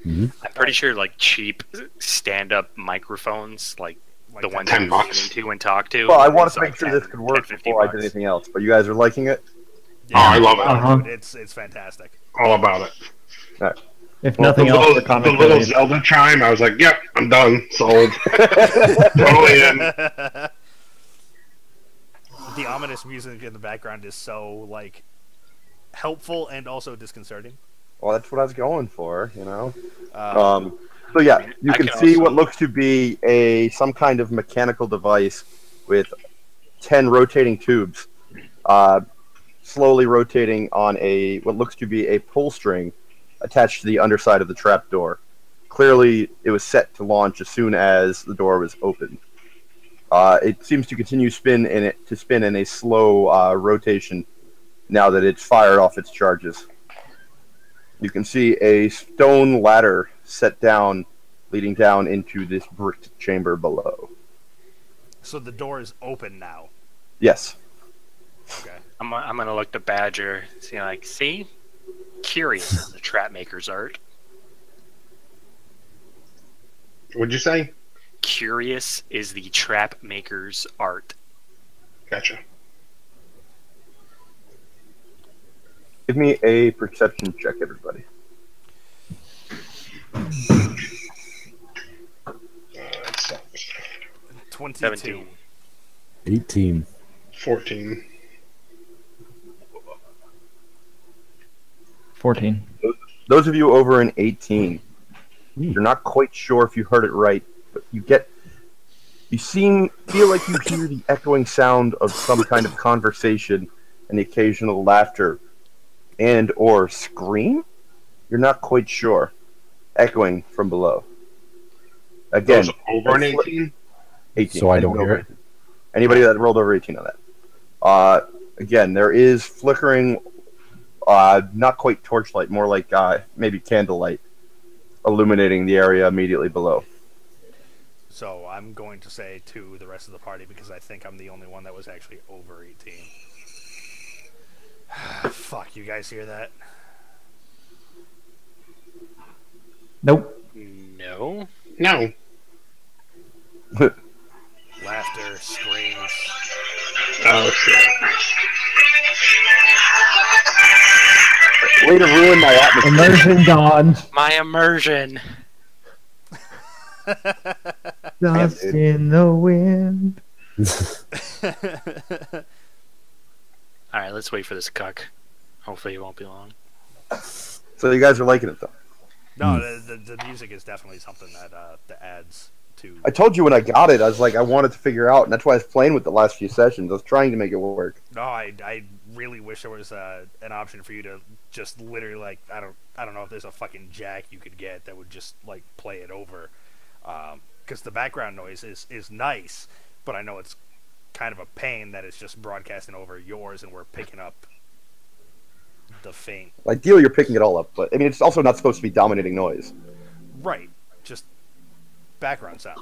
S4: I'm pretty sure like cheap stand-up microphones, like the ones
S3: $10
S4: you can get into and talk to.
S2: Well, I
S4: it's
S2: wanted to
S4: like
S2: make sure
S4: 10
S2: this could work
S4: 10,
S2: before I did
S4: $50.
S2: anything else. But you guys are liking it?
S1: Yeah,
S3: I love it.
S6: Uh-huh.
S1: dude, it's fantastic.
S3: All about it.
S2: All right.
S6: If
S2: Well,
S6: nothing
S3: The
S6: else,
S3: little,
S6: for comic
S3: the little
S6: relief.
S3: Zelda chime, I was like, yep, I'm done. Sold. Totally in.
S1: The ominous music in the background is so like helpful and also disconcerting.
S2: Well, that's what I was going for, you know.
S1: Um,
S2: So yeah, you
S4: I
S2: can
S4: can
S2: see
S4: also-
S2: what looks to be some kind of mechanical device with 10 rotating tubes, slowly rotating on what looks to be a pull string attached to the underside of the trap door. Clearly, it was set to launch as soon as the door was opened. It seems to continue spin in a slow rotation now that it's fired off its charges. You can see a stone ladder set down, leading down into this bricked chamber below.
S1: so the door is open now.
S2: Yes.
S1: Okay.
S4: I'm gonna look to Badger. See, curious is the trap maker's art.
S3: What'd you say?
S4: Curious is the trap maker's art.
S3: Gotcha.
S2: Give me a perception check, everybody.
S3: That sucks.
S1: 22.
S4: 17.
S5: 18.
S3: 14.
S6: 14.
S2: Those of you over an 18, you're not quite sure if you heard it right, but feel like you hear the echoing sound of some kind of conversation and the occasional laughter and or scream? You're not quite sure. Echoing from below. Again,
S3: Those over an
S2: that's
S3: 18?
S2: 18.
S5: So I don't hear it?
S2: Anybody that rolled over 18 on that. Again, there is flickering, not quite torchlight, more like maybe candlelight, illuminating the area immediately below.
S1: So I'm going to say to the rest of the party because I think I'm the only one that was actually over 18. Fuck, you guys hear that?
S6: Nope.
S4: No.
S3: No.
S1: Laughter, screams.
S3: Oh, shit.
S2: Way to ruin my atmosphere.
S6: Immersion gone.
S4: My immersion.
S6: Dust
S2: dude.
S6: in the wind.
S4: All right, let's wait for this cuck. Hopefully, it won't be long.
S2: So you guys are liking it, though.
S1: No, the music is definitely something that adds to.
S2: I told you when I got it, I was like, I wanted to figure out, and that's why I was playing with the last few sessions. I was trying to make it work.
S1: No, I really wish there was an option for you to just literally like I don't know if there's a fucking jack you could get that would just like play it over, because the background noise is nice, but I know it's kind of a pain that it's just broadcasting over yours and we're picking up the faint.
S2: Ideally, you're picking it all up, but I mean, it's also not supposed to be dominating noise.
S1: Right, just background sound.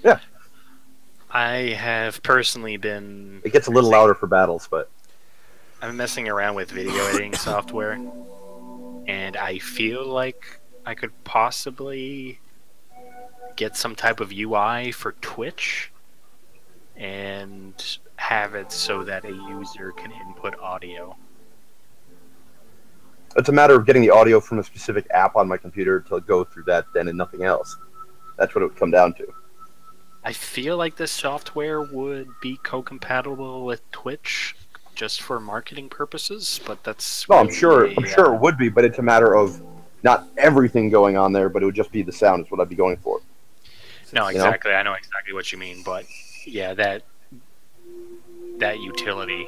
S2: Yeah,
S4: I have personally been.
S2: it gets a little louder for battles, but
S4: I've been messing around with video editing software, and I feel like I could possibly get some type of UI for Twitch and have it so that a user can input audio.
S2: it's a matter of getting the audio from a specific app on my computer to go through that then and nothing else. That's what it would come down to.
S4: I feel like this software would be co-compatible with Twitch just for marketing purposes, but that's
S2: No, I'm
S4: really
S2: sure
S4: a,
S2: it would be, but it's a matter of not everything going on there, but it would just be the sound is what I'd be going for.
S4: No,
S2: You know?
S4: exactly. I know exactly what you mean, but yeah, that utility,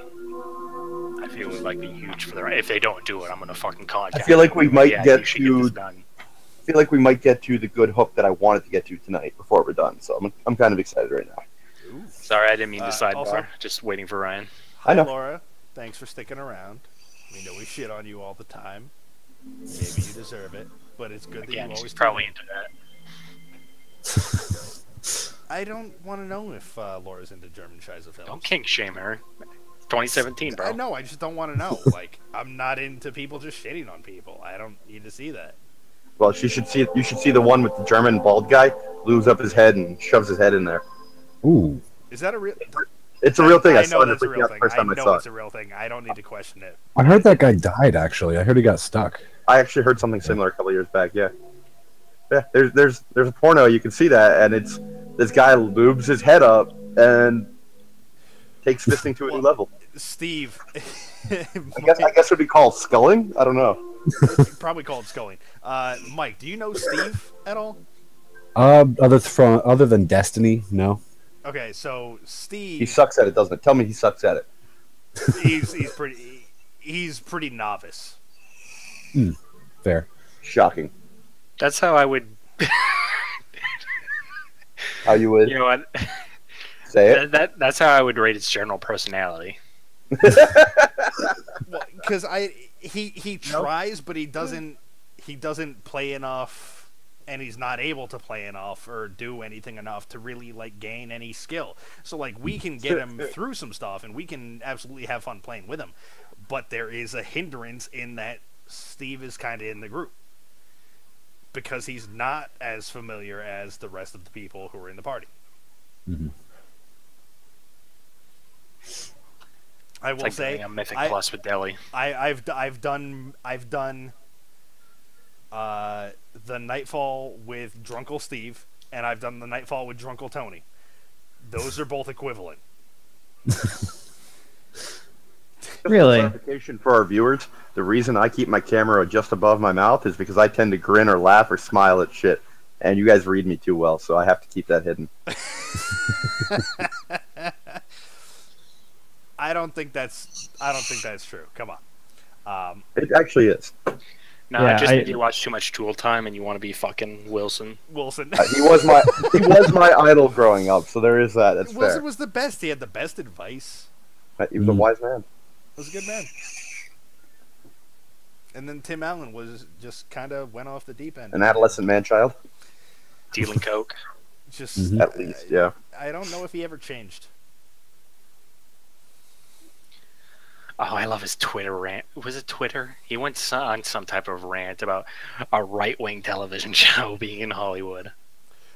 S4: I feel would like be huge for the. If they don't do it, I'm gonna fucking contact.
S2: I feel like we
S4: them.
S2: might
S4: Yeah,
S2: get
S4: you should
S2: to-
S4: this done.
S2: I feel like we might get to the good hook that I wanted to get to tonight before we're done, so I'm kind of excited right now.
S4: Sorry, I didn't mean to sidebar.
S1: also-
S4: Just waiting for Ryan.
S2: I know.
S1: Laura, thanks for sticking around. We know we shit on you all the time. Maybe you deserve it, but it's good that
S4: Again,
S1: you
S4: she's
S1: always
S4: probably
S1: do it.
S4: into that.
S1: I don't want to know if Laura's into German Scheisse films.
S4: Don't kink shame her. 2017, bro.
S1: I know, I just don't want to know. Like, I'm not into people just shitting on people. I don't need to see that.
S2: Well, you should see the one with the German bald guy, glues up his head and shoves his head in there.
S5: Ooh.
S1: Is that a real...
S2: It's a real thing. I
S1: know
S2: saw it
S1: that's a
S2: freaking
S1: real
S2: out the
S1: thing.
S2: first
S1: I
S2: time I
S1: know
S2: saw
S1: it's
S2: it.
S1: a real thing. I don't need to question it.
S5: I heard that guy died, actually. I heard he got stuck.
S2: I actually heard something similar a couple years back. Yeah, yeah. There's a porno you can see that, and it's this guy lubes his head up and takes fisting to a new level.
S1: Steve...
S2: I guess it would be called sculling. I don't know.
S1: Probably called sculling. Mike, do you know Steve at all?
S5: Other than Destiny, no.
S1: Okay, so Steve...
S2: He sucks at it, doesn't it? Tell me he sucks at it.
S1: He's pretty novice.
S5: Fair.
S2: Shocking.
S4: That's how I would.
S2: How you would
S4: You know what?
S2: say it?
S4: That's how I would rate its general personality.
S1: Well, because he tries, but he doesn't play enough, and he's not able to play enough or do anything enough to really like gain any skill. So like we can get him through some stuff, and we can absolutely have fun playing with him. But there is a hindrance in that Steve is kind of in the group because he's not as familiar as the rest of the people who are in the party.
S5: Mm-hmm.
S1: I will
S4: It's like
S1: say
S4: doing a Mythic Plus with Deli.
S1: I've done the Nightfall with Drunkle Steve, and I've done the Nightfall with Drunkle Tony. Those are both equivalent.
S6: Really?
S2: Clarification for our viewers: the reason I keep my camera just above my mouth is because I tend to grin or laugh or smile at shit, and you guys read me too well, so I have to keep that hidden.
S1: I don't think that's true. Come on.
S2: It actually is.
S4: No,
S6: Yeah,
S4: I just think you watch too much Tool Time and you want to be fucking Wilson.
S1: Wilson.
S2: He was my idol growing up, so there is that. That's
S1: Wilson
S2: fair.
S1: was the best. He had the best advice.
S2: He was a wise man.
S1: He was a good man. And then Tim Allen was just kind of went off the deep end.
S2: An adolescent man-child,
S4: Dealing coke.
S1: Just
S2: at least. Yeah.
S1: I don't know if he ever changed.
S4: Oh, I love his Twitter rant. Was it Twitter? He went on some type of rant about a right-wing television show being in Hollywood.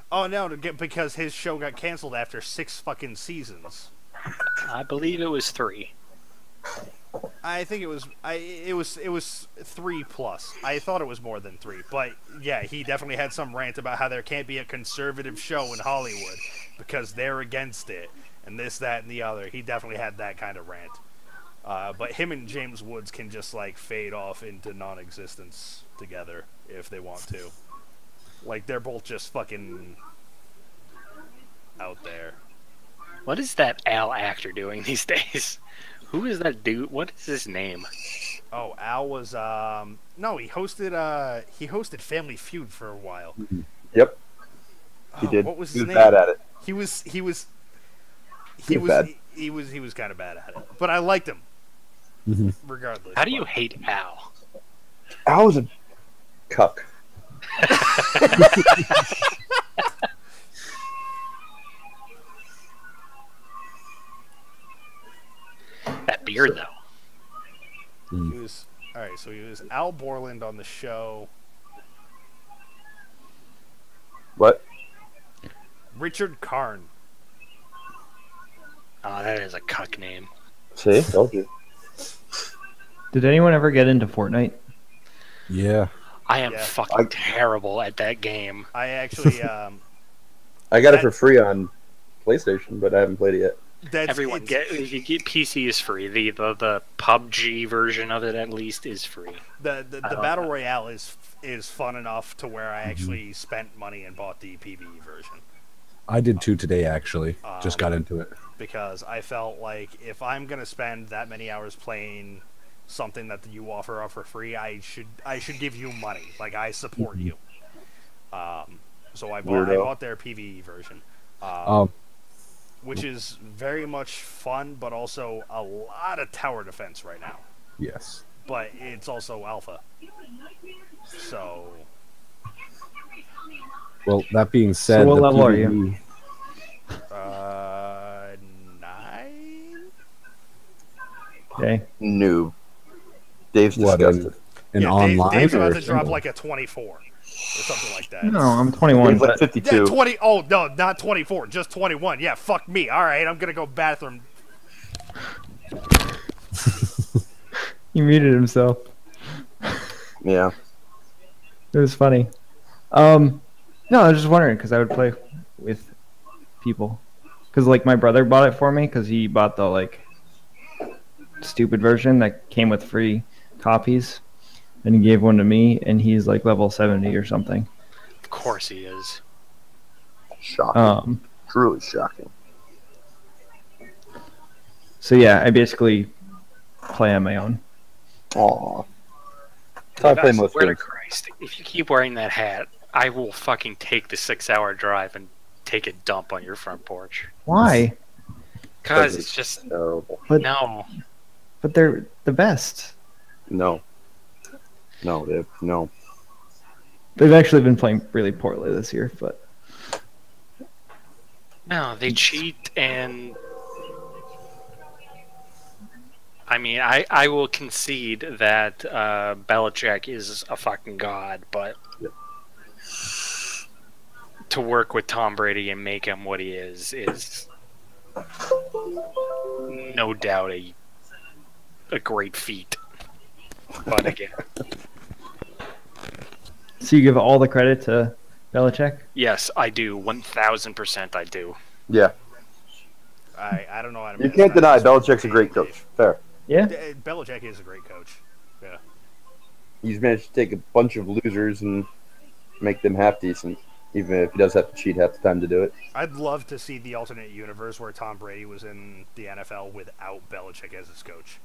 S1: Oh no, because his show got canceled after 6 fucking seasons.
S4: I believe it was 3.
S1: I think it was 3+. I thought it was more than 3, but yeah, he definitely had some rant about how there can't be a conservative show in Hollywood because they're against it and this, that, and the other. He definitely had that kind of rant. But him and James Woods can just like fade off into non-existence together if they want to. Like they're both just fucking out there.
S4: What is that Al actor doing these days? Who is that dude? What is his name?
S1: Oh, Al was no, he hosted Family Feud for a while.
S2: Yep. He
S1: Oh,
S2: did.
S1: What was
S2: He
S1: his
S2: was
S1: name?
S2: bad at it.
S1: He was
S2: bad.
S1: he was kind of bad at it. But I liked him.
S5: Mhm.
S1: Regardless.
S4: How do you hate Al?
S2: Al was a cuck.
S4: That beard, though.
S1: He was alright, so he was Al Borland on the show.
S2: What?
S1: Richard Karn.
S4: Oh, that is a cuck name.
S2: See? Told you.
S6: Did anyone ever get into Fortnite?
S5: Yeah.
S4: I am
S1: Yeah.
S4: fucking terrible at that game.
S1: I actually
S2: I got it for free on PlayStation, but I haven't played it yet.
S4: Everyone if you get PC is free. The PUBG version of it at least is free.
S1: the Battle Royale is fun enough to where I actually spent money and bought the PvE version.
S5: I did too today, actually. Just got into it.
S1: Because I felt like if I'm gonna spend that many hours playing something that you offer up for free, I should give you money. Like I support you. So I bought their PvE version, which is very much fun, but also a lot of tower defense right now.
S5: Yes.
S1: but it's also alpha. So
S5: Well, that being said,
S6: So what
S5: the
S6: level are
S5: PvE
S6: you?
S1: 9.
S6: Okay.
S2: Noob. Dave's
S5: what
S2: disgusted.
S5: in
S1: Yeah,
S5: online
S1: Dave's about
S5: or
S1: to drop
S5: single?
S1: like a 24 or something like that.
S6: No, I'm 21.
S2: Dave's like
S6: But
S2: 52.
S1: Yeah, 20. Oh no, not 24, just 21. Yeah, fuck me. All right, I'm gonna go bathroom.
S6: he muted himself.
S2: Yeah.
S6: It was funny. No, I was just wondering because I would play with people. Because like my brother bought it for me because he bought the like stupid version that came with free copies, and he gave one to me, and he's like level 70 or something.
S4: Of course he is.
S2: Shocking. Truly shocking.
S6: So yeah, I basically play on my own.
S2: Aw. That's how I play most
S4: Swear to
S2: games.
S4: Christ, if you keep wearing that hat, I will fucking take the 6-hour drive and take a dump on your front porch.
S6: Why?
S4: Cause it's just
S2: Terrible.
S4: no.
S6: But they're the best.
S2: No. No, Dave. No.
S6: They've actually been playing really poorly this year, but
S4: No, they cheat, and I mean, I will concede that Belichick is a fucking god, but to work with Tom Brady and make him what he is no doubt a great feat. But again,
S6: so you give all the credit to Belichick?
S4: yes, I do. 1000% I do.
S2: Yeah.
S1: I don't know how to.
S2: You can't deny Belichick's a great coach. Fair.
S6: Yeah.
S1: Belichick is a great coach. Yeah.
S2: He's managed to take a bunch of losers and make them half decent, even if he does have to cheat half the time to do it.
S1: I'd love to see the alternate universe where Tom Brady was in the NFL without Belichick as his coach.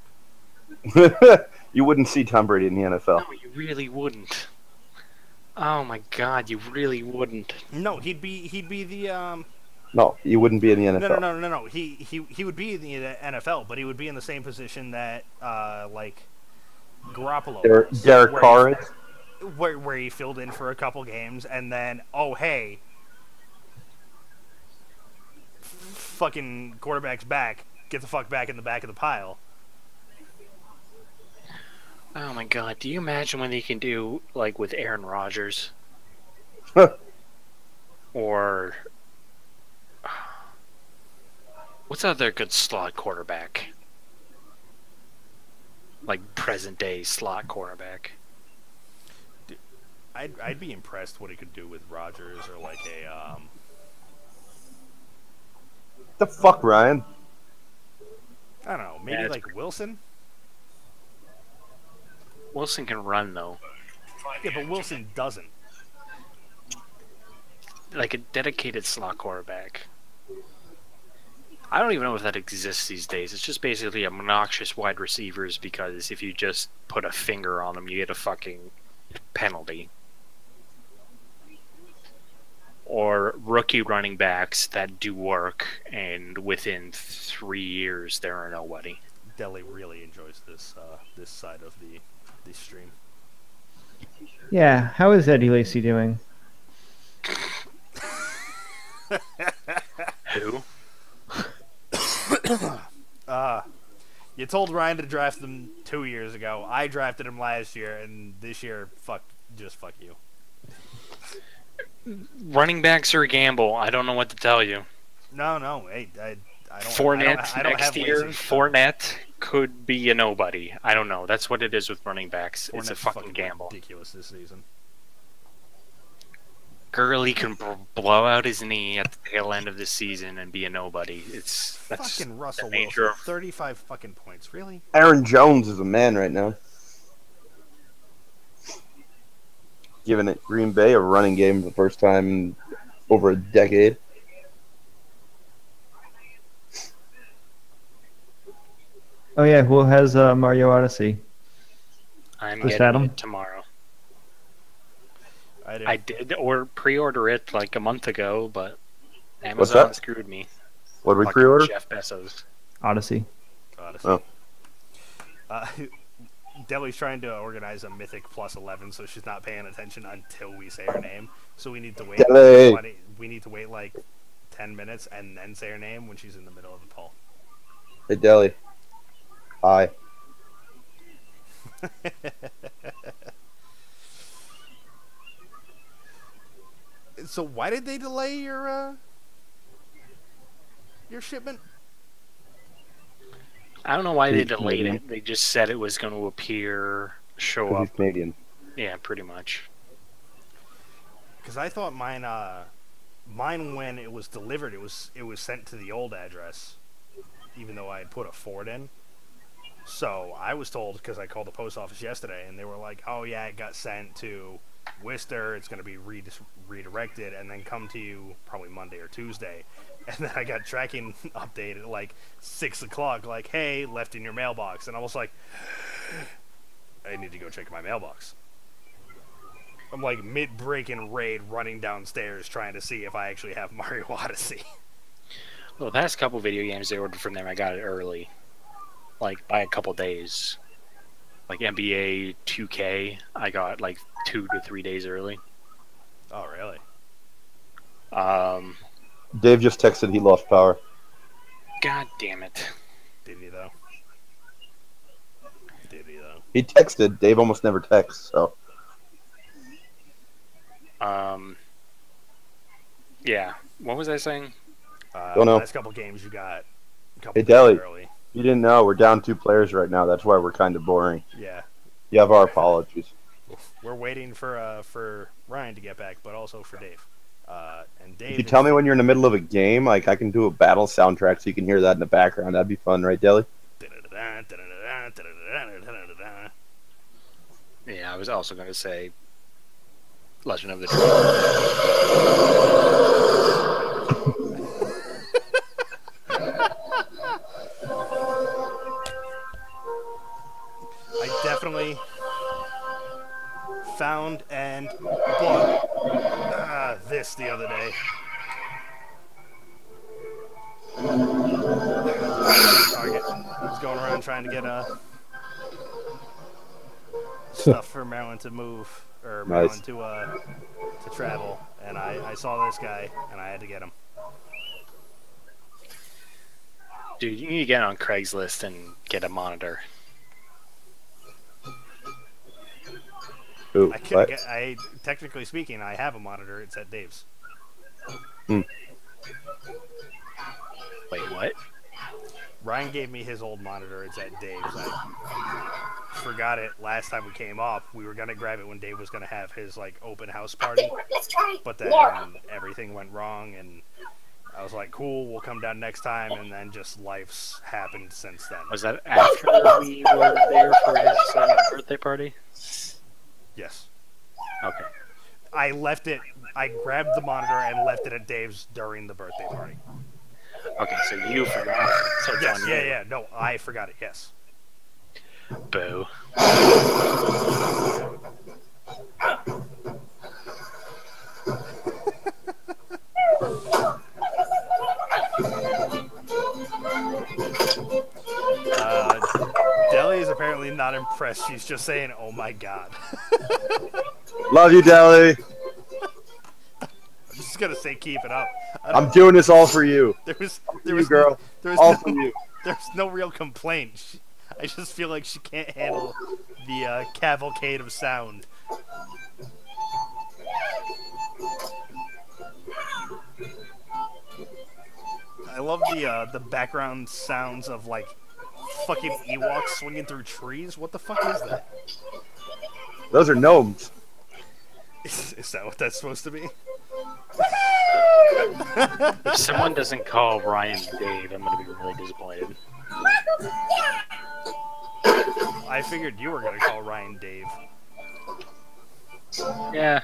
S2: You wouldn't see Tom Brady in the NFL.
S4: No, you really wouldn't. Oh my god, you really wouldn't.
S1: No, he'd be the
S2: No, he wouldn't be in the NFL.
S1: No. He would be in the NFL, but he would be in the same position that like Garoppolo was,
S2: Derek
S1: where
S2: Carr
S1: he-
S2: is.
S1: where he filled in for a couple games and then hey, fucking quarterback's back. Get the fuck back in the back of the pile.
S4: Oh my god, do you imagine what they can do, like, with Aaron Rodgers? Or what's other good slot quarterback? Like present day slot quarterback.
S1: I'd be impressed what he could do with Rodgers or like a
S2: The fuck, Ryan?
S1: I don't know, maybe
S4: Yeah,
S1: like Wilson.
S4: Wilson can run though.
S1: Yeah, but Wilson doesn't.
S4: Like a dedicated slot quarterback. I don't even know if that exists these days. It's just basically obnoxious wide receivers because if you just put a finger on them, you get a fucking penalty. Or rookie running backs that do work, and within 3 years, there are nobody.
S1: Deli really enjoys this this side of the stream.
S6: Yeah. How is Eddie Lacy doing?
S4: Who?
S1: You told Ryan to draft them 2 years ago. I drafted him last year, and this year, fuck you.
S4: Running backs are a gamble. I don't know what to tell you.
S1: No. Hey, I don't.
S4: Fournette
S1: I don't
S4: next
S1: have
S4: year.
S1: Lazy.
S4: Fournette could be a nobody. I don't know. That's what it is with running backs. It's a
S1: Fournette's
S4: fucking gamble.
S1: Ridiculous this season.
S4: Gurley can blow out his knee at the tail end of the season and be a nobody. That's
S1: Fucking Russell
S4: the nature
S1: Wilson,
S4: of
S1: 35 fucking points. Really?
S2: Aaron Jones is a man right now. Giving it Green Bay a running game for the first time in over a decade.
S6: Oh yeah, who has Mario Odyssey?
S4: I'm
S6: Just
S4: getting
S6: Adam?
S4: it tomorrow.
S1: I
S4: I did pre-order it like a month ago, but
S2: What's
S4: Amazon
S2: that?
S4: screwed me.
S2: What did we
S4: Fucking
S2: pre-order?
S4: Jeff Bezos.
S6: Odyssey.
S1: Honestly.
S2: Oh.
S1: Deli's trying to organize a Mythic plus 11, so she's not paying attention until we say her name. So we need to wait.
S2: Deli.
S1: We need to wait like 10 minutes and then say her name when she's in the middle of the poll.
S2: Hey, Deli. Hi.
S1: So why did they delay your shipment?
S4: I don't know why they
S2: He's
S4: delayed
S2: Canadian.
S4: it. They just said it was going to appear, show
S2: 'Cause
S4: up.
S2: he's Canadian.
S4: Yeah, pretty much.
S1: Because I thought mine when it was delivered, it was sent to the old address, even though I had put a Ford in. So I was told, because I called the post office yesterday, and they were like, "Oh yeah, it got sent to Worcester. It's going to be redirected, and then come to you probably Monday or Tuesday." And then I got tracking update at like 6 o'clock, like, "Hey, left in your mailbox," and I was like, "I need to go check my mailbox." I'm like mid-breaking raid, running downstairs trying to see if I actually have Mario Odyssey.
S4: Well, the past couple video games they ordered from them, I got it early, like by a couple days. Like NBA 2K, I got like 2 to 3 days early.
S1: Oh, really?
S2: Dave just texted he lost power.
S4: God damn it.
S1: Did he though? Did he though?
S2: He texted. Dave almost never texts, so.
S4: Yeah. What was I saying?
S2: Don't know.
S1: Last couple games you got a couple
S2: Hey,
S1: days
S2: Deli.
S1: early.
S2: You didn't know. We're down 2 players right now. That's why we're kind of boring.
S1: Yeah.
S2: You have our apologies.
S1: We're waiting for Ryan to get back, but also for Dave. And Dave.
S2: If you tell me when you're in the middle of a game, like I can do a battle soundtrack so you can hear that in the background. That'd be fun, right, Deli?
S4: Yeah, I was also going to say Legend of the Dragon.
S1: I definitely found and bought this the other day. Target. I was going around trying to get stuff for Maryland to move, or Maryland to travel, and I saw this guy and I had to get him.
S4: Dude, you need to get on Craigslist and get a monitor.
S2: Ooh, what?
S1: Technically speaking, I have a monitor. It's at Dave's.
S4: Wait, what?
S1: Ryan gave me his old monitor. It's at Dave's. I forgot it last time we came up. We were gonna grab it when Dave was gonna have his like open house party, but then everything went wrong, and I was like, "Cool, we'll come down next time." And then just life's happened since then.
S4: Was that after we were there for his birthday party?
S1: Yes.
S4: Okay.
S1: I left it. I grabbed the monitor and left it at Dave's during the birthday party.
S4: Okay, so you forgot it. So it's
S1: Yes.
S4: on you.
S1: Yeah. No, I forgot it. Yes.
S4: Boo.
S1: Deli is apparently not impressed. She's just saying, "Oh my god."
S2: Love you, Deli.
S1: I'm just gonna say, keep it up.
S2: I'm doing this all for you.
S1: There was
S2: girl.
S1: There
S2: All
S1: was
S2: for you.
S1: there's no real complaint. I just feel like she can't handle the cavalcade of sound. I love the background sounds of like fucking Ewoks swinging through trees. What the fuck is that?
S2: Those are gnomes.
S1: Is that what that's supposed to be?
S4: If someone doesn't call Ryan Dave, I'm going to be really disappointed.
S1: I figured you were gonna call Ryan Dave.
S4: Yeah.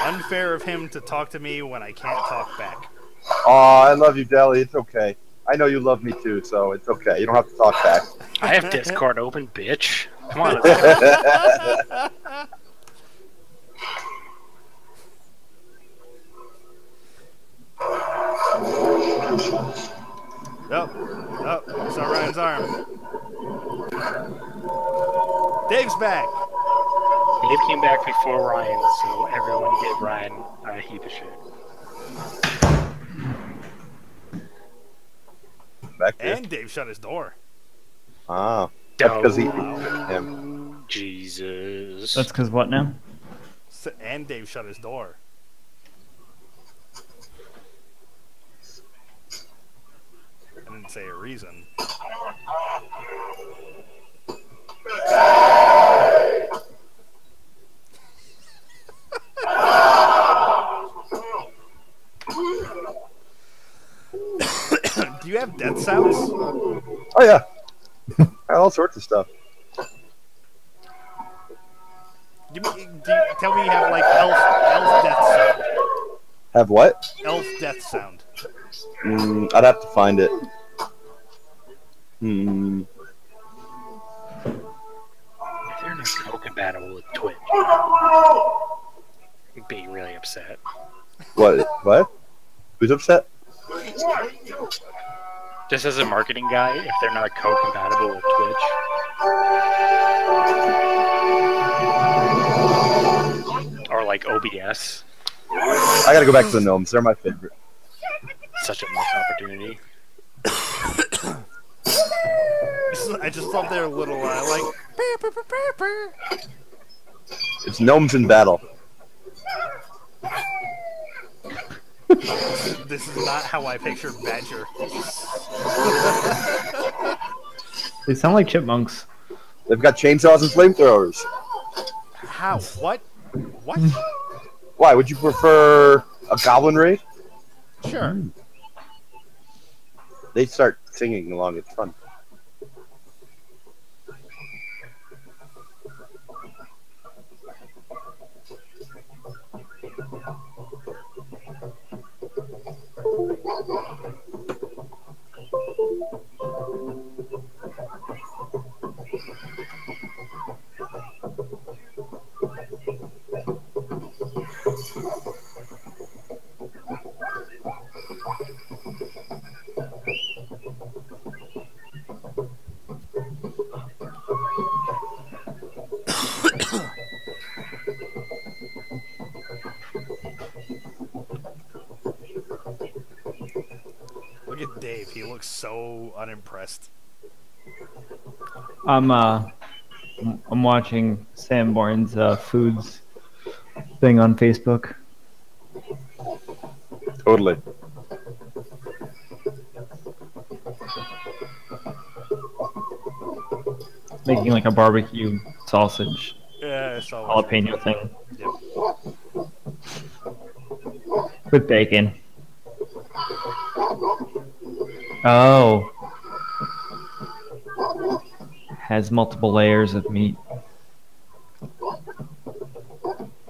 S1: Unfair of him to talk to me when I can't talk back.
S2: I love you, Deli. It's okay. I know you love me too, so it's okay. You don't have to talk back.
S4: I have Discord open, bitch. Come on, let's go.
S1: Oh, I saw Ryan's arm. Dave's back.
S4: Dave came back before Ryan, so everyone give Ryan a heap of shit.
S2: Back there.
S1: And Dave shut his door.
S2: Ah, that's because he.
S4: Jesus.
S6: That's because what now?
S1: And Dave shut his door. I didn't say a reason. Do you have death sounds?
S2: Oh yeah, all sorts of stuff.
S1: Tell me you have like elf death sound.
S2: Have what?
S1: Elf death sound.
S2: I'd have to find it. Hmm.
S4: If you're not co-compatible with Twitch, you'd be really upset.
S2: What? What? Who's upset?
S4: Just as a marketing guy, if they're not co-compatible with Twitch. Or like OBS.
S2: I gotta go back to the gnomes. They're my favorite.
S4: Such a missed opportunity.
S1: I just love their little like.
S2: It's gnomes in battle.
S1: This is not how I pictured Badger.
S6: They sound like chipmunks.
S2: They've got chainsaws and flamethrowers.
S1: How? What? What?
S2: Why? Would you prefer a goblin raid?
S1: Sure.
S2: They start singing along. It's fun.
S1: Look at Dave. He looks so unimpressed.
S6: I'm watching Sanborn's foods thing on Facebook.
S2: Totally.
S6: Making like a barbecue sausage
S1: Yeah, I saw
S6: jalapeno thing
S1: Yep.
S6: with bacon. Oh. Has multiple layers of meat.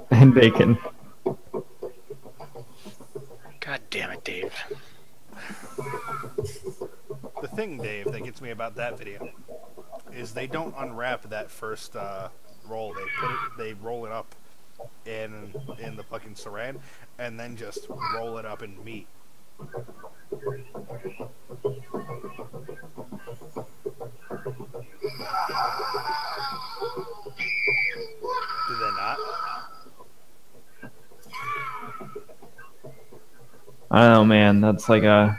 S6: And bacon.
S4: God damn it, Dave.
S1: The thing, Dave, that gets me about that video is they don't unwrap that first roll. They roll it up in the fucking saran and then just roll it up in meat. Did they not?
S6: I don't know, man. That's like a...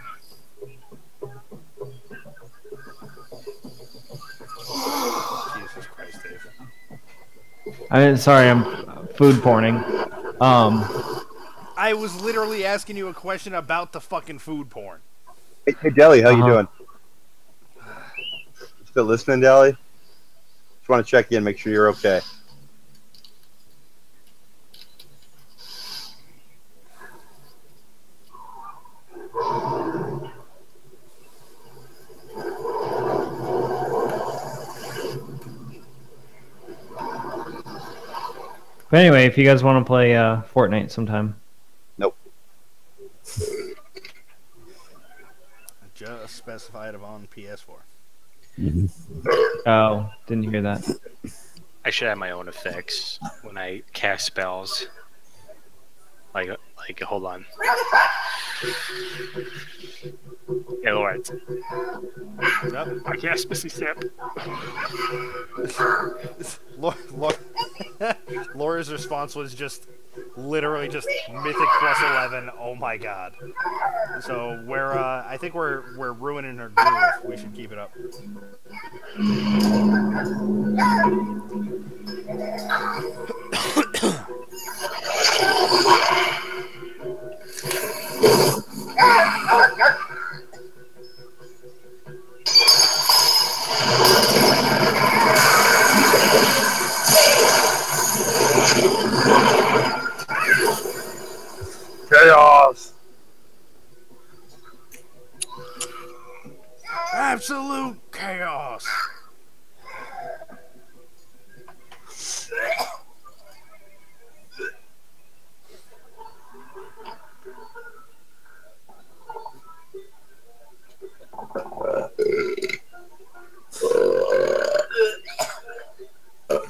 S1: Jesus Christ, Dave.
S6: Sorry, I'm food porning.
S1: I was literally asking you a question about the fucking food porn.
S2: Hey Deli, how you doing? Still listening, Deli? Just want to check in, make sure you're okay.
S6: But anyway, if you guys want to play Fortnite sometime.
S2: Nope.
S1: just specified of on PS4.
S6: Oh, didn't hear that.
S4: I should have my own effects when I cast spells. Like, hold on. Yeah, Lawrence.
S1: Yep.
S4: I cast Missy Step.
S1: Laura's response was just literally just Mythic plus 11. Oh my god. So we're I think we're ruining her groove. We should keep it up.
S2: Chaos.
S1: Absolute chaos.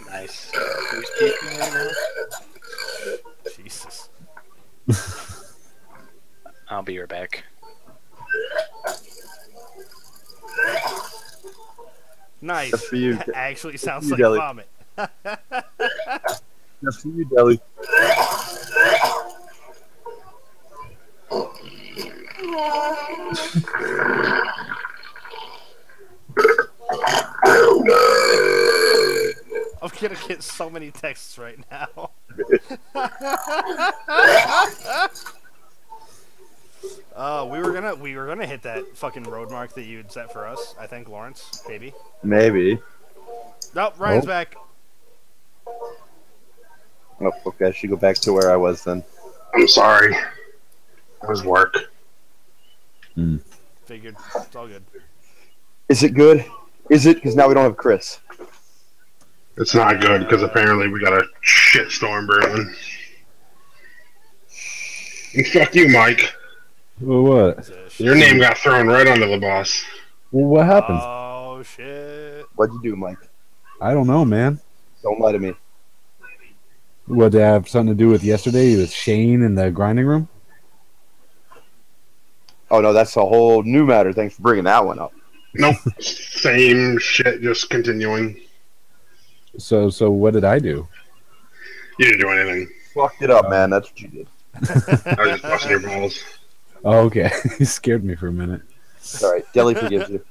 S4: Nice. Who's keeping right now?
S1: Jesus.
S4: I'll be right back.
S1: Nice.
S2: Just for you.
S1: Actually sounds
S2: You,
S1: like
S2: Deli.
S1: vomit.
S2: Just for you, Deli.
S1: I'm gonna get so many texts right now. We were gonna hit that fucking road mark that you had set for us. I think, Lawrence, maybe.
S2: Maybe.
S1: Nope, Ryan's
S2: Oh.
S1: back.
S2: Oh, okay. I should go back to where I was then.
S3: I'm sorry. That was work.
S1: Figured. It's all good.
S2: Is it good? Is it? Because now we don't have Chris.
S3: It's not good because apparently we got a shitstorm brewing. And fuck you, Mike.
S5: Well, what?
S1: It's a shit.
S3: Your name got thrown right under the bus.
S5: Well, what happened?
S1: Oh shit.
S2: What'd you do, Mike?
S5: I don't know, man.
S2: Don't lie to me.
S5: What, did it have something to do with yesterday with Shane in the grinding room?
S2: Oh, no, that's a whole new matter. Thanks for bringing that one up.
S3: Nope. Same shit, just continuing.
S5: So what did I do?
S3: You didn't do anything.
S2: Fucked it up, man. That's what you did.
S3: I was just busting your balls.
S5: Oh, okay. You scared me for a minute.
S2: All right. Deli forgives you.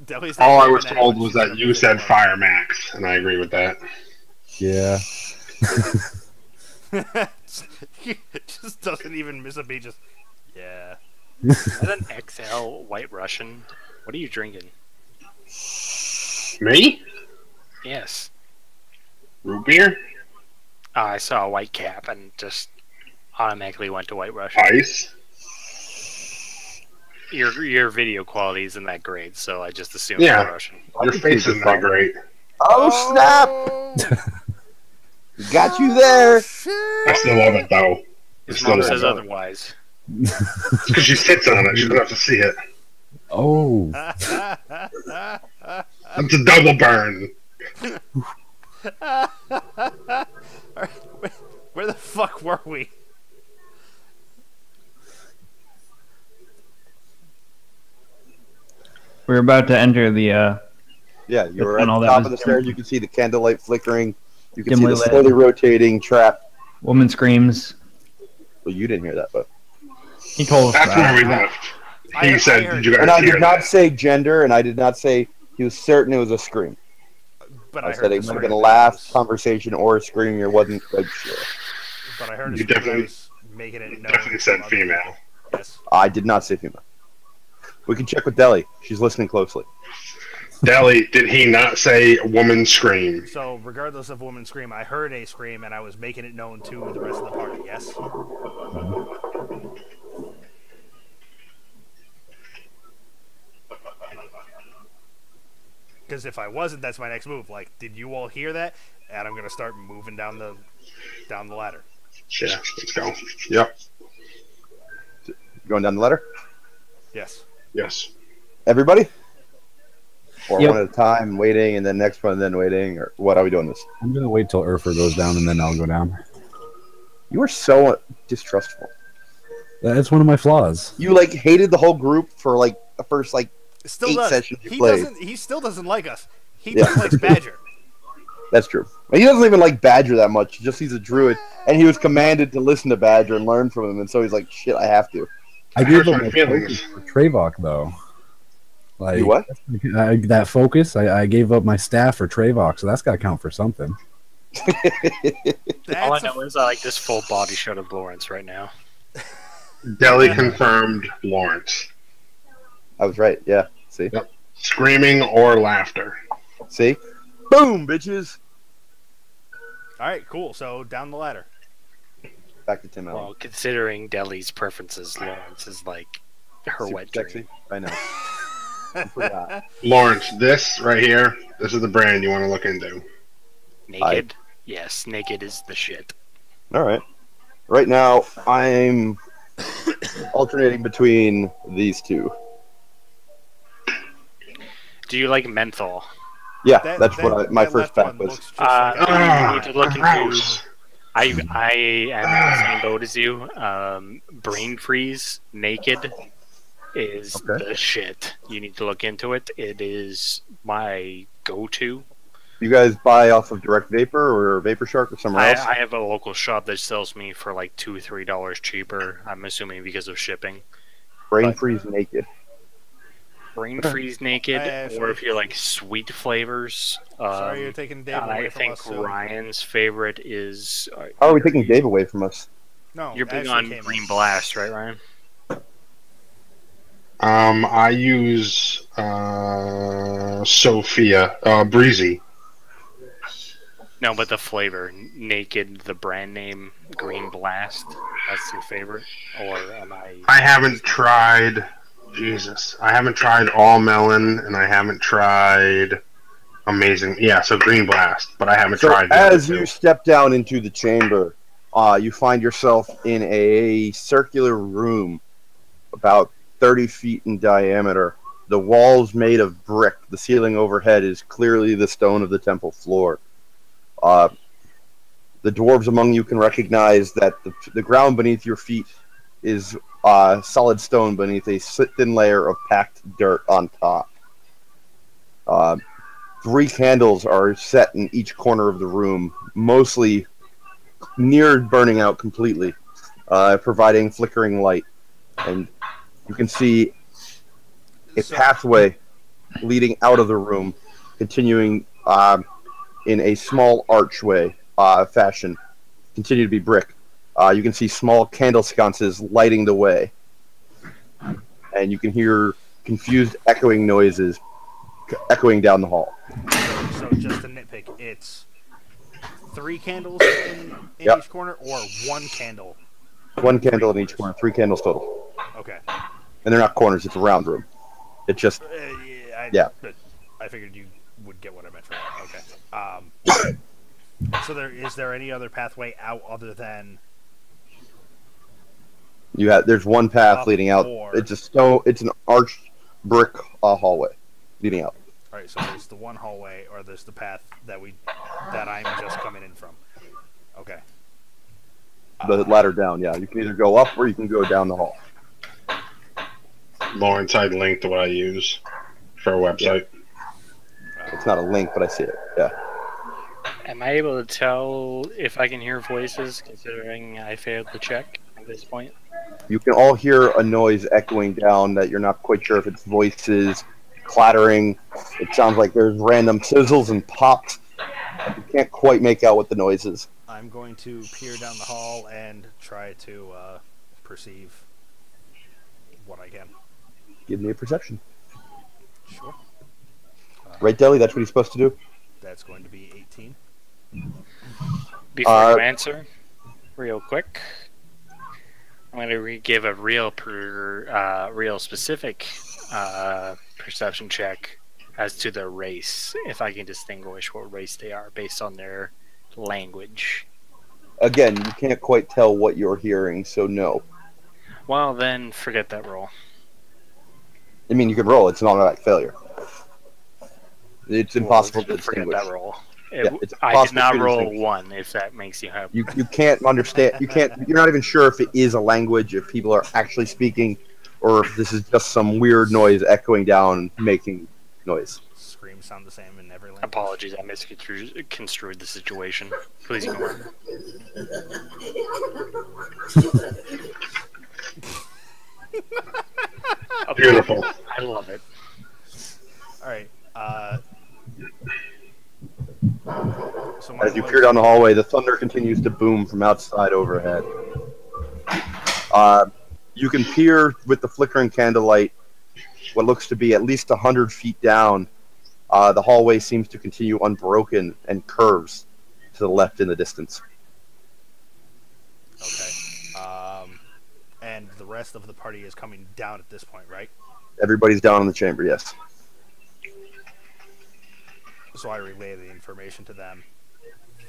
S1: Deli's not
S3: All I
S1: even
S3: was
S1: that
S3: told
S1: much.
S3: was that you said Fire Max, and I agree with that.
S5: Yeah.
S1: He just doesn't even miss a beat. Just yeah.
S4: Is that an XL White Russian? What are you drinking?
S3: Me?
S4: Yes.
S3: Root beer?
S4: I saw a white cap and just automatically went to White Russian.
S3: Ice?
S4: Your video quality isn't that great, so I just assumed
S3: Yeah.
S4: White Russian.
S3: Your face isn't that great.
S2: Oh, snap! Got you there.
S3: I still love it, though.
S4: His
S3: Still
S4: mom
S3: love
S4: says
S3: it.
S4: otherwise.
S3: It's because she sits on it. She doesn't have to see it.
S5: Oh.
S3: It's a double burn.
S1: Alright, where the fuck were we?
S6: We're about to enter the
S2: Yeah, you were at
S6: And all
S2: the
S6: that
S2: top
S6: was
S2: of the stairs. You can see the candlelight flickering. You can see
S6: Dimly
S2: the
S6: lit.
S2: slowly rotating trap.
S6: woman screams.
S2: Well, you didn't hear that, but.
S6: He told us
S3: That's where we
S6: that.
S3: left.
S1: I
S3: He said,
S1: heard
S3: did you
S1: that.
S3: guys
S2: And I
S3: hear
S2: did not
S3: that?
S2: say gender, and I did not say he was certain it was a scream.
S1: But
S2: I
S1: I
S2: said
S1: heard
S2: it
S1: this
S2: might have
S1: right
S2: been a
S1: now.
S2: laugh, conversation, or a scream. You wasn't quite sure.
S1: But I heard
S3: You
S1: it. I
S3: definitely-
S1: was making it known.
S3: Definitely
S1: to
S3: said
S1: other
S3: female.
S1: people. Yes.
S2: I did not say female. We can check with Deli. She's listening closely.
S3: Deli, did he not say woman scream?
S1: So regardless of woman scream, I heard a scream and I was making it known to the rest of the party. Yes. Because if I wasn't, that's my next move. Like, did you all hear that? And I'm gonna start moving down the ladder.
S3: Yeah, let's go. Yep.
S2: Going down the ladder?
S1: Yes.
S3: Yes.
S2: Everybody? Or
S6: Yep.
S2: one at a time, waiting, and then next one, and then waiting? Or what are we doing this?
S5: I'm gonna wait till Urfer goes down and then I'll go down.
S2: You are so distrustful.
S5: That's one of my flaws.
S2: You like hated the whole group for like the first like
S1: Still
S2: 8
S1: does.
S2: sessions you
S1: He
S2: played.
S1: doesn't. He still doesn't like us. He
S2: Yeah.
S1: just likes Badger.
S2: That's true. He doesn't even like Badger that much. He just he's a druid, and he was commanded to listen to Badger and learn from him, and so he's like, "Shit, I have to."
S5: I gave
S3: hurt
S5: up
S3: my
S5: my
S3: feelings.
S5: focus for Trevok though. Like
S2: You what?
S5: that focus, I gave up my staff for Trevok, so that's got to count for something.
S4: All I
S1: That's
S4: know is I like this full body shot of Lawrence right now.
S3: Deli confirmed Lawrence.
S2: I was right. Yeah. See.
S3: Yep. Screaming or laughter.
S2: See. Boom, bitches.
S1: all right. Cool. So down the ladder.
S2: Back to Tim Allen.
S4: Well, considering Deli's preferences, Lawrence is like her
S2: Super
S4: wet
S2: sexy.
S4: dream.
S2: I know. I'm pretty hot.
S3: Lawrence, this right here, this is the brand you want to look into.
S4: Naked? Yes, naked is the shit.
S2: All right. Right now, I'm alternating between these two.
S4: Do you like menthol?
S2: Yeah,
S1: That-
S2: that's
S1: that-
S2: what my
S1: that
S2: first
S1: left
S2: pack
S1: one
S2: was.
S1: looks just like a-
S3: Ah,
S4: you need to look into.
S3: gross.
S4: I am in the same boat as you. Brain freeze naked is
S2: Okay.
S4: the shit. You need to look into it. It is my go-to.
S2: You guys buy off of Direct Vapor or Vapor Shark or somewhere else?
S4: I have a local shop that sells me for like $2-3 cheaper. I'm assuming because of shipping.
S2: Brain Freeze Naked.
S4: Brain freeze naked,
S1: Hey,
S4: or if you like sweet flavors.
S1: Sorry, you're taking Dave away
S4: I
S1: from
S4: think
S1: us. So.
S4: Ryan's favorite is.
S2: How are we taking Dave away from us?
S1: No,
S4: You're big
S1: Ashley
S4: on
S1: came
S4: Green
S1: in.
S4: Blast, right, Ryan?
S3: I use Sophia Breezy.
S4: No, but the flavor, naked, the brand name, Green Blast. That's your favorite, or am I?
S3: I haven't tried. Jesus, I haven't tried All Melon, and I haven't tried Amazing. Yeah, so Green Blast, but I haven't
S2: So
S3: tried. the other
S2: as
S3: two.
S2: you step down into the chamber, you find yourself in a circular room about 30 feet in diameter. The walls made of brick. The ceiling overhead is clearly the stone of the temple floor. The dwarves among you can recognize that the ground beneath your feet is solid stone beneath a thin layer of packed dirt on top. 3 candles are set in each corner of the room, mostly near burning out completely, providing flickering light. And you can see a pathway leading out of the room, continuing in a small archway fashion, continue to be brick. You can see small candle sconces lighting the way. And you can hear confused echoing noises echoing down the hall.
S1: So just a nitpick, it's 3 candles in
S2: Yep.
S1: each corner, or 1 candle.
S2: 1 candle in each corner, 3 candles total.
S1: Okay.
S2: And they're not corners, it's a round room. It's just, Yeah.
S1: But I figured you would get what I meant for that. Okay. So is there any other pathway out other than?
S2: there's one path
S1: Up
S2: leading out.
S1: or-
S2: It's an arched brick hallway leading out.
S1: All right. So there's the one hallway, or there's the path that I'm just coming in from. Okay.
S2: The ladder down, yeah. You can either go up or you can go down the hall.
S3: Lawrence, I linked what I use for a website.
S2: It's not a link, but I see it. Yeah.
S4: Am I able to tell if I can hear voices, considering I failed the check at this point?
S2: You can all hear a noise echoing down that you're not quite sure if it's voices, clattering. It sounds like there's random sizzles and pops. You can't quite make out what the noise is.
S1: I'm going to peer down the hall and try to perceive what I can.
S2: Give me a perception.
S1: Sure.
S2: Right, Deli? That's what he's supposed to do?
S1: That's going to be 18.
S4: Before you answer, real quick, I'm going to give a real specific perception check as to their race, if I can distinguish what race they are based on their language.
S2: Again, you can't quite tell what you're hearing, so no.
S4: Well, then forget that roll.
S2: I mean, you could roll. It's an automatic failure. It's impossible to
S4: Forget
S2: distinguish.
S4: that roll.
S2: It's
S4: I did
S2: impossible
S4: not
S2: to
S4: roll
S2: distinguish.
S4: 1, if that makes you happy.
S2: You can't understand. You can't. You're not even sure if it is a language, if people are actually speaking, or if this is just some weird noise echoing down, making noise.
S1: Screams sound the same in every language.
S4: Apologies, I misconstrued the situation. Please go on.
S3: Beautiful.
S4: I love it.
S1: All right. So
S2: As you peer down the hallway, the thunder continues to boom from outside overhead. You can peer with the flickering candlelight what looks to be at least 100 feet down. The hallway seems to continue unbroken and curves to the left in the distance.
S1: Okay. And the rest of the party is coming down at this point, right?
S2: Everybody's down in the chamber, yes.
S1: So I relay the information to them.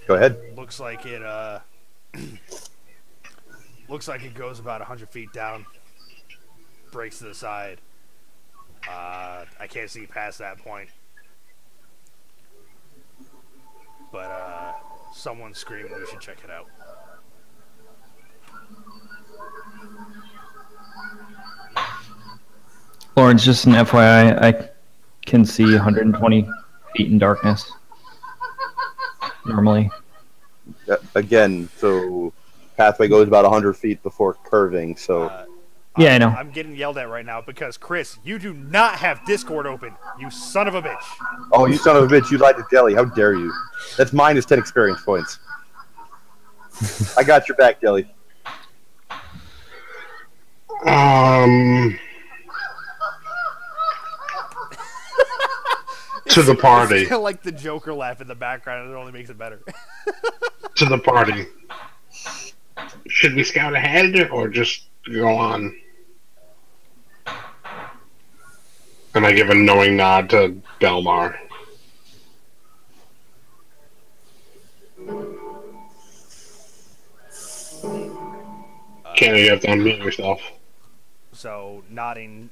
S2: Go ahead.
S1: Looks like it. Looks like it goes about 100 feet down. Breaks to the side. I can't see past that point. But someone's screaming. We should check it out.
S6: Lawrence, just an FYI, I can see 120 feet in darkness. Normally.
S2: Again, so pathway goes about 100 feet before curving, so...
S6: Yeah, I know.
S1: I'm getting yelled at right now because, Chris, you do not have Discord open, you son of a bitch.
S2: Oh, you son of a bitch, you lied to Deli. How dare you? That's minus 10 experience points. I got your back, Deli.
S3: To the party.
S1: It's like the Joker laugh in the background, and it only makes it better.
S3: To the party. Should we scout ahead or just go on? And I give a knowing nod to Belmar. Can't you have to unmute yourself?
S1: So nodding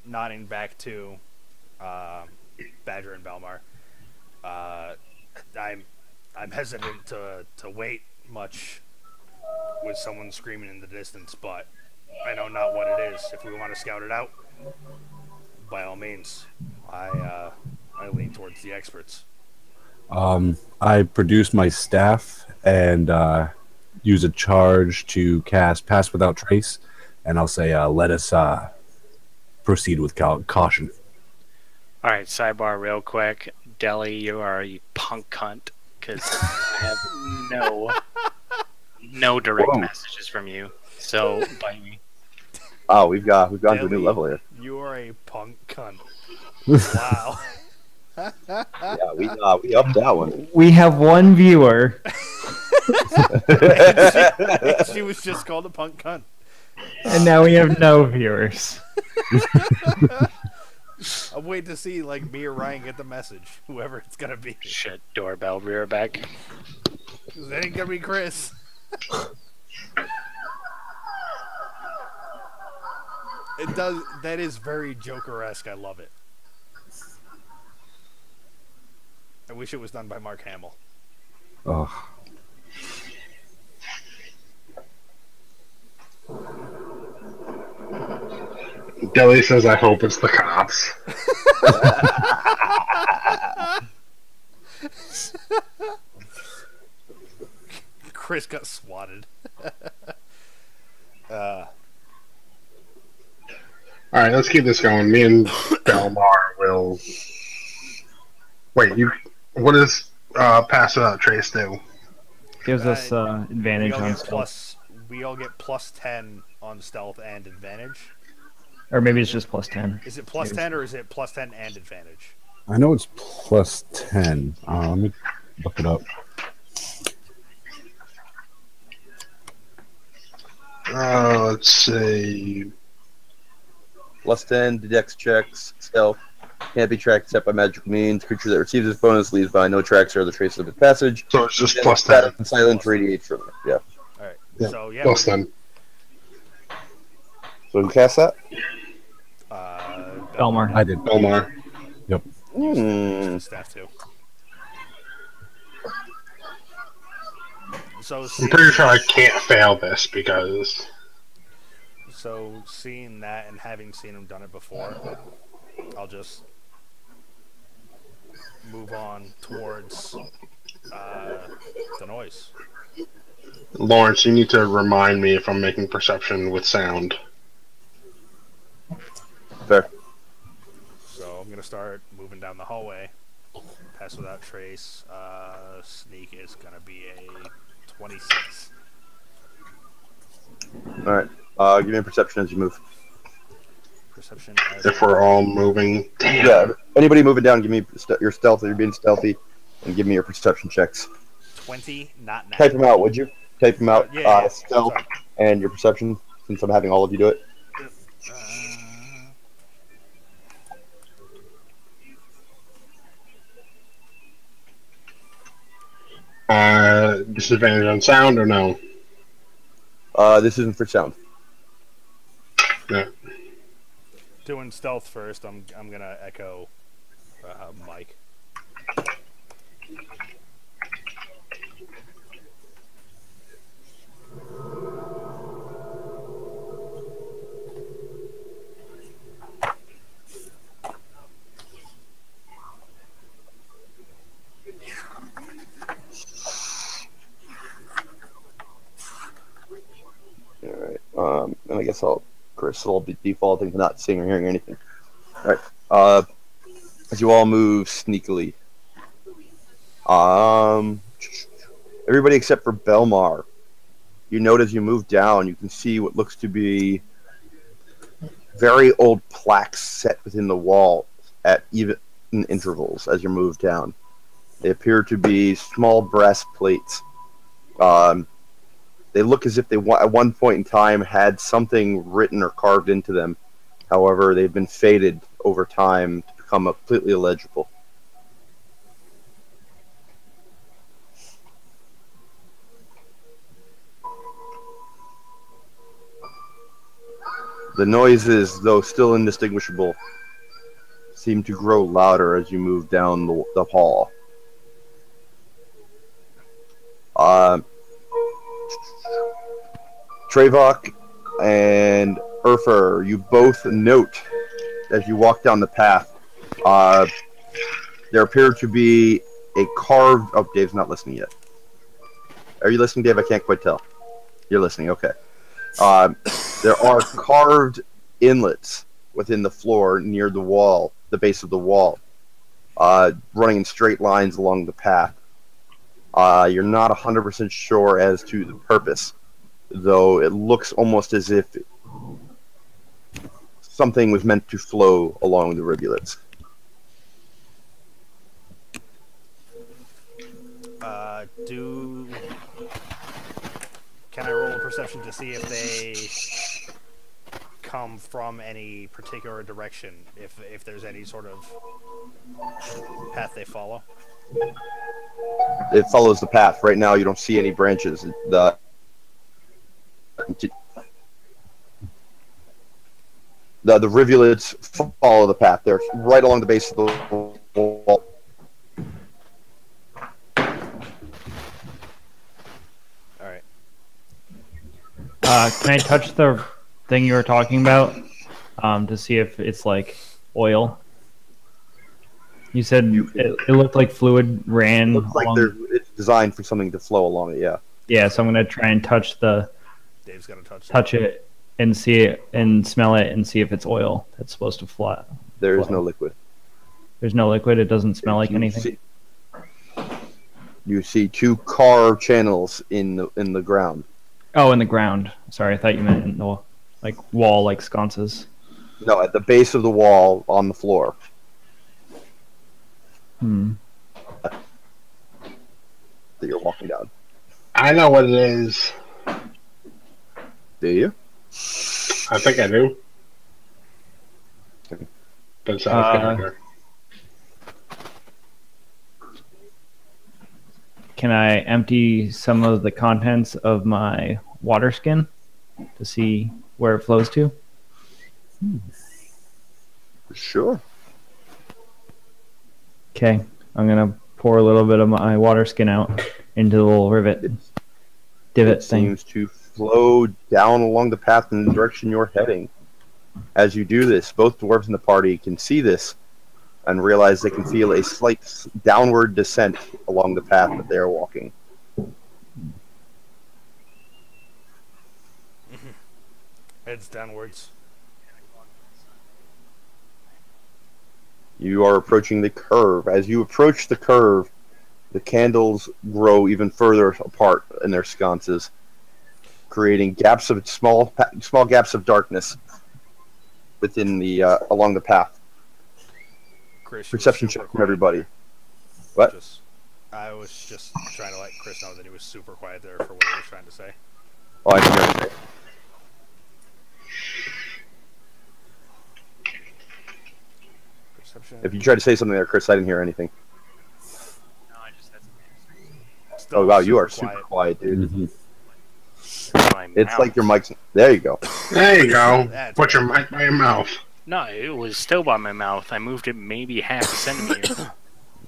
S1: back to Badger and Belmar. I'm hesitant to wait much with someone screaming in the distance, but I know not what it is. If we want to scout it out, by all means, I lean towards the experts.
S5: I produce my staff and use a charge to cast Pass Without Trace, and I'll say, let us proceed with caution.
S4: All right, sidebar real quick. Deli, you are a punk cunt, because I have no direct messages from you, so bite me.
S2: Oh, we've gone to a
S1: Deli,
S2: new level here.
S1: You are a punk cunt. Wow.
S2: Yeah, we upped that one.
S6: We have one viewer.
S1: and she was just called a punk cunt.
S6: And now we have no viewers.
S1: I'm waiting to see like me or Ryan get the message, whoever it's gonna be.
S4: Shit, doorbell, rear back.
S1: That ain't gonna be Chris. It does. That is very Joker-esque. I love it. I wish it was done by Mark Hamill.
S5: Oh.
S3: Deli says, I hope it's the cops.
S1: Chris got swatted.
S3: Alright, let's keep this going. Me and Belmar will... Wait, what does Pass Without Trace do?
S6: Gives us advantage on stealth.
S1: We all get plus 10 on stealth and advantage.
S6: Or maybe it's just plus 10.
S1: Is it plus 10 or is it plus 10 and advantage?
S5: I know it's plus 10. Let me look it up.
S3: Let's see.
S2: Plus 10 to dex checks, stealth. Can't be tracked except by magical means. Creature that receives this bonus leaves behind no tracks or other traces of its passage.
S3: So it's just
S2: And
S3: plus
S2: static
S3: 10.
S2: Silence radiates from it. Yeah.
S1: Alright.
S3: Yeah,
S1: So, yeah.
S3: plus 10.
S2: So we can cast that?
S6: Belmar.
S5: I did.
S3: Omar.
S5: Yep.
S2: Hmm.
S1: Staff too. So
S3: I'm pretty sure I can't fail this because
S1: So seeing that and having seen him done it before, I'll just move on towards the noise.
S3: Lawrence, you need to remind me if I'm making perception with sound.
S2: Fair.
S1: So I'm gonna start moving down the hallway. Pass without trace. Sneak is gonna be a 26.
S2: All right. Give me a perception as you move.
S1: Perception.
S3: If we're all moving. Damn.
S2: Yeah. Anybody moving down, give me your stealth. You're being stealthy, and give me your perception checks.
S1: 20, not
S2: Type them
S1: natural.
S2: out, would you? Type them out.
S1: Yeah.
S2: Stealth
S1: Sorry.
S2: and your perception, since I'm having all of you do it.
S3: Disadvantage on sound or no?
S2: This isn't for sound.
S3: No.
S1: Doing stealth first. I'm gonna echo Mike.
S2: All right. And I guess Chris will be defaulting to not seeing or hearing anything. All right. As you all move sneakily, everybody except for Belmar, you note as you move down, you can see what looks to be very old plaques set within the wall at even intervals as you move down. They appear to be small brass plates. They look as if they at one point in time had something written or carved into them. However, they've been faded over time to become completely illegible. The noises, though still indistinguishable, seem to grow louder as you move down the hall. Trevok and Urfer, you both note as you walk down the path, there appear to be a carved... Oh, Dave's not listening yet. Are you listening, Dave? I can't quite tell. You're listening, okay. There are carved inlets within the floor near the wall, the base of the wall, running in straight lines along the path. You're not 100% sure as to the purpose, though it looks almost as if something was meant to flow along the rivulets.
S1: Can I roll a perception to see if they come from any particular direction? If there's any sort of path they follow?
S2: It follows the path. Right now, you don't see any branches. The rivulets follow the path. They're right along the base of the wall.
S1: All right.
S6: Can I touch the thing you were talking about to see if it's like oil? You said it looked like fluid ran.
S2: It looks like it's designed for something to flow along it. Yeah.
S6: Yeah, so I'm gonna try and touch
S1: Dave's gonna touch
S6: it and see it and smell it and see if it's oil that's supposed to flow.
S2: There is no liquid.
S6: There's no liquid. It doesn't smell like anything.
S2: You see two carved channels in the ground.
S6: Oh, in the ground. Sorry, I thought you meant in the wall, like sconces.
S2: No, at the base of the wall on the floor. That you're walking down.
S3: I know what it is.
S2: Do you?
S3: I think I do. But it sounds good.
S6: Can I empty some of the contents of my water skin to see where it flows to?
S2: Sure.
S6: Okay, I'm gonna pour a little bit of my water skin out into the little divot
S2: It
S6: thing.
S2: seems to flow down along the path in the direction you're heading. As you do this, both dwarves in the party can see this and realize they can feel a slight downward descent along the path that they are walking.
S1: Heads downwards.
S2: You are approaching the curve. As you approach the curve, the candles grow even further apart in their sconces, creating gaps of small gaps of darkness within the along the path.
S1: Chris, you were
S2: Perception
S1: super
S2: check from
S1: quiet
S2: everybody.
S1: there.
S2: What?
S1: I was just trying to let Chris know that he was super quiet there for what he was trying to say.
S2: Oh, I didn't hear anything.
S1: Perception.
S2: If you tried to say something there, Chris, I didn't hear anything.
S4: No, I just had some
S1: Still
S2: Oh wow, you are
S1: super
S2: super quiet, dude.
S5: Mhm.
S2: It's like your mic's. There you go.
S3: There you go.
S1: That's
S3: Put your mic by your mouth.
S4: No, it was still by my mouth. I moved it maybe half a centimeter.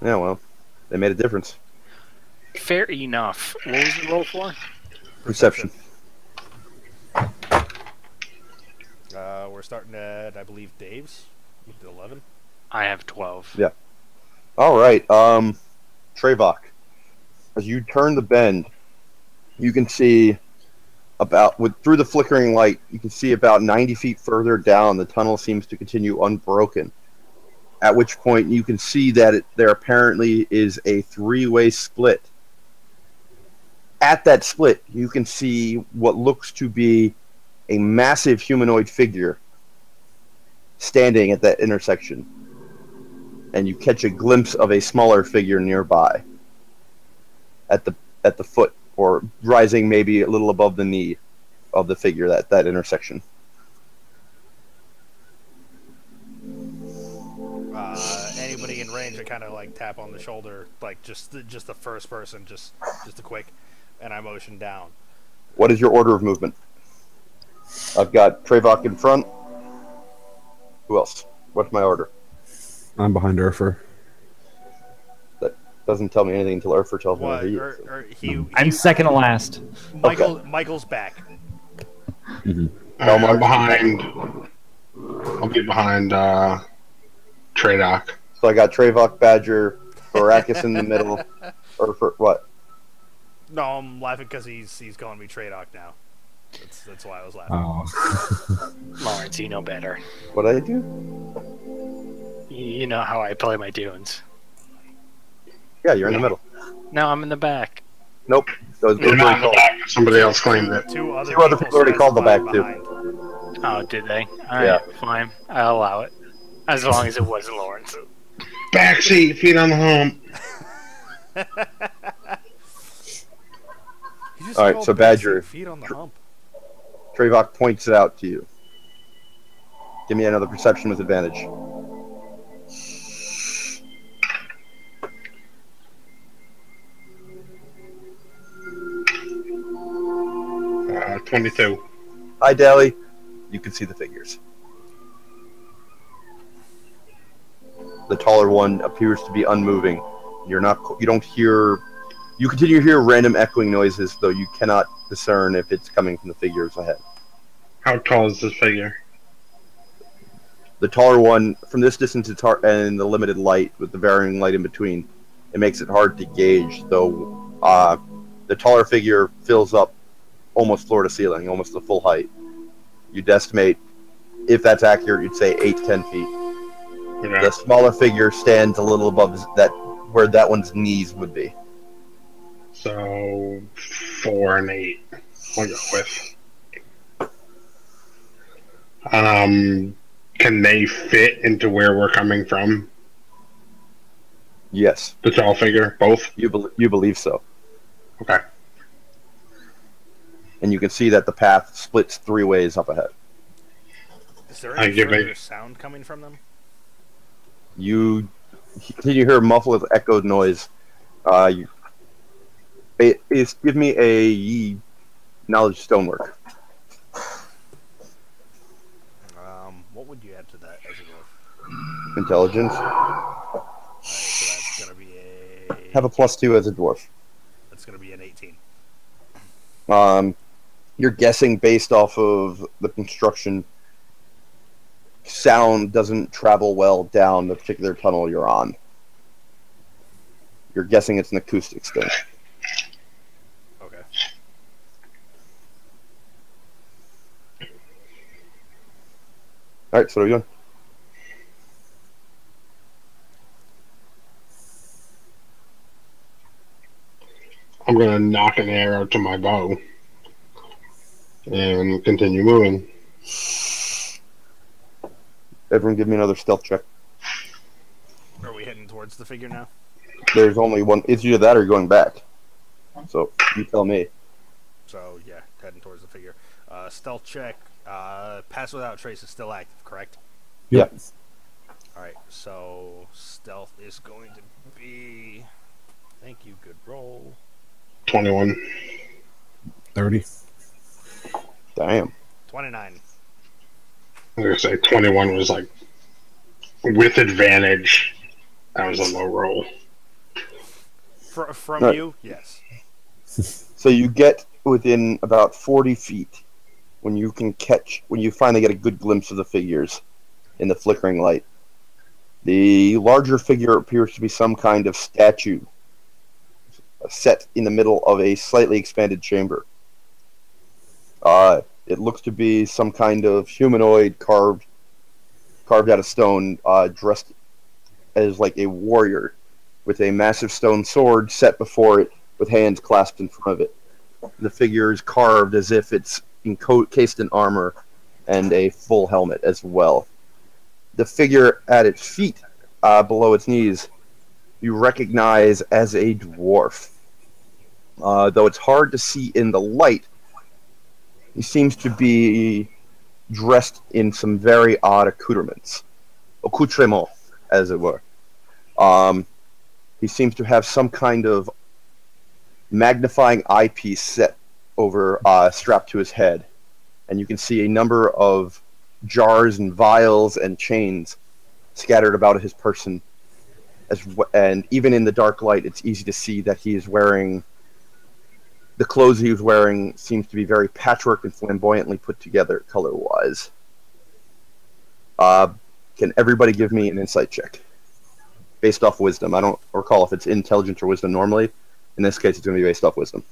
S2: Yeah, well, they made a difference.
S4: Fair enough. What was the roll for?
S2: Perception.
S1: We're starting at, I believe, Dave's with 11.
S4: I have 12.
S2: Yeah. All right, Trevok. As you turn the bend, you can see through the flickering light, you can see about 90 feet further down, the tunnel seems to continue unbroken. At which point you can see that there apparently is a three-way split. At that split, you can see what looks to be a massive humanoid figure standing at that intersection. And you catch a glimpse of a smaller figure nearby at the foot, or rising maybe a little above the knee of the figure at that intersection.
S1: Anybody in range, I kind of like tap on the shoulder, like just the first person, just a quick, and I motion down.
S2: What is your order of movement? I've got Trevok in front. Who else? What's my order?
S5: I'm behind Urfer.
S2: That doesn't tell me anything until Urfer tells me
S1: What?
S2: where he is.
S6: I'm second to last.
S1: Michael's back.
S3: I'm behind. I'll be behind Treydoc.
S2: So I got Trevok, Badger, Baracus in the middle. Urfer, what?
S1: No, I'm laughing because he's calling me Treydoc now. That's why I was laughing.
S5: Oh.
S4: Lawrence, you know better.
S2: What did I do?
S4: You know how I play my tunes.
S2: Yeah, you're in the middle.
S4: No, I'm in the back.
S2: Nope.
S3: You're not in the back. Somebody else claimed it.
S1: Two other
S2: people already called the back, too.
S1: behind.
S4: Oh, did they? Alright,
S2: Yeah.
S4: fine. I'll allow it. As long as it wasn't Lawrence.
S3: Backseat, feet on the hump.
S1: You just
S2: All right,
S1: called
S2: so
S1: backseat
S2: Badger.
S1: feet on the hump.
S2: Trevok points it out to you. Give me another perception with advantage.
S3: 22.
S2: Hi, Dally. You can see the figures. The taller one appears to be unmoving. You don't hear. You continue to hear random echoing noises, though you cannot discern if it's coming from the figures ahead.
S3: How tall is this figure?
S2: The taller one, from this distance, and the limited light with the varying light in between, it makes it hard to gauge. Though the taller figure fills up almost floor to ceiling, almost the full height. You'd estimate, if that's accurate, you'd say 8 to 10 feet.
S3: Okay.
S2: The smaller figure stands a little above that, where that one's knees would be.
S3: So 4 and 8. I'll go with. Can they fit into where we're coming from?
S2: Yes,
S3: The tall figure, both.
S2: you believe so.
S3: Okay.
S2: And you can see that the path splits 3 ways up ahead.
S1: Is there
S3: I
S1: any
S3: give
S1: further
S3: it-
S1: sound coming from them?
S2: You continue to hear a muffled, echoed noise. Give me a knowledge stonework.
S1: What would you add to that? as a dwarf?
S2: Intelligence.
S1: Alright, so that's gonna be
S2: Have a +2 as a dwarf.
S1: That's gonna be an 18.
S2: You're guessing based off of the construction. Sound doesn't travel well down the particular tunnel you're on. You're guessing it's an acoustics thing.
S1: Okay.
S2: Alright, so what are we doing?
S3: I'm gonna knock an arrow to my bow and continue moving.
S2: Everyone give me another stealth check.
S1: Are we heading towards the figure now?
S2: There's only one. It's either that or you're going back. So, you tell me.
S1: So, yeah, heading towards the figure. Stealth check. Pass without trace is still active, correct?
S2: Yep.
S1: Alright, so stealth is going to be... Thank you, good roll.
S3: 21.
S5: 30.
S2: Damn.
S1: 29.
S3: I'm gonna say 21 was like with advantage. That was a low roll.
S1: From
S2: Right.
S1: you? Yes.
S2: So you get within about 40 feet when you finally get a good glimpse of the figures in the flickering light. The larger figure appears to be some kind of statue set in the middle of a slightly expanded chamber. It looks to be some kind of humanoid carved out of stone, dressed as like a warrior with a massive stone sword set before it with hands clasped in front of it. The figure is carved as if it's encased in armor and a full helmet as well. The figure at its feet, below its knees, you recognize as a dwarf. Though it's hard to see in the light, he seems to be dressed in some very odd accoutrements. Accoutrement, as it were. He seems to have some kind of magnifying eyepiece set over, strapped to his head. And you can see a number of jars and vials and chains scattered about his person. And even in the dark light, it's easy to see that he is wearing... The clothes he was wearing seems to be very patchwork and flamboyantly put together color-wise. Can everybody give me an insight check? Based off wisdom. I don't recall if it's intelligence or wisdom normally. In this case, it's going to be based off wisdom.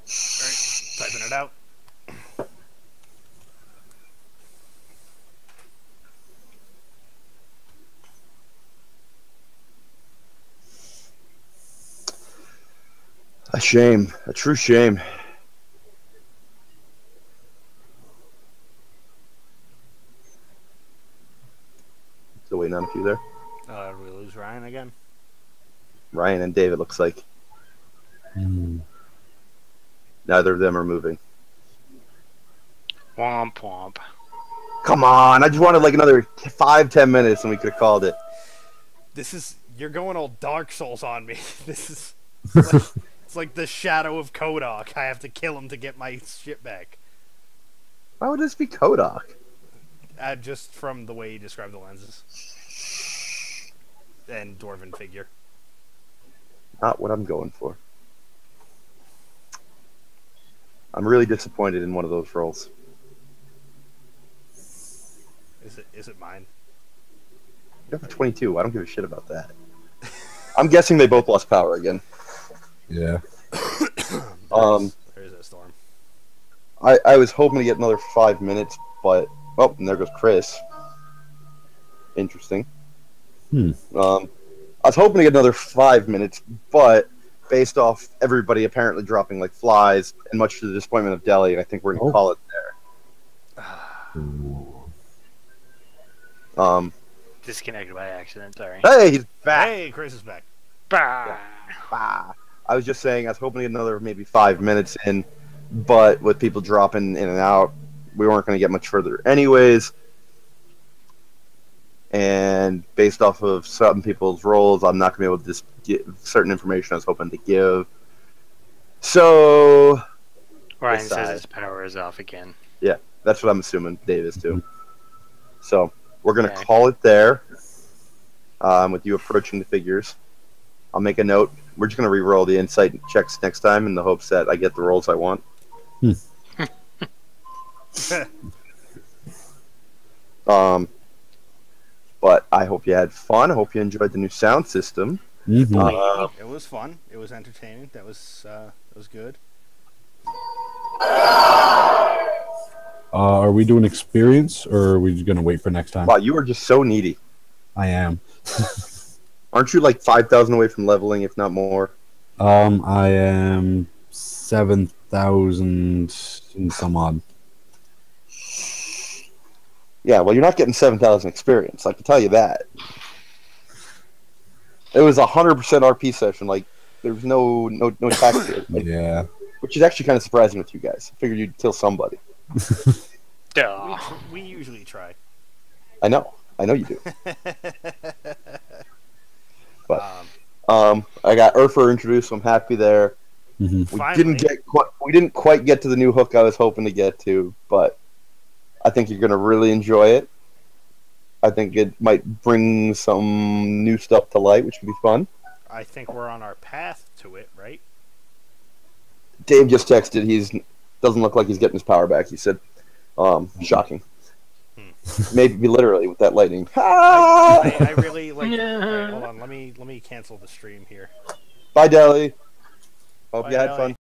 S1: Alright, typing it out.
S2: A shame. A true shame. Still waiting on a few there.
S1: Did we lose Ryan again?
S2: Ryan and David looks like
S5: Hmm.
S2: neither of them are moving.
S4: Womp womp.
S2: Come on, I just wanted like another 5-10 minutes and we could have called it.
S1: You're going all Dark Souls on me. This is... It's like the shadow of Kodok. I have to kill him to get my shit back.
S2: Why would this be Kodok?
S1: Just from the way you described the lenses. And Dwarven figure.
S2: Not what I'm going for. I'm really disappointed in one of those rolls.
S1: Is it mine?
S2: You have a 22. I don't give a shit about that. I'm guessing they both lost power again.
S5: Yeah.
S1: There's a storm.
S2: I was hoping to get another 5 minutes, but... Oh, and there goes Chris. Interesting.
S5: Hmm.
S2: I was hoping to get another 5 minutes, but based off everybody apparently dropping like flies, and much to the disappointment of Delhi, I think we're going to call it there.
S4: Disconnected by accident, sorry.
S2: Hey, he's back!
S1: Hey, Chris is back.
S4: Bah!
S2: Ah, I was just saying, I was hoping to get another maybe 5 minutes in, but with people dropping in and out, we weren't going to get much further anyways. And based off of some people's roles, I'm not going to be able to just give certain information I was hoping to give. So,
S4: Ryan
S2: Decide.
S4: says his power is off again.
S2: yeah, that's what I'm assuming Dave is too. So, We're going to
S4: Okay.
S2: call it there. With you approaching the figures. I'll make a note. We're just going to re-roll the insight checks next time in the hopes that I get the rolls I want. But I hope you had fun. I hope you enjoyed the new sound system.
S5: Mhm.
S1: It was fun. It was entertaining. That was good.
S5: Are we doing experience, or are we going to wait for next time?
S2: Wow, you are just so needy.
S5: I am.
S2: Aren't you like 5,000 away from leveling, if not more?
S5: I am 7,000 and some odd.
S2: Yeah, well, you're not getting 7,000 experience. I can tell you that. It was 100% RP session. Like, there was no tax to it. Like,
S5: Yeah.
S2: which is actually kind of surprising with you guys. I figured you'd kill somebody.
S4: Duh.
S1: We usually try.
S2: I know you do. But I got Urfer introduced, so I'm happy there.
S5: Mhm.
S2: We
S1: Finally.
S2: didn't quite get to the new hook I was hoping to get to, but I think you're gonna really enjoy it. I think it might bring some new stuff to light, which could be fun.
S1: I think we're on our path to it, right?
S2: Dave just texted. Doesn't look like he's getting his power back. He said, shocking. Maybe literally with that lightning.
S1: I really like.
S4: Yeah.
S1: Alright, hold on. Let me cancel the stream here.
S2: Bye, Deli. Hope
S1: Bye,
S2: you had
S1: Deli.
S2: fun.